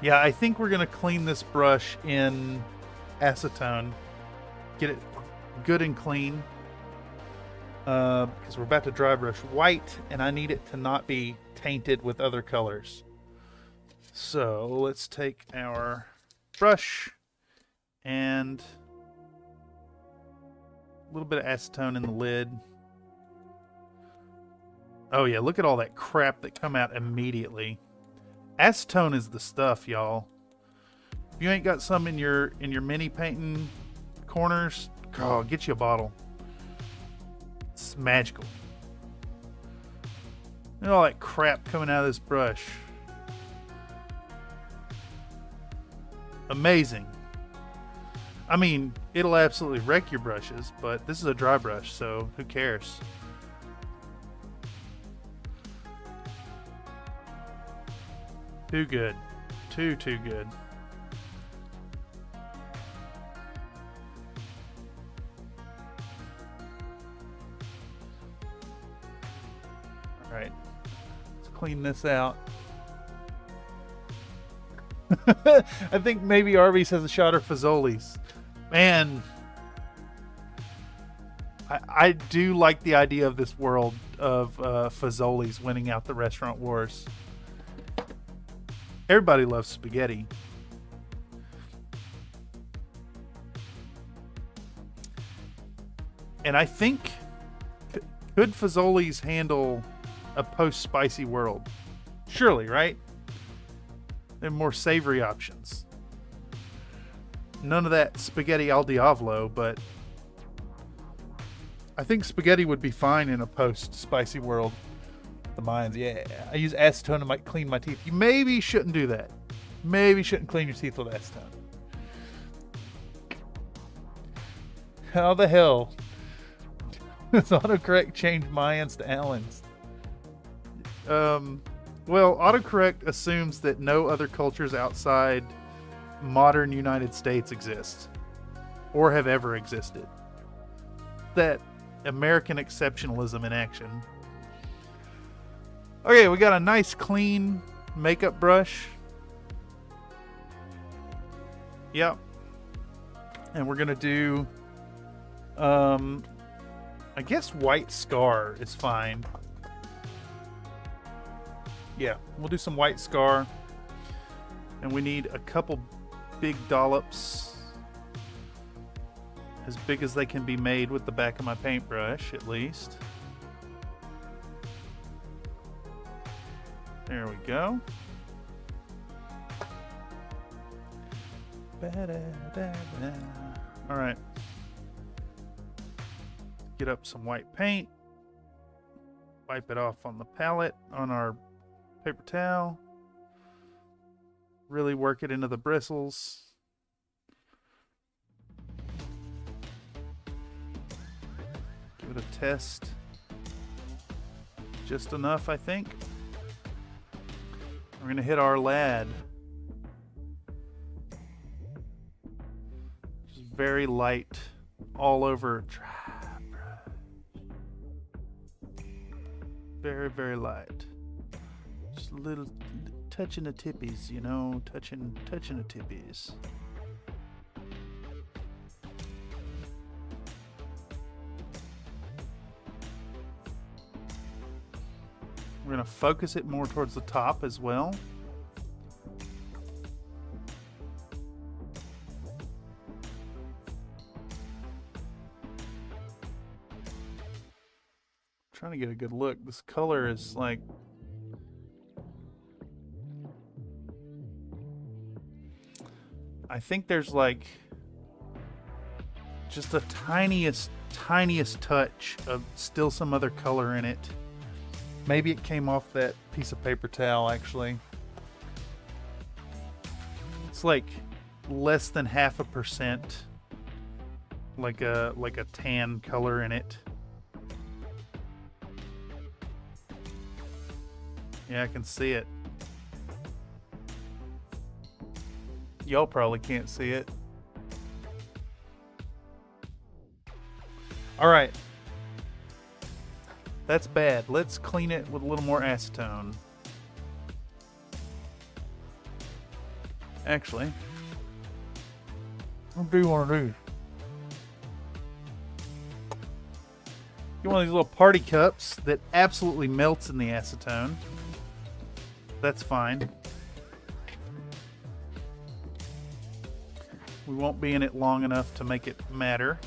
Yeah, I think we're going to clean this brush in acetone. Get it good and clean. Because we're about to dry brush white, and I need it to not be tainted with other colors. So let's take our brush and a little bit of acetone in the lid. Oh yeah, look at all that crap that come out immediately. Acetone is the stuff, y'all. If you ain't got some in your mini painting corners, oh, get you a bottle. It's magical. Look at all that crap coming out of this brush. Amazing. I mean, it'll absolutely wreck your brushes, but this is a dry brush, so who cares? Too good. Too good. All right. Let's clean this out. I think maybe Arby's has a shot of Fazoli's. Man, I do like the idea of this world of Fazoli's winning out the restaurant wars. Everybody loves spaghetti. And I think, could Fazoli's handle a post-spicy world? Surely, right? They're more savory options. None of that spaghetti al diavolo, but I think spaghetti would be fine in a post-spicy world. The mines, yeah. I use acetone to clean my teeth. You maybe shouldn't do that. Maybe shouldn't clean your teeth with acetone. How the hell does autocorrect change Mayans to Allens? Well, autocorrect assumes that no other cultures outside modern United States exist or have ever existed. That American exceptionalism in action. Okay, we got a nice clean makeup brush. Yep. And we're gonna do I guess white scar is fine. Yeah, we'll do some white scar. And we need a couple big dollops. As big as they can be made with the back of my paintbrush, at least. There we go. All right. Get up some white paint. Wipe it off on the palette, on our paper towel. Really work it into the bristles. Give it a test. Just enough, I think. We're gonna hit our lad. Just very light all over. Very, very light. Just a little touching the tippies, you know, touching the tippies. We're going to focus it more towards the top as well. Trying to get a good look. This color is like I think there's like just the tiniest touch of still some other color in it. Maybe it came off that piece of paper towel, actually. It's like less than 0.5%, like a tan color in it. Yeah, I can see it. Y'all probably can't see it. All right. That's bad. Let's clean it with a little more acetone. Actually, what do you want to do? Get one of these little party cups that absolutely melts in the acetone. That's fine. We won't be in it long enough to make it matter.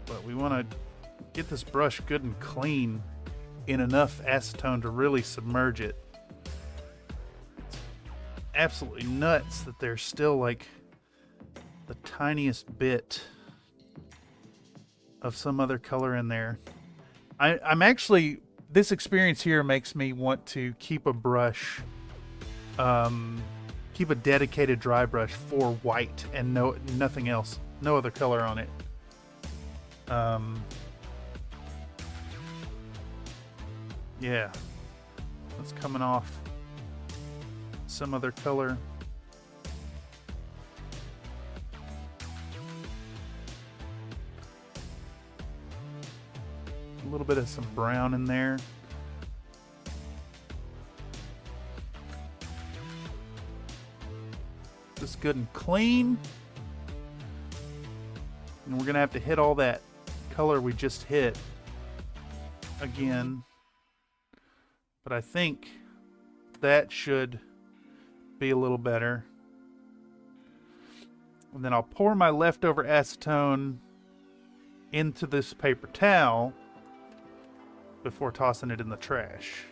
But we want to get this brush good and clean in enough acetone to really submerge it. It's absolutely nuts that there's still like the tiniest bit of some other color in there. I'm actually, this experience here makes me want to keep a brush, keep a dedicated dry brush for white and nothing else, no other color on it. Yeah, that's coming off some other color. A little bit of some brown in there. Just good and clean. And we're gonna have to hit all that color we just hit again. But I think that should be a little better. And then I'll pour my leftover acetone into this paper towel before tossing it in the trash.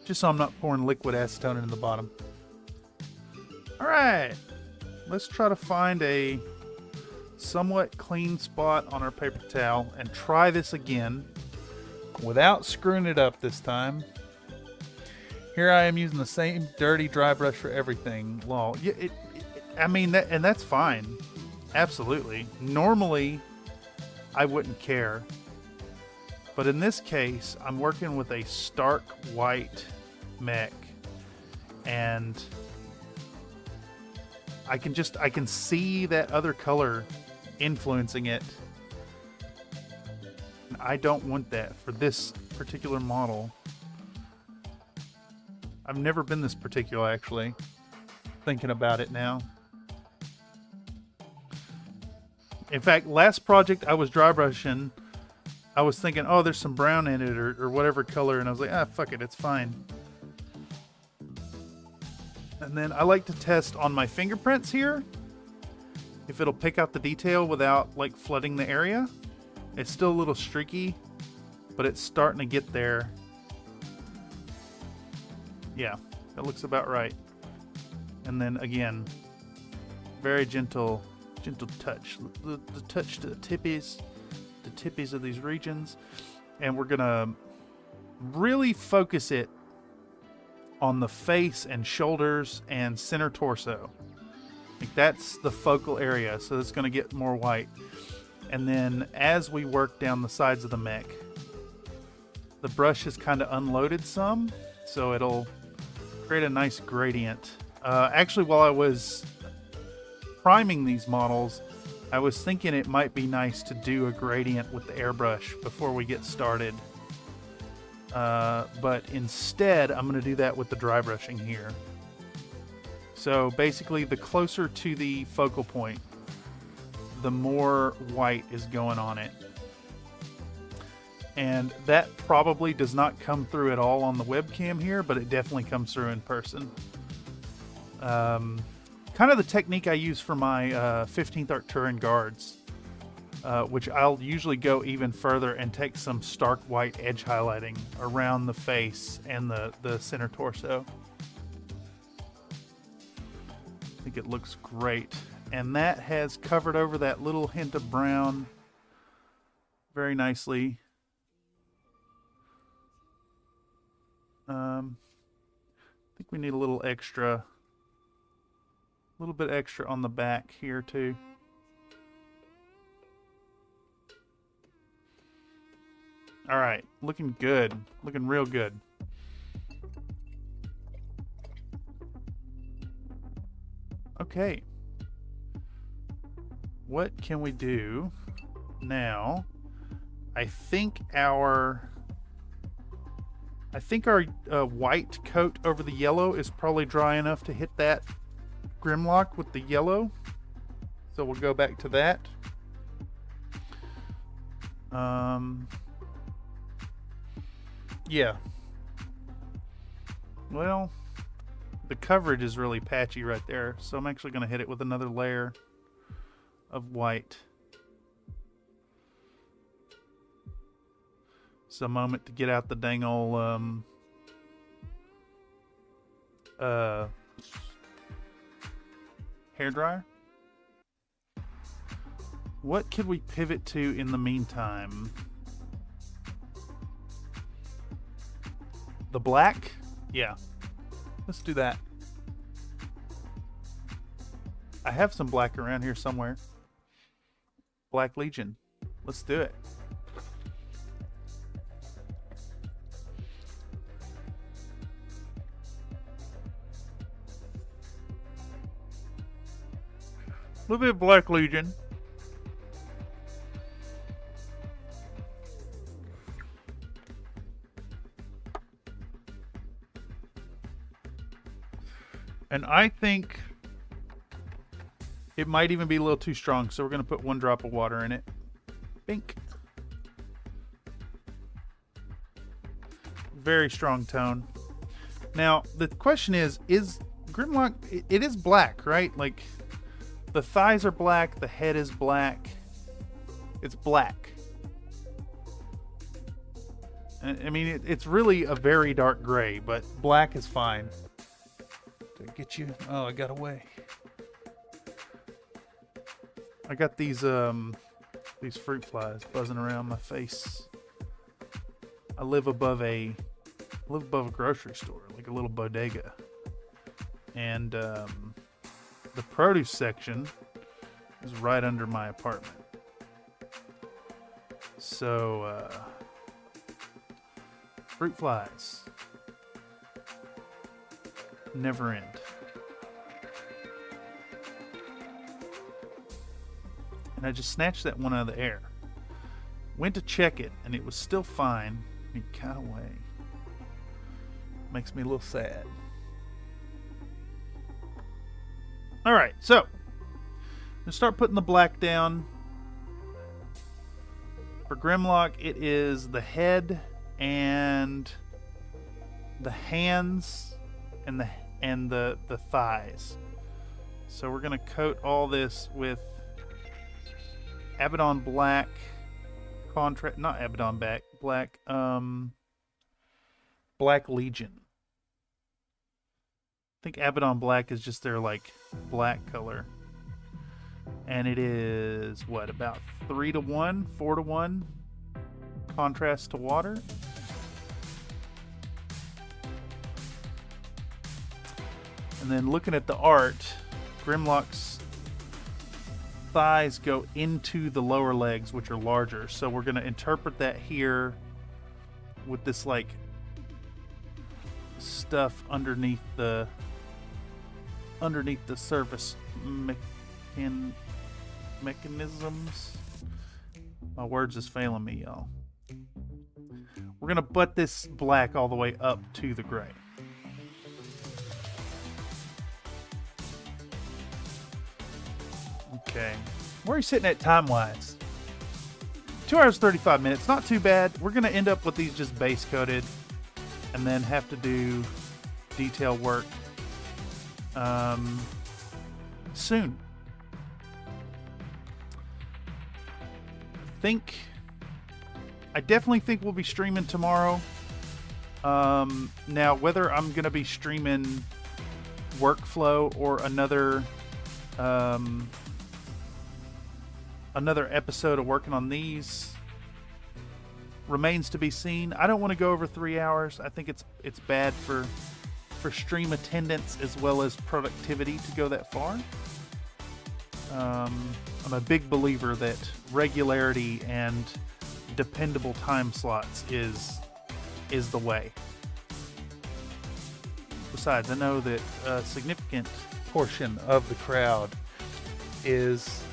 Just so I'm not pouring liquid acetone into the bottom. Alright, let's try to find a somewhat clean spot on our paper towel and try this again without screwing it up this time. Here I am using the same dirty dry brush for everything. Lol. Yeah, I mean, and that's fine. Absolutely. Normally, I wouldn't care. But in this case, I'm working with a stark white mech. And I can see that other color influencing it. And I don't want that for this particular model. I've never been this particular, actually. Thinking about it now. In fact, last project I was dry brushing, I was thinking, oh, there's some brown in it or whatever color, and I was like, ah, fuck it, it's fine. And then I like to test on my fingerprints here if it'll pick out the detail without like flooding the area. It's still a little streaky, but it's starting to get there. Yeah, that looks about right. And then again, very gentle touch. The touch to the tippies of these regions. And we're gonna really focus it on the face and shoulders and center torso. Like that's the focal area, so it's gonna get more white. And then as we work down the sides of the mech, the brush is kind of unloaded some, so it'll create a nice gradient. Actually, while I was priming these models, I was thinking it might be nice to do a gradient with the airbrush before we get started. But instead, I'm going to do that with the dry brushing here. So basically, the closer to the focal point, the more white is going on it. And that probably does not come through at all on the webcam here, but it definitely comes through in person. Kind of the technique I use for my 15th Arcturian guards, which I'll usually go even further and take some stark white edge highlighting around the face and the center torso. I think it looks great. And that has covered over that little hint of brown very nicely. I think we need a little bit extra on the back here too. All right, looking good, looking real good. Okay, what can we do now? I think our white coat over the yellow is probably dry enough to hit that Grimlock with the yellow. So we'll go back to that. Yeah. Well, the coverage is really patchy right there, so I'm actually going to hit it with another layer of white. It's a moment to get out the dang old hairdryer. What could we pivot to in the meantime? The black? Yeah. Let's do that. I have some black around here somewhere. Black Legion. Let's do it. little bit of Black Legion. And I think it might even be a little too strong, so we're going to put 1 drop of water in it. Bink. Very strong tone. Now, the question is Grimlock, it is black, right? Like, the thighs are black, the head is black. It's black. I mean, it's really a very dark gray, but black is fine. Did I get you? Oh, I got away. I got these fruit flies buzzing around my face. I live above a grocery store, like a little bodega. And the produce section is right under my apartment. So, fruit flies never end. And I just snatched that one out of the air. Went to check it, and it was still fine. It got away. Makes me a little sad. Alright, so I'm gonna start putting the black down. For Grimlock, it is the head and the hands and the thighs. So we're gonna coat all this with Abaddon Black contrast, not Abaddon Black, Black Legion. I think Abaddon Black is just their like black color. And it is what, about 3-to-1, 4-to-1 contrast to water. And then looking at the art, Grimlock's thighs go into the lower legs, which are larger. So we're going to interpret that here with this like stuff underneath the surface mechanisms. My words is failing me, y'all. We're going to butt this black all the way up to the gray. Okay. Where are you sitting at time-wise? 2 hours, 35 minutes. Not too bad. We're going to end up with these just base coated and then have to do detail work soon. I definitely think we'll be streaming tomorrow. Now, whether I'm going to be streaming workflow or another episode of working on these remains to be seen. I don't want to go over 3 hours. I think it's bad for stream attendance as well as productivity to go that far. I'm a big believer that regularity and dependable time slots is the way. Besides, I know that a significant portion of the crowd is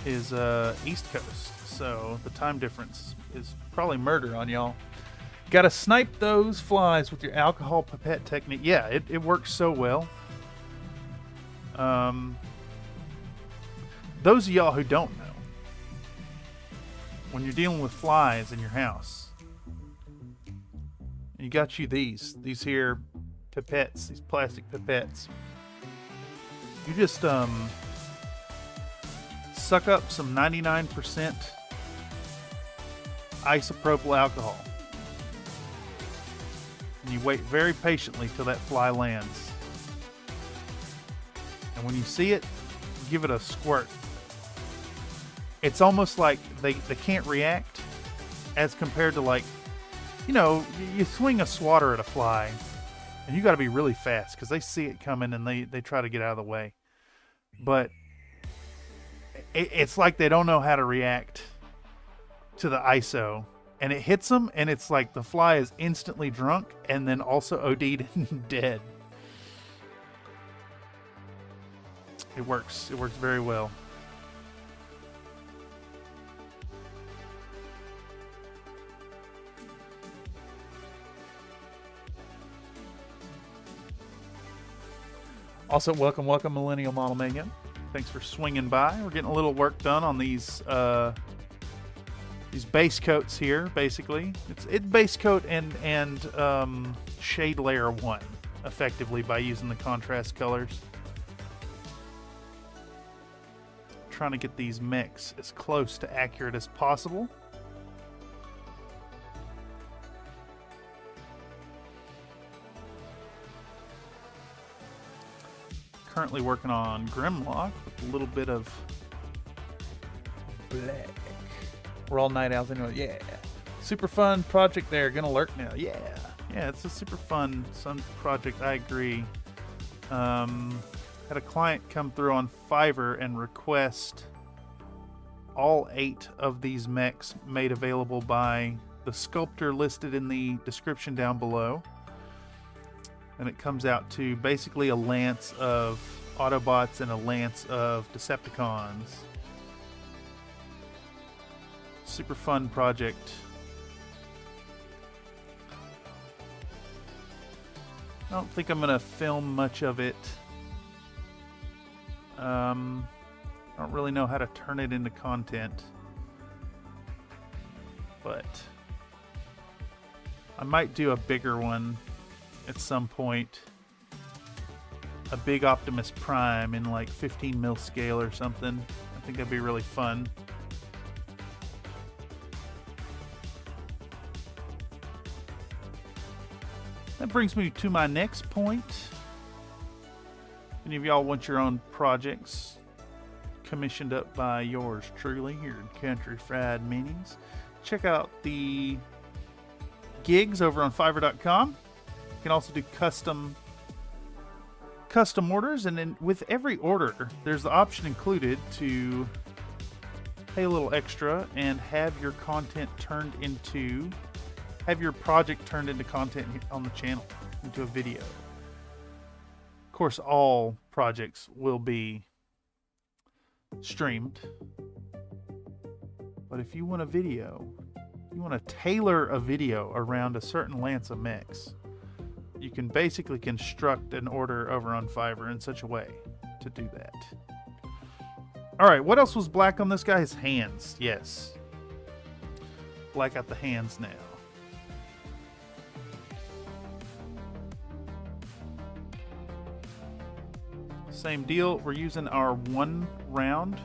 East Coast, so the time difference is probably murder on y'all. Gotta snipe those flies with your alcohol pipette technique. Yeah, it works so well. Those of y'all who don't know, when you're dealing with flies in your house, you got you these here pipettes, these plastic pipettes. You just suck up some 99% isopropyl alcohol. And you wait very patiently till that fly lands. And when you see it, give it a squirt. It's almost like they can't react as compared to, like, you know, you swing a swatter at a fly and you got to be really fast because they see it coming and they try to get out of the way. But it's like they don't know how to react to the ISO, and it hits them, and it's like the fly is instantly drunk and then also OD'd and dead. It works. It works very well. Also, welcome, Millennial Model Megan. Thanks for swinging by. We're getting a little work done on these base coats here. Basically, it's base coat and shade layer 1, effectively, by using the contrast colors. Trying to get these mechs as close to accurate as possible. Currently working on Grimlock with a little bit of black. We're all night owls anyway. Yeah. Super fun project there. Gonna lurk now. Yeah. Yeah, it's a super fun project. I agree. Had a client come through on Fiverr and request all 8 of these mechs made available by the sculptor listed in the description down below. And it comes out to basically a lance of Autobots and a lance of Decepticons. Super fun project. I don't think I'm going to film much of it. I don't really know how to turn it into content. But I might do a bigger one at some point. A big Optimus Prime in like 15 mil scale or something. I think that'd be really fun. That brings me to my next point. Any of y'all want your own projects commissioned up by yours truly here in Country Fried Minis? Check out the gigs over on Fiverr.com. You can also do custom orders, and then with every order, there's the option included to pay a little extra and have your content turned into, have your project turned into content on the channel, into a video. Of course, all projects will be streamed, but if you want a video, you want to tailor a video around a certain lance of mechs, you can basically construct an order over on Fiverr in such a way to do that. Alright, what else was black on this guy? His hands, yes. Black out the hands now. Same deal, we're using our 1 round.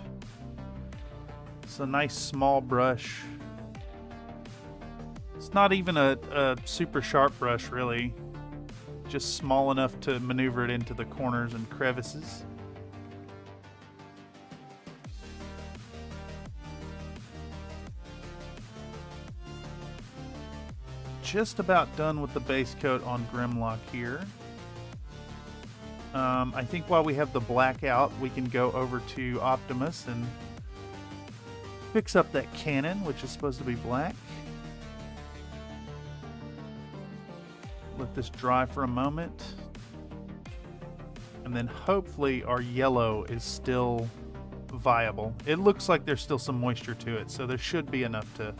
It's a nice small brush. It's not even a super sharp brush, really. Just small enough to maneuver it into the corners and crevices. Just about done with the base coat on Grimlock here. I think while we have the black out, we can go over to Optimus and fix up that cannon, which is supposed to be black. Let this dry for a moment. And then hopefully our yellow is still viable. It looks like there's still some moisture to it, so there should be enough to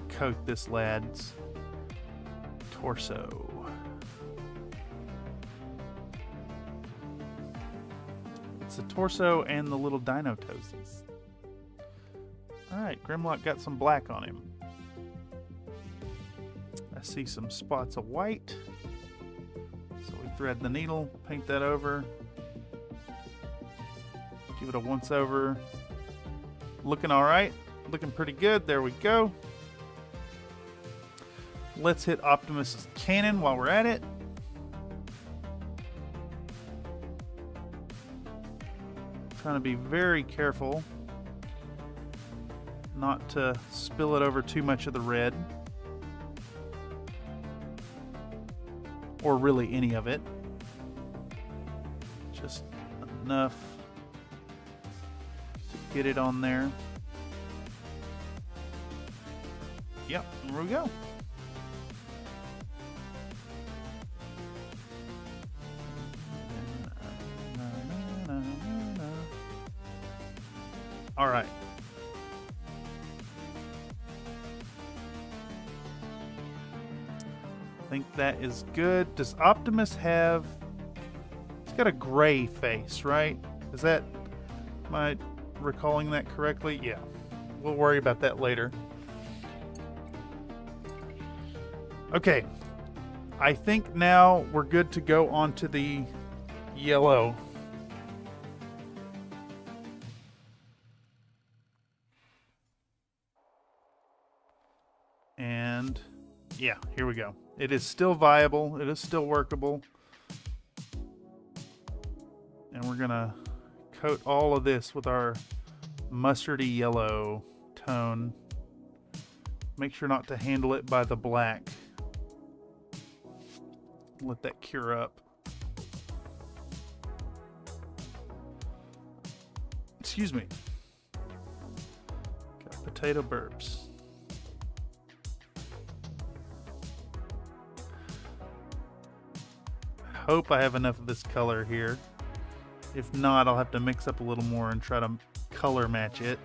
coat this lad's torso. It's the torso and the little dino toesies. Alright, Grimlock got some black on him. I see some spots of white. So we thread the needle, paint that over. Give it a once over. Looking alright. Looking pretty good. There we go. Let's hit Optimus's cannon while we're at it. Trying to be very careful not to spill it over too much of the red. Or really any of it. Just enough to get it on there. Yep, there we go. All right. I think that is good. Does Optimus have... He's got a gray face, right? Is that... Am I recalling that correctly? Yeah. We'll worry about that later. Okay. I think now we're good to go on to the yellow. And yeah, here we go. It is still viable. It is still workable. And we're gonna coat all of this with our mustardy yellow tone. Make sure not to handle it by the black. Let that cure up. Excuse me. Got potato burps. Hope I have enough of this color here. If not, I'll have to mix up a little more and try to color match it.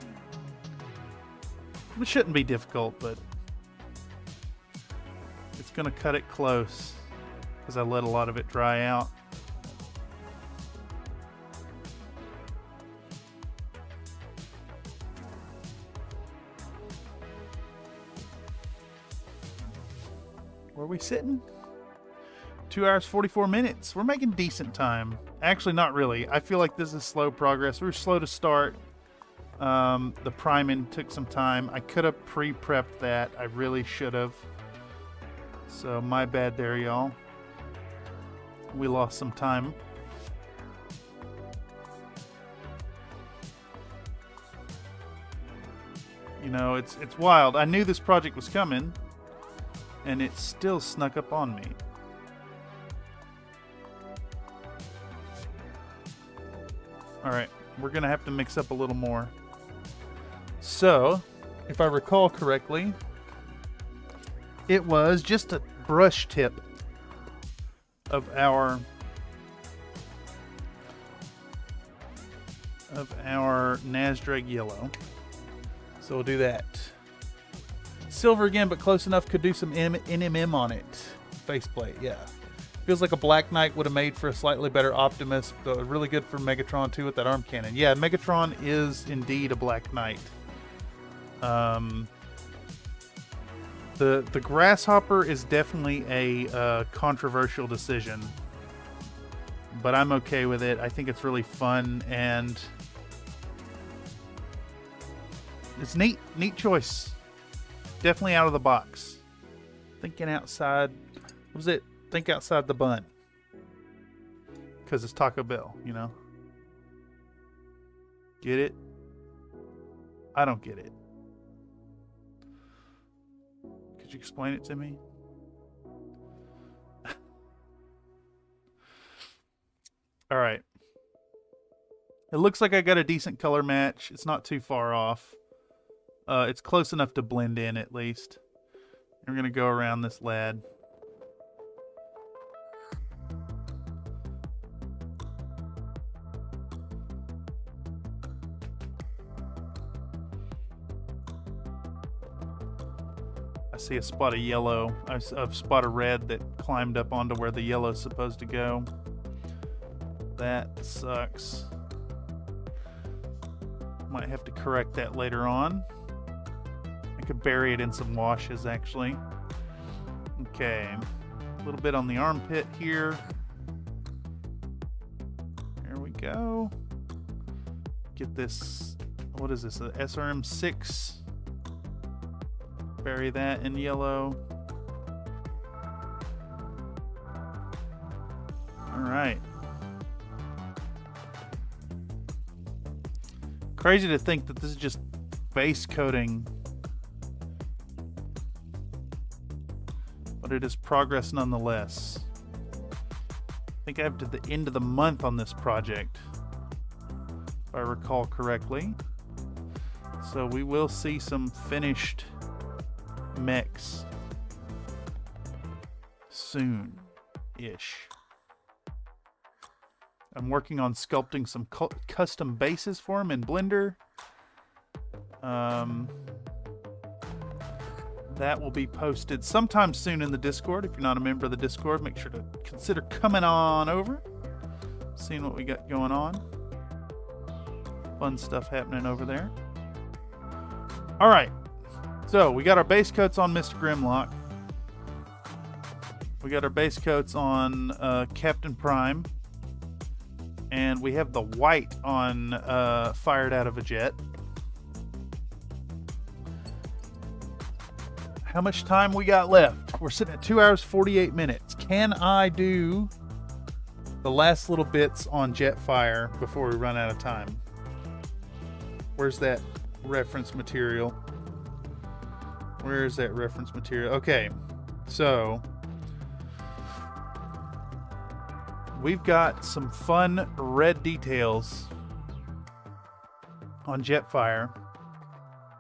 It shouldn't be difficult, but it's gonna cut it close because I let a lot of it dry out. Where are we sitting? 2 hours, 44 minutes. We're making decent time. Actually, not really. I feel like this is slow progress. We were slow to start. The priming took some time. I could have pre-prepped that. I really should have. So my bad there, y'all. We lost some time. You know, it's wild. I knew this project was coming, and it still snuck up on me. Alright, we're going to have to mix up a little more. So, if I recall correctly, it was just a brush tip of our Nasdrag yellow. So we'll do that. Silver again, but close enough. Could do some NMM on it. Faceplate, yeah. Feels like a Black Knight would have made for a slightly better Optimus, but really good for Megatron too with that arm cannon. Yeah, Megatron is indeed a Black Knight. The Grasshopper is definitely a controversial decision, but I'm okay with it. I think it's really fun and it's neat choice. Definitely out of the box. Thinking outside. What was it? Think outside the bun. Because it's Taco Bell, you know? Get it? I don't get it. Could you explain it to me? Alright. It looks like I got a decent color match. It's not too far off. It's close enough to blend in at least. We're going to go around this lad. I see a spot of yellow, a spot of red that climbed up onto where the yellow's supposed to go. That sucks. Might have to correct that later on. I could bury it in some washes actually. Okay, a little bit on the armpit here. There we go. Get this, what is this, a SRM6? Bury that in yellow. Alright. Crazy to think that this is just base coating. But it is progress nonetheless. I think I have to the end of the month on this project, if I recall correctly. So we will see some finished mechs soon-ish. I'm working on sculpting some custom bases for them in Blender. That will be posted sometime soon in the Discord. If you're not a member of the Discord, make sure to consider coming on over, seeing what we got going on. Fun stuff happening over there. All right, so we got our base coats on Mr. Grimlock. We got our base coats on Captain Prime. And we have the white on Fired Out of a Jet. How much time we got left? We're sitting at 2 hours, 48 minutes. Can I do the last little bits on Jetfire before we run out of time? Where's that reference material? Where's that reference material? Okay, so we've got some fun red details on Jetfire.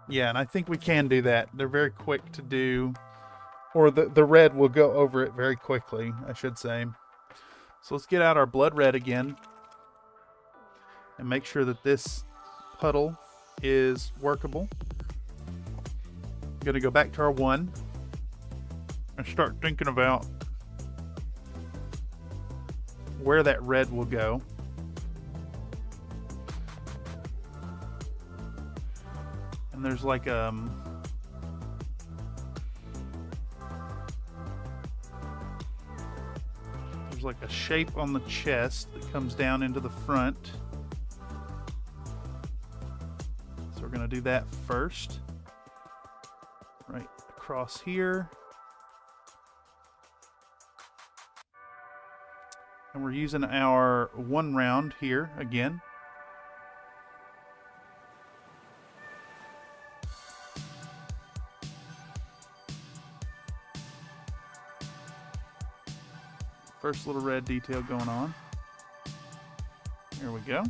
Yeah, and I think we can do that. They're very quick to do, or the red will go over it very quickly, I should say. So let's get out our blood red again and make sure that this puddle is workable. I'm going to go back to our 1 and start thinking about where that red will go. And there's like there's like a shape on the chest that comes down into the front. So we're going to do that first. Right across here. And we're using our 1 round here again. First little red detail going on. Here we go.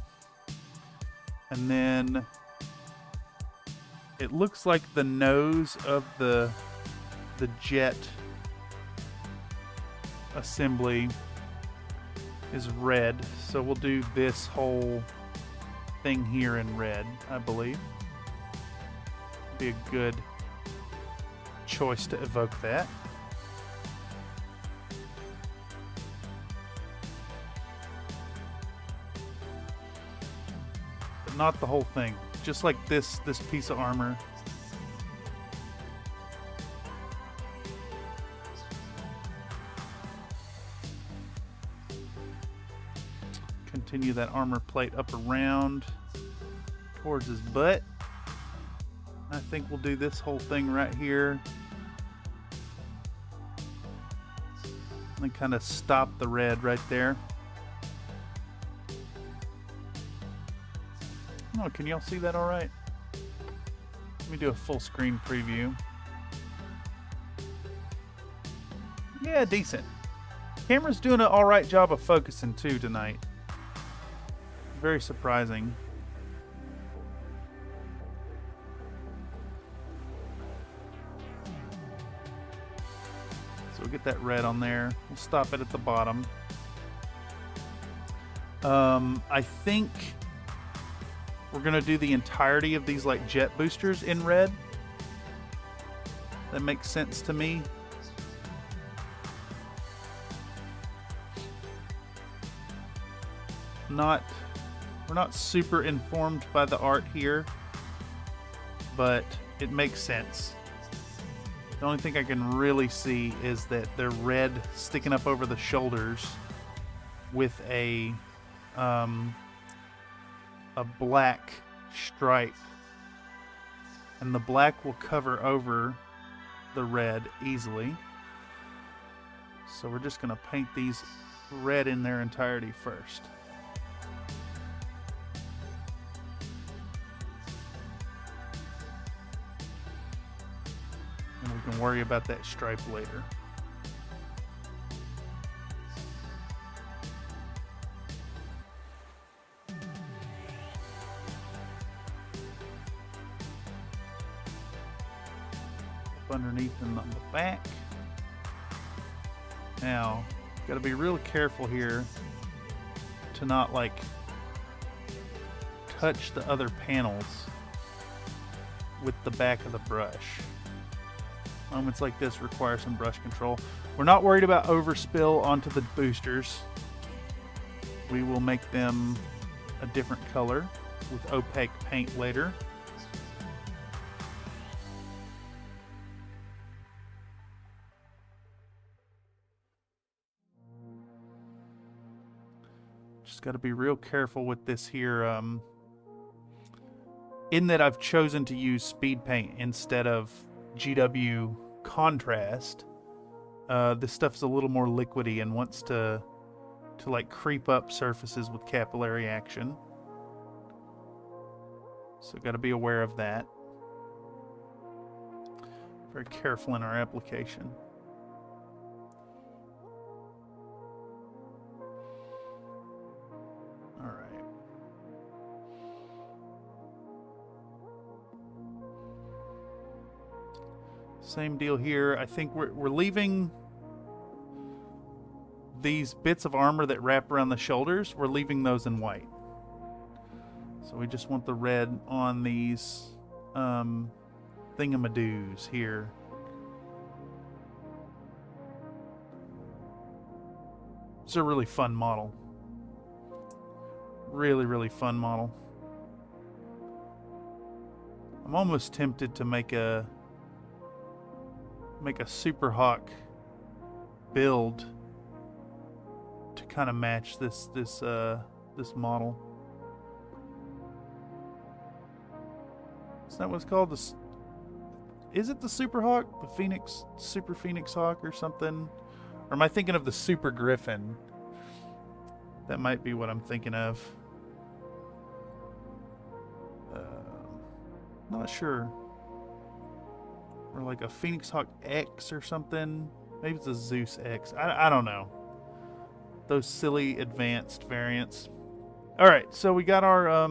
And then it looks like the nose of the jet assembly is red, so we'll do this whole thing here in red, I believe. Be a good choice to evoke that. But not the whole thing, just like this piece of armor. Continue that armor plate up around towards his butt. I think we'll do this whole thing right here. And then kind of stop the red right there. Oh, can y'all see that all right? Let me do a full screen preview. Yeah, decent. Camera's doing an all right job of focusing too tonight. Very surprising. So we'll get that red on there. We'll stop it at the bottom. I think we're gonna do the entirety of these like jet boosters in red. That makes sense to me. We're not super informed by the art here, but it makes sense. The only thing I can really see is that they're red sticking up over the shoulders with a black stripe, and the black will cover over the red easily. So we're just going to paint these red in their entirety first. And we can worry about that stripe later. Underneath and on the back. Now, got to be real careful here to not like touch the other panels. with the back of the brush. Moments like this require some brush control. We're not worried about overspill onto the boosters. We will make them a different color with opaque paint later. Just got to be real careful with this here, in that I've chosen to use speed paint instead of GW contrast. This stuff's a little more liquidy and wants to like creep up surfaces with capillary action. So got to be aware of that. Very careful in our application. All right. Same deal here. I think we're leaving these bits of armor that wrap around the shoulders, we're leaving those in white. So we just want the red on these thingamadoos here. It's a really fun model. Really, really fun model. I'm almost tempted to make a Super Hawk build to kind of match this model. Is that what it's called? Is it the Super Hawk? The Super Phoenix Hawk or something? Or am I thinking of the Super Griffin? That might be what I'm thinking of. Not sure. Or like a Phoenix Hawk X or something. Maybe it's a Zeus X. I don't know. Those silly advanced variants. Alright, so we got our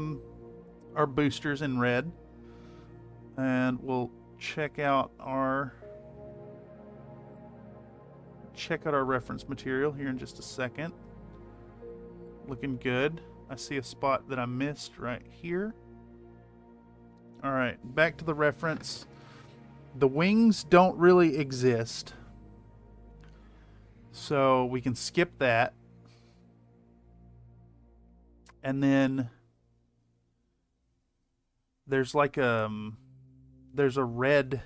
boosters in red. And we'll check out our reference material here in just a second. Looking good. I see a spot that I missed right here. Alright, back to the reference. The wings don't really exist. So we can skip that. And then there's like there's a red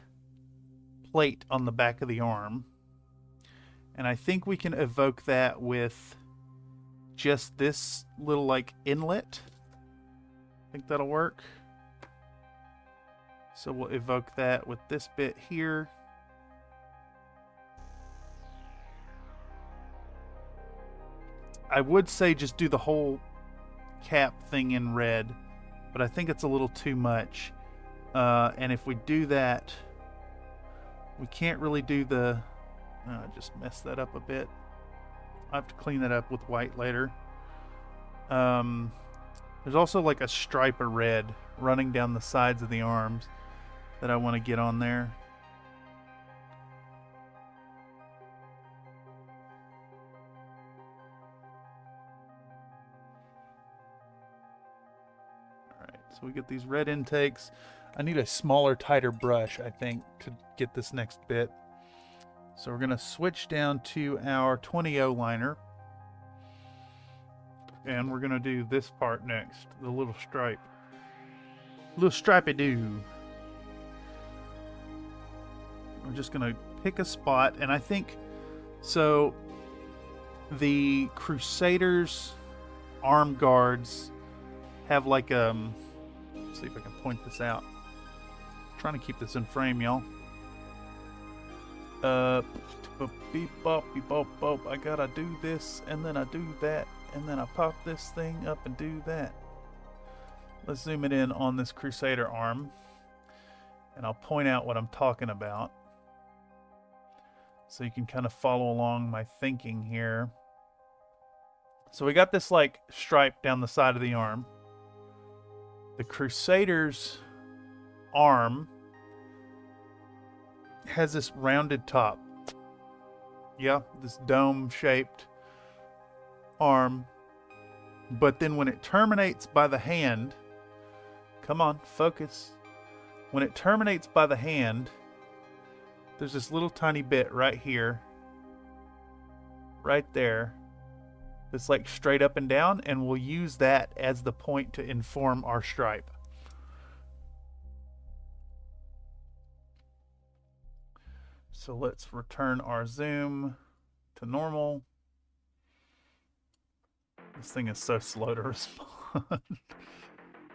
plate on the back of the arm. And I think we can evoke that with just this little like inlet. I think that'll work. So we'll evoke that with this bit here. I would say just do the whole cap thing in red, but I think it's a little too much. And if we do that, we can't really do the... I just messed that up a bit. I have to clean that up with white later. There's also like a stripe of red running down the sides of the arms that I want to get on there. Alright, so we get these red intakes. I need a smaller, tighter brush, I think, to get this next bit. So we're going to switch down to our 20-0 liner. And we're going to do this part next, the little stripe. Little stripey-doo. We're just going to pick a spot, and I think, so the Crusaders arm guards have like, let's see if I can point this out. I'm trying to keep this in frame, y'all. Beep bop, beep bop, bop. I gotta do this, and then I do that, and then I pop this thing up and do that. Let's zoom it in on this Crusader arm, and I'll point out what I'm talking about, so you can kind of follow along my thinking here. So we got this like stripe down the side of the arm. The Crusader's arm has this rounded top. Yeah, this dome-shaped arm. But then when it terminates by the hand, come on, focus. when it terminates by the hand, there's this little tiny bit right here, right there, that's like straight up and down, and we'll use that as the point to inform our stripe. So let's return our zoom to normal. This thing is so slow to respond. All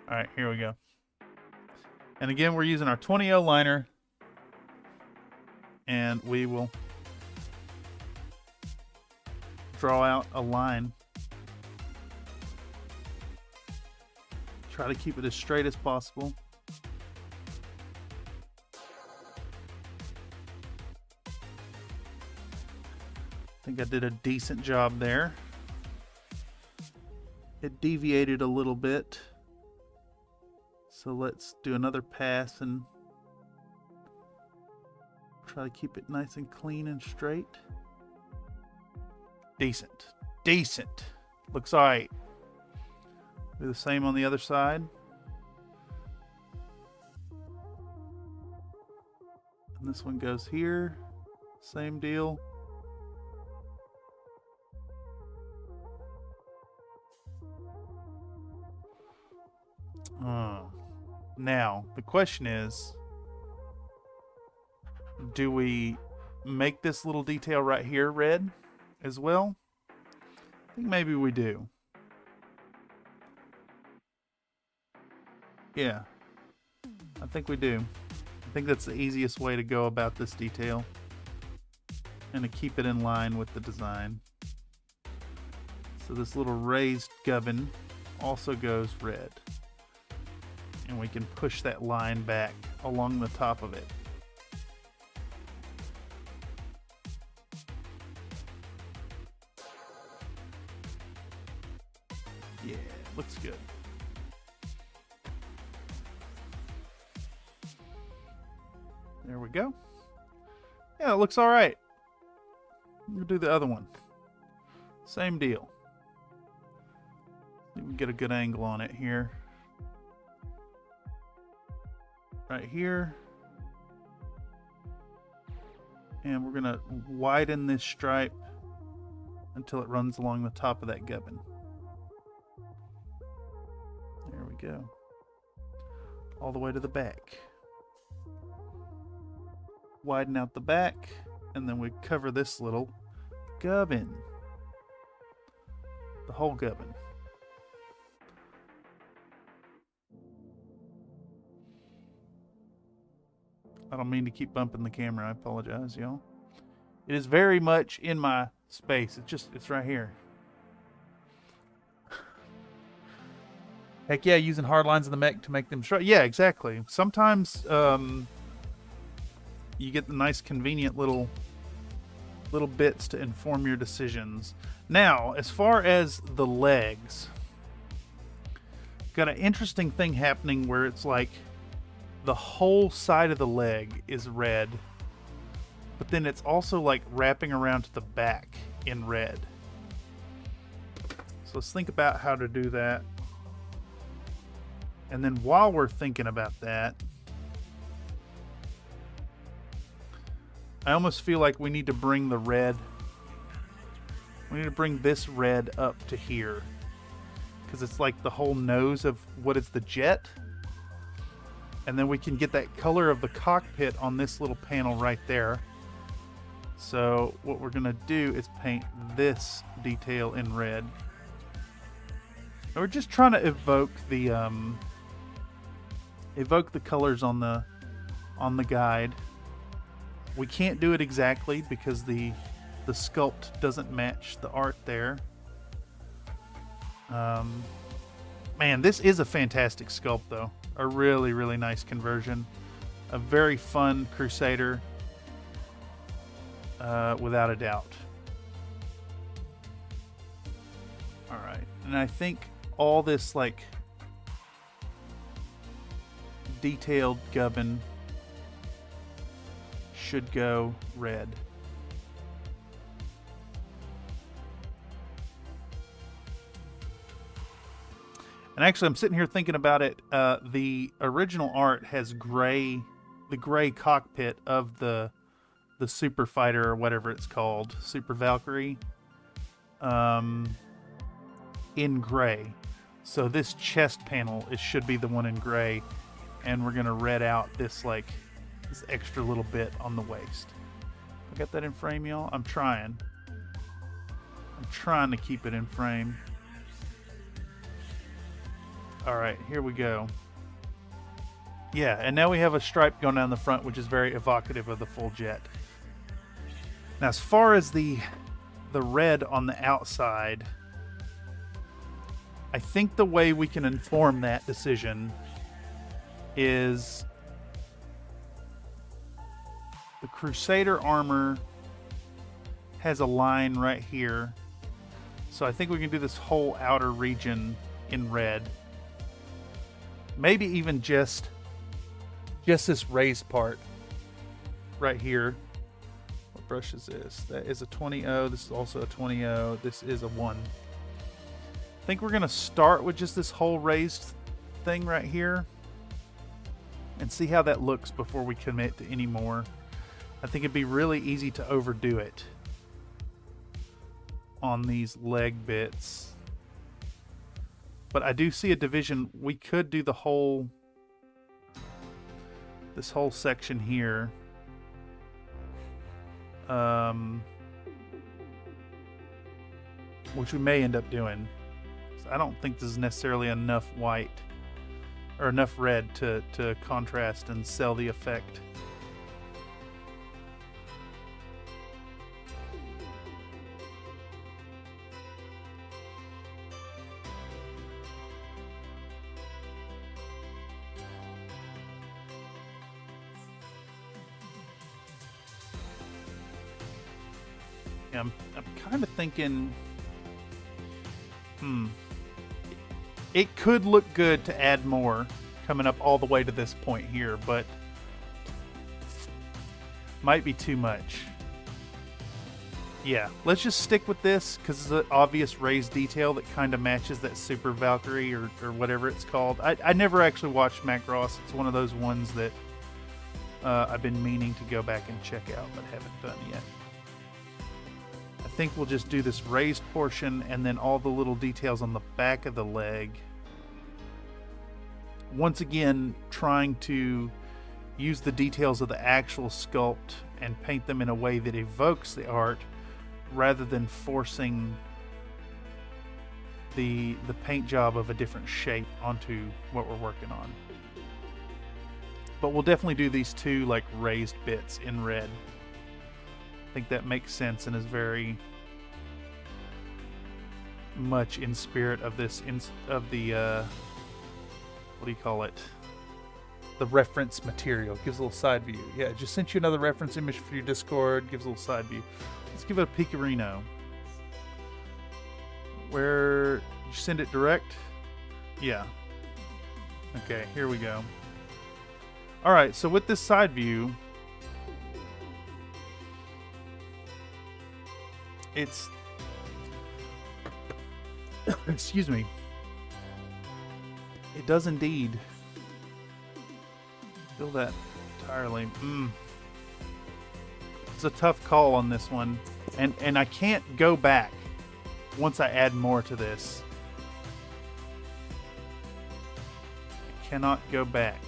right, here we go. And again, we're using our 20-0 liner, and we will draw out a line. Try to keep it as straight as possible. I think I did a decent job there. It deviated a little bit. So let's do another pass and try to keep it nice and clean and straight. Decent. Decent. Looks all right. Do the same on the other side. And this one goes here. Same deal. Now, the question is, do we make this little detail right here red as well? I think maybe we do. Yeah, I think we do. I think that's the easiest way to go about this detail and to keep it in line with the design. So this little raised gubbin also goes red. And we can push that line back along the top of it. Yeah, looks good. There we go. Yeah, it looks all right. We'll do the other one. Same deal. See if we can get a good angle on it here. Right here. And we're gonna widen this stripe until it runs along the top of that gubbin. There we go. All the way to the back. Widen out the back, and then we cover this little gubbin. The whole gubbin. I don't mean to keep bumping the camera. I apologize, y'all. It is very much in my space. It's right here. Heck yeah, using hard lines in the mech to make them straight. Yeah, exactly. Sometimes you get the nice, convenient little bits to inform your decisions. Now, as far as the legs, got an interesting thing happening where it's like the whole side of the leg is red, but then it's also like wrapping around to the back in red. So let's think about how to do that. And then while we're thinking about that, I almost feel like we need to bring the red, we need to bring this red up to here, because it's like the whole nose of what is the jet. And then we can get that color of the cockpit on this little panel right there. So what we're gonna do is paint this detail in red. And we're just trying to evoke the colors on the guide. We can't do it exactly because the sculpt doesn't match the art there. Man, this is a fantastic sculpt though. A really, really nice conversion. A very fun Crusader, without a doubt. All right, and I think all this like detailed gubbin should go red. And actually, I'm sitting here thinking about it. The original art has the gray cockpit of the Super Fighter or whatever it's called, Super Valkyrie, in gray. So this chest panel should be the one in gray, and we're gonna red out this extra little bit on the waist. I got that in frame, y'all. I'm trying to keep it in frame. All right, here we go. Yeah, and now we have a stripe going down the front, which is very evocative of the full jet. Now, as far as the red on the outside, I think the way we can inform that decision is the Crusader armor has a line right here. So I think we can do this whole outer region in red. Maybe even just this raised part right here. What brush is this? That is a 20-0. This is also a 20-0. This is a 1. I think we're going to start with just this whole raised thing right here and see how that looks before we commit to any more. I think it'd be really easy to overdo it on these leg bits. But I do see a division. We could do this whole section here. Which we may end up doing. I don't think this is necessarily enough white or enough red to contrast and sell the effect. I'm kind of thinking, it could look good to add more coming up all the way to this point here, but might be too much. Yeah, let's just stick with this because it's an obvious raised detail that kind of matches that Super Valkyrie or whatever it's called. I never actually watched Macross. It's one of those ones that I've been meaning to go back and check out but haven't done yet. I think we'll just do this raised portion and then all the little details on the back of the leg. Once again, trying to use the details of the actual sculpt and paint them in a way that evokes the art rather than forcing the paint job of a different shape onto what we're working on. But we'll definitely do these two like raised bits in red. I think that makes sense and is very much in spirit of this what do you call it? The reference material. Gives a little side view. Yeah, just sent you another reference image for your Discord. Gives a little side view. Let's give it a peekarino. Where did you send it direct? Yeah. Okay, here we go. All right, so with this side view, it's excuse me. It does indeed feel that entirely. It's a tough call on this one, and I can't go back once I add more to this. I cannot go back.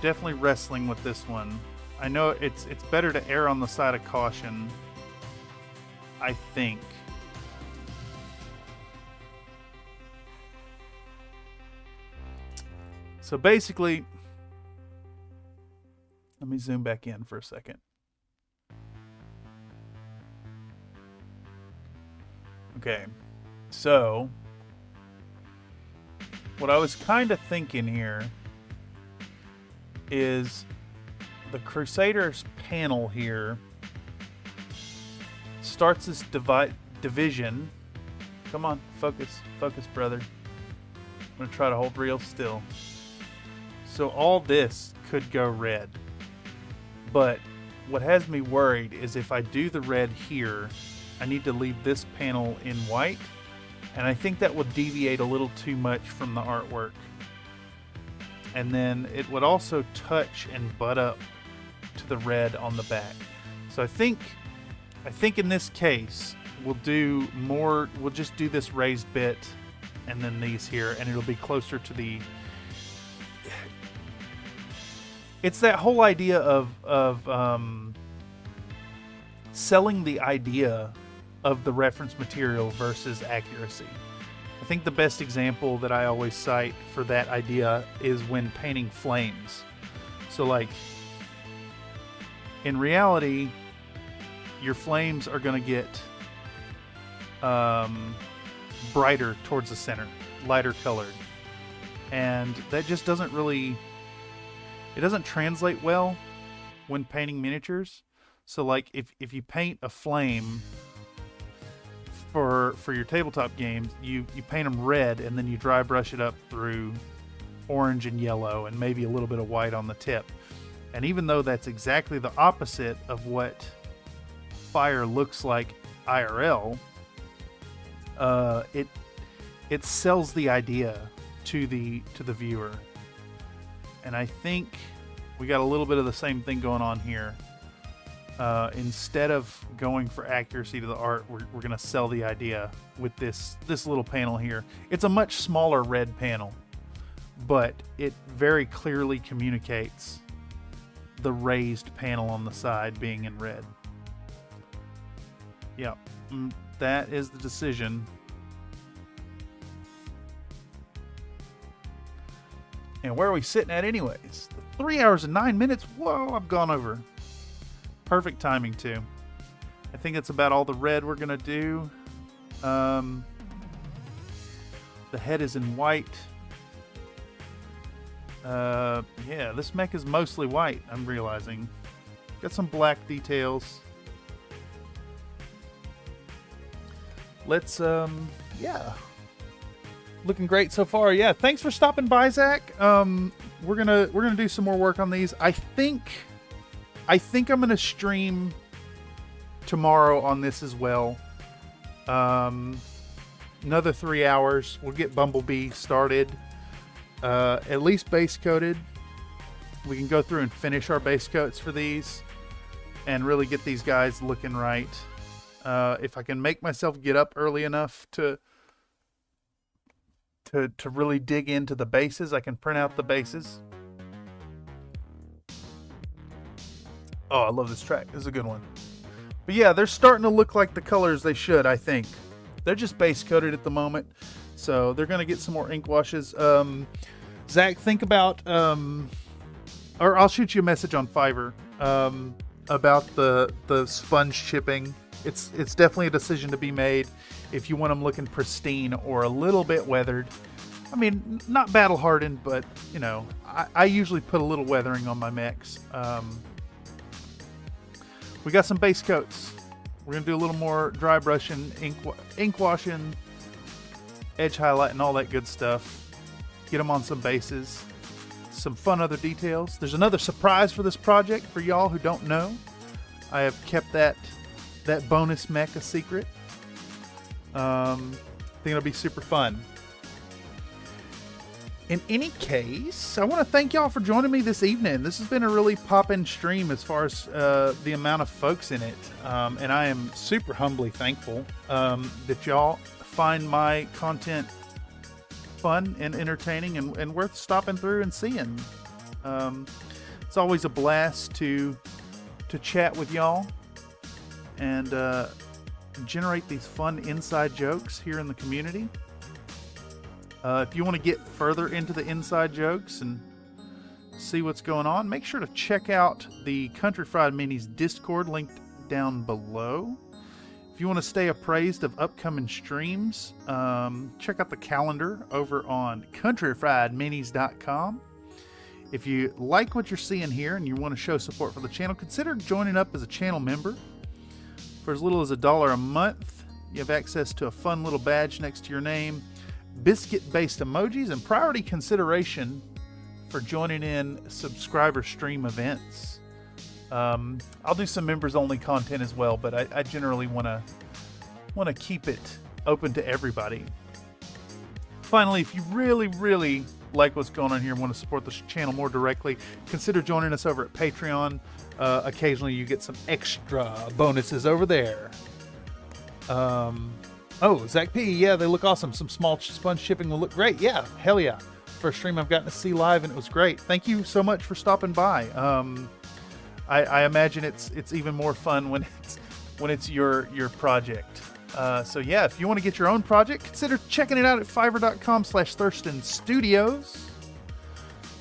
Definitely wrestling with this one. I know it's better to err on the side of caution, I think. So basically, let me zoom back in for a second. Okay, so what I was kind of thinking here is the Crusaders panel here starts this division. Come on, focus, brother. I'm gonna try to hold real still. So all this could go red. But what has me worried is if I do the red here, I need to leave this panel in white. And I think that would deviate a little too much from the artwork. And then it would also touch and butt up to the red on the back. So I think in this case, we'll just do this raised bit and then these here, and it'll be closer to the... It's that whole idea of selling the idea of the reference material versus accuracy. I think the best example that I always cite for that idea is when painting flames. So like, in reality, your flames are going to get brighter towards the center, lighter colored. And that just doesn't really... It doesn't translate well when painting miniatures. So like if you paint a flame for your tabletop games, you paint them red and then you dry brush it up through orange and yellow and maybe a little bit of white on the tip. And even though that's exactly the opposite of what fire looks like IRL, it sells the idea to the viewer. And I think we got a little bit of the same thing going on here. Instead of going for accuracy to the art, we're going to sell the idea with this little panel here. It's a much smaller red panel, but it very clearly communicates the raised panel on the side being in red. Yeah, that is the decision. And where are we sitting at anyways? 3 hours and 9 minutes? Whoa, I've gone over. Perfect timing too. I think that's about all the red we're gonna do. The head is in white. Yeah, this mech is mostly white, I'm realizing. Got some black details. Let's, yeah. Looking great so far. Yeah, thanks for stopping by, Zach. We're gonna do some more work on these. I think I'm gonna stream tomorrow on this as well. Another 3 hours. We'll get Bumblebee started. At least base coated. We can go through and finish our base coats for these and really get these guys looking right. If I can make myself get up early enough to really dig into the bases, I can print out the bases. Oh, I love this track. This is a good one. But yeah, they're starting to look like the colors they should, I think. They're just base coated at the moment, so they're going to get some more ink washes. Zach, think about, or I'll shoot you a message on Fiverr about the sponge chipping. It's definitely a decision to be made if you want them looking pristine or a little bit weathered. I mean, not battle hardened, but you know, I usually put a little weathering on my mechs. We got some base coats. We're gonna do a little more dry brushing, ink washing, edge highlighting, all that good stuff. Get them on some bases. Some fun other details. There's another surprise for this project for y'all who don't know. I have kept that bonus mech a secret. I think it'll be super fun. In any case, I want to thank y'all for joining me this evening. This has been a really poppin' stream as far as the amount of folks in it. And I am super humbly thankful that y'all find my content fun and entertaining and worth stopping through and seeing. It's always a blast to chat with y'all and generate these fun inside jokes here in the community. If you want to get further into the inside jokes and see what's going on, make sure to check out the Country Fried Minis Discord linked down below. If you want to stay appraised of upcoming streams, check out the calendar over on countryfriedminis.com. If you like what you're seeing here and you want to show support for the channel, consider joining up as a channel member. For as little as $1 a month, you have access to a fun little badge next to your name, biscuit-based emojis, and priority consideration for joining in subscriber stream events. I'll do some members only content as well, but I generally want to keep it open to everybody. Finally, if you really like what's going on here and want to support the channel more directly, consider joining us over at Patreon. Occasionally you get some extra bonuses over there. Oh, Zach P, yeah, they look awesome. Some small sponge shipping will look great. Yeah, hell yeah. First stream I've gotten to see live and it was great. Thank you so much for stopping by. I imagine it's even more fun when it's your project. So yeah, if you want to get your own project, consider checking it out at fiverr.com/thurstonstudios.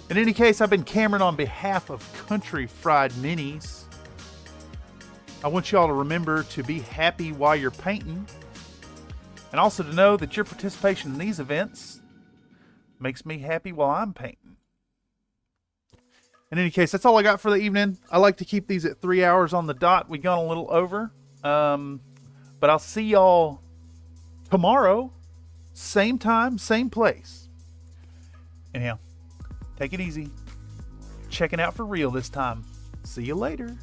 In any case, I've been Cameron on behalf of Country Fried Minis. I want you all to remember to be happy while you're painting, and also to know that your participation in these events makes me happy while I'm painting. In any case, that's all I got for the evening. I like to keep these at 3 hours on the dot. We've gone a little over. But I'll see y'all tomorrow. Same time, same place. Anyhow, take it easy. Checking out for real this time. See you later.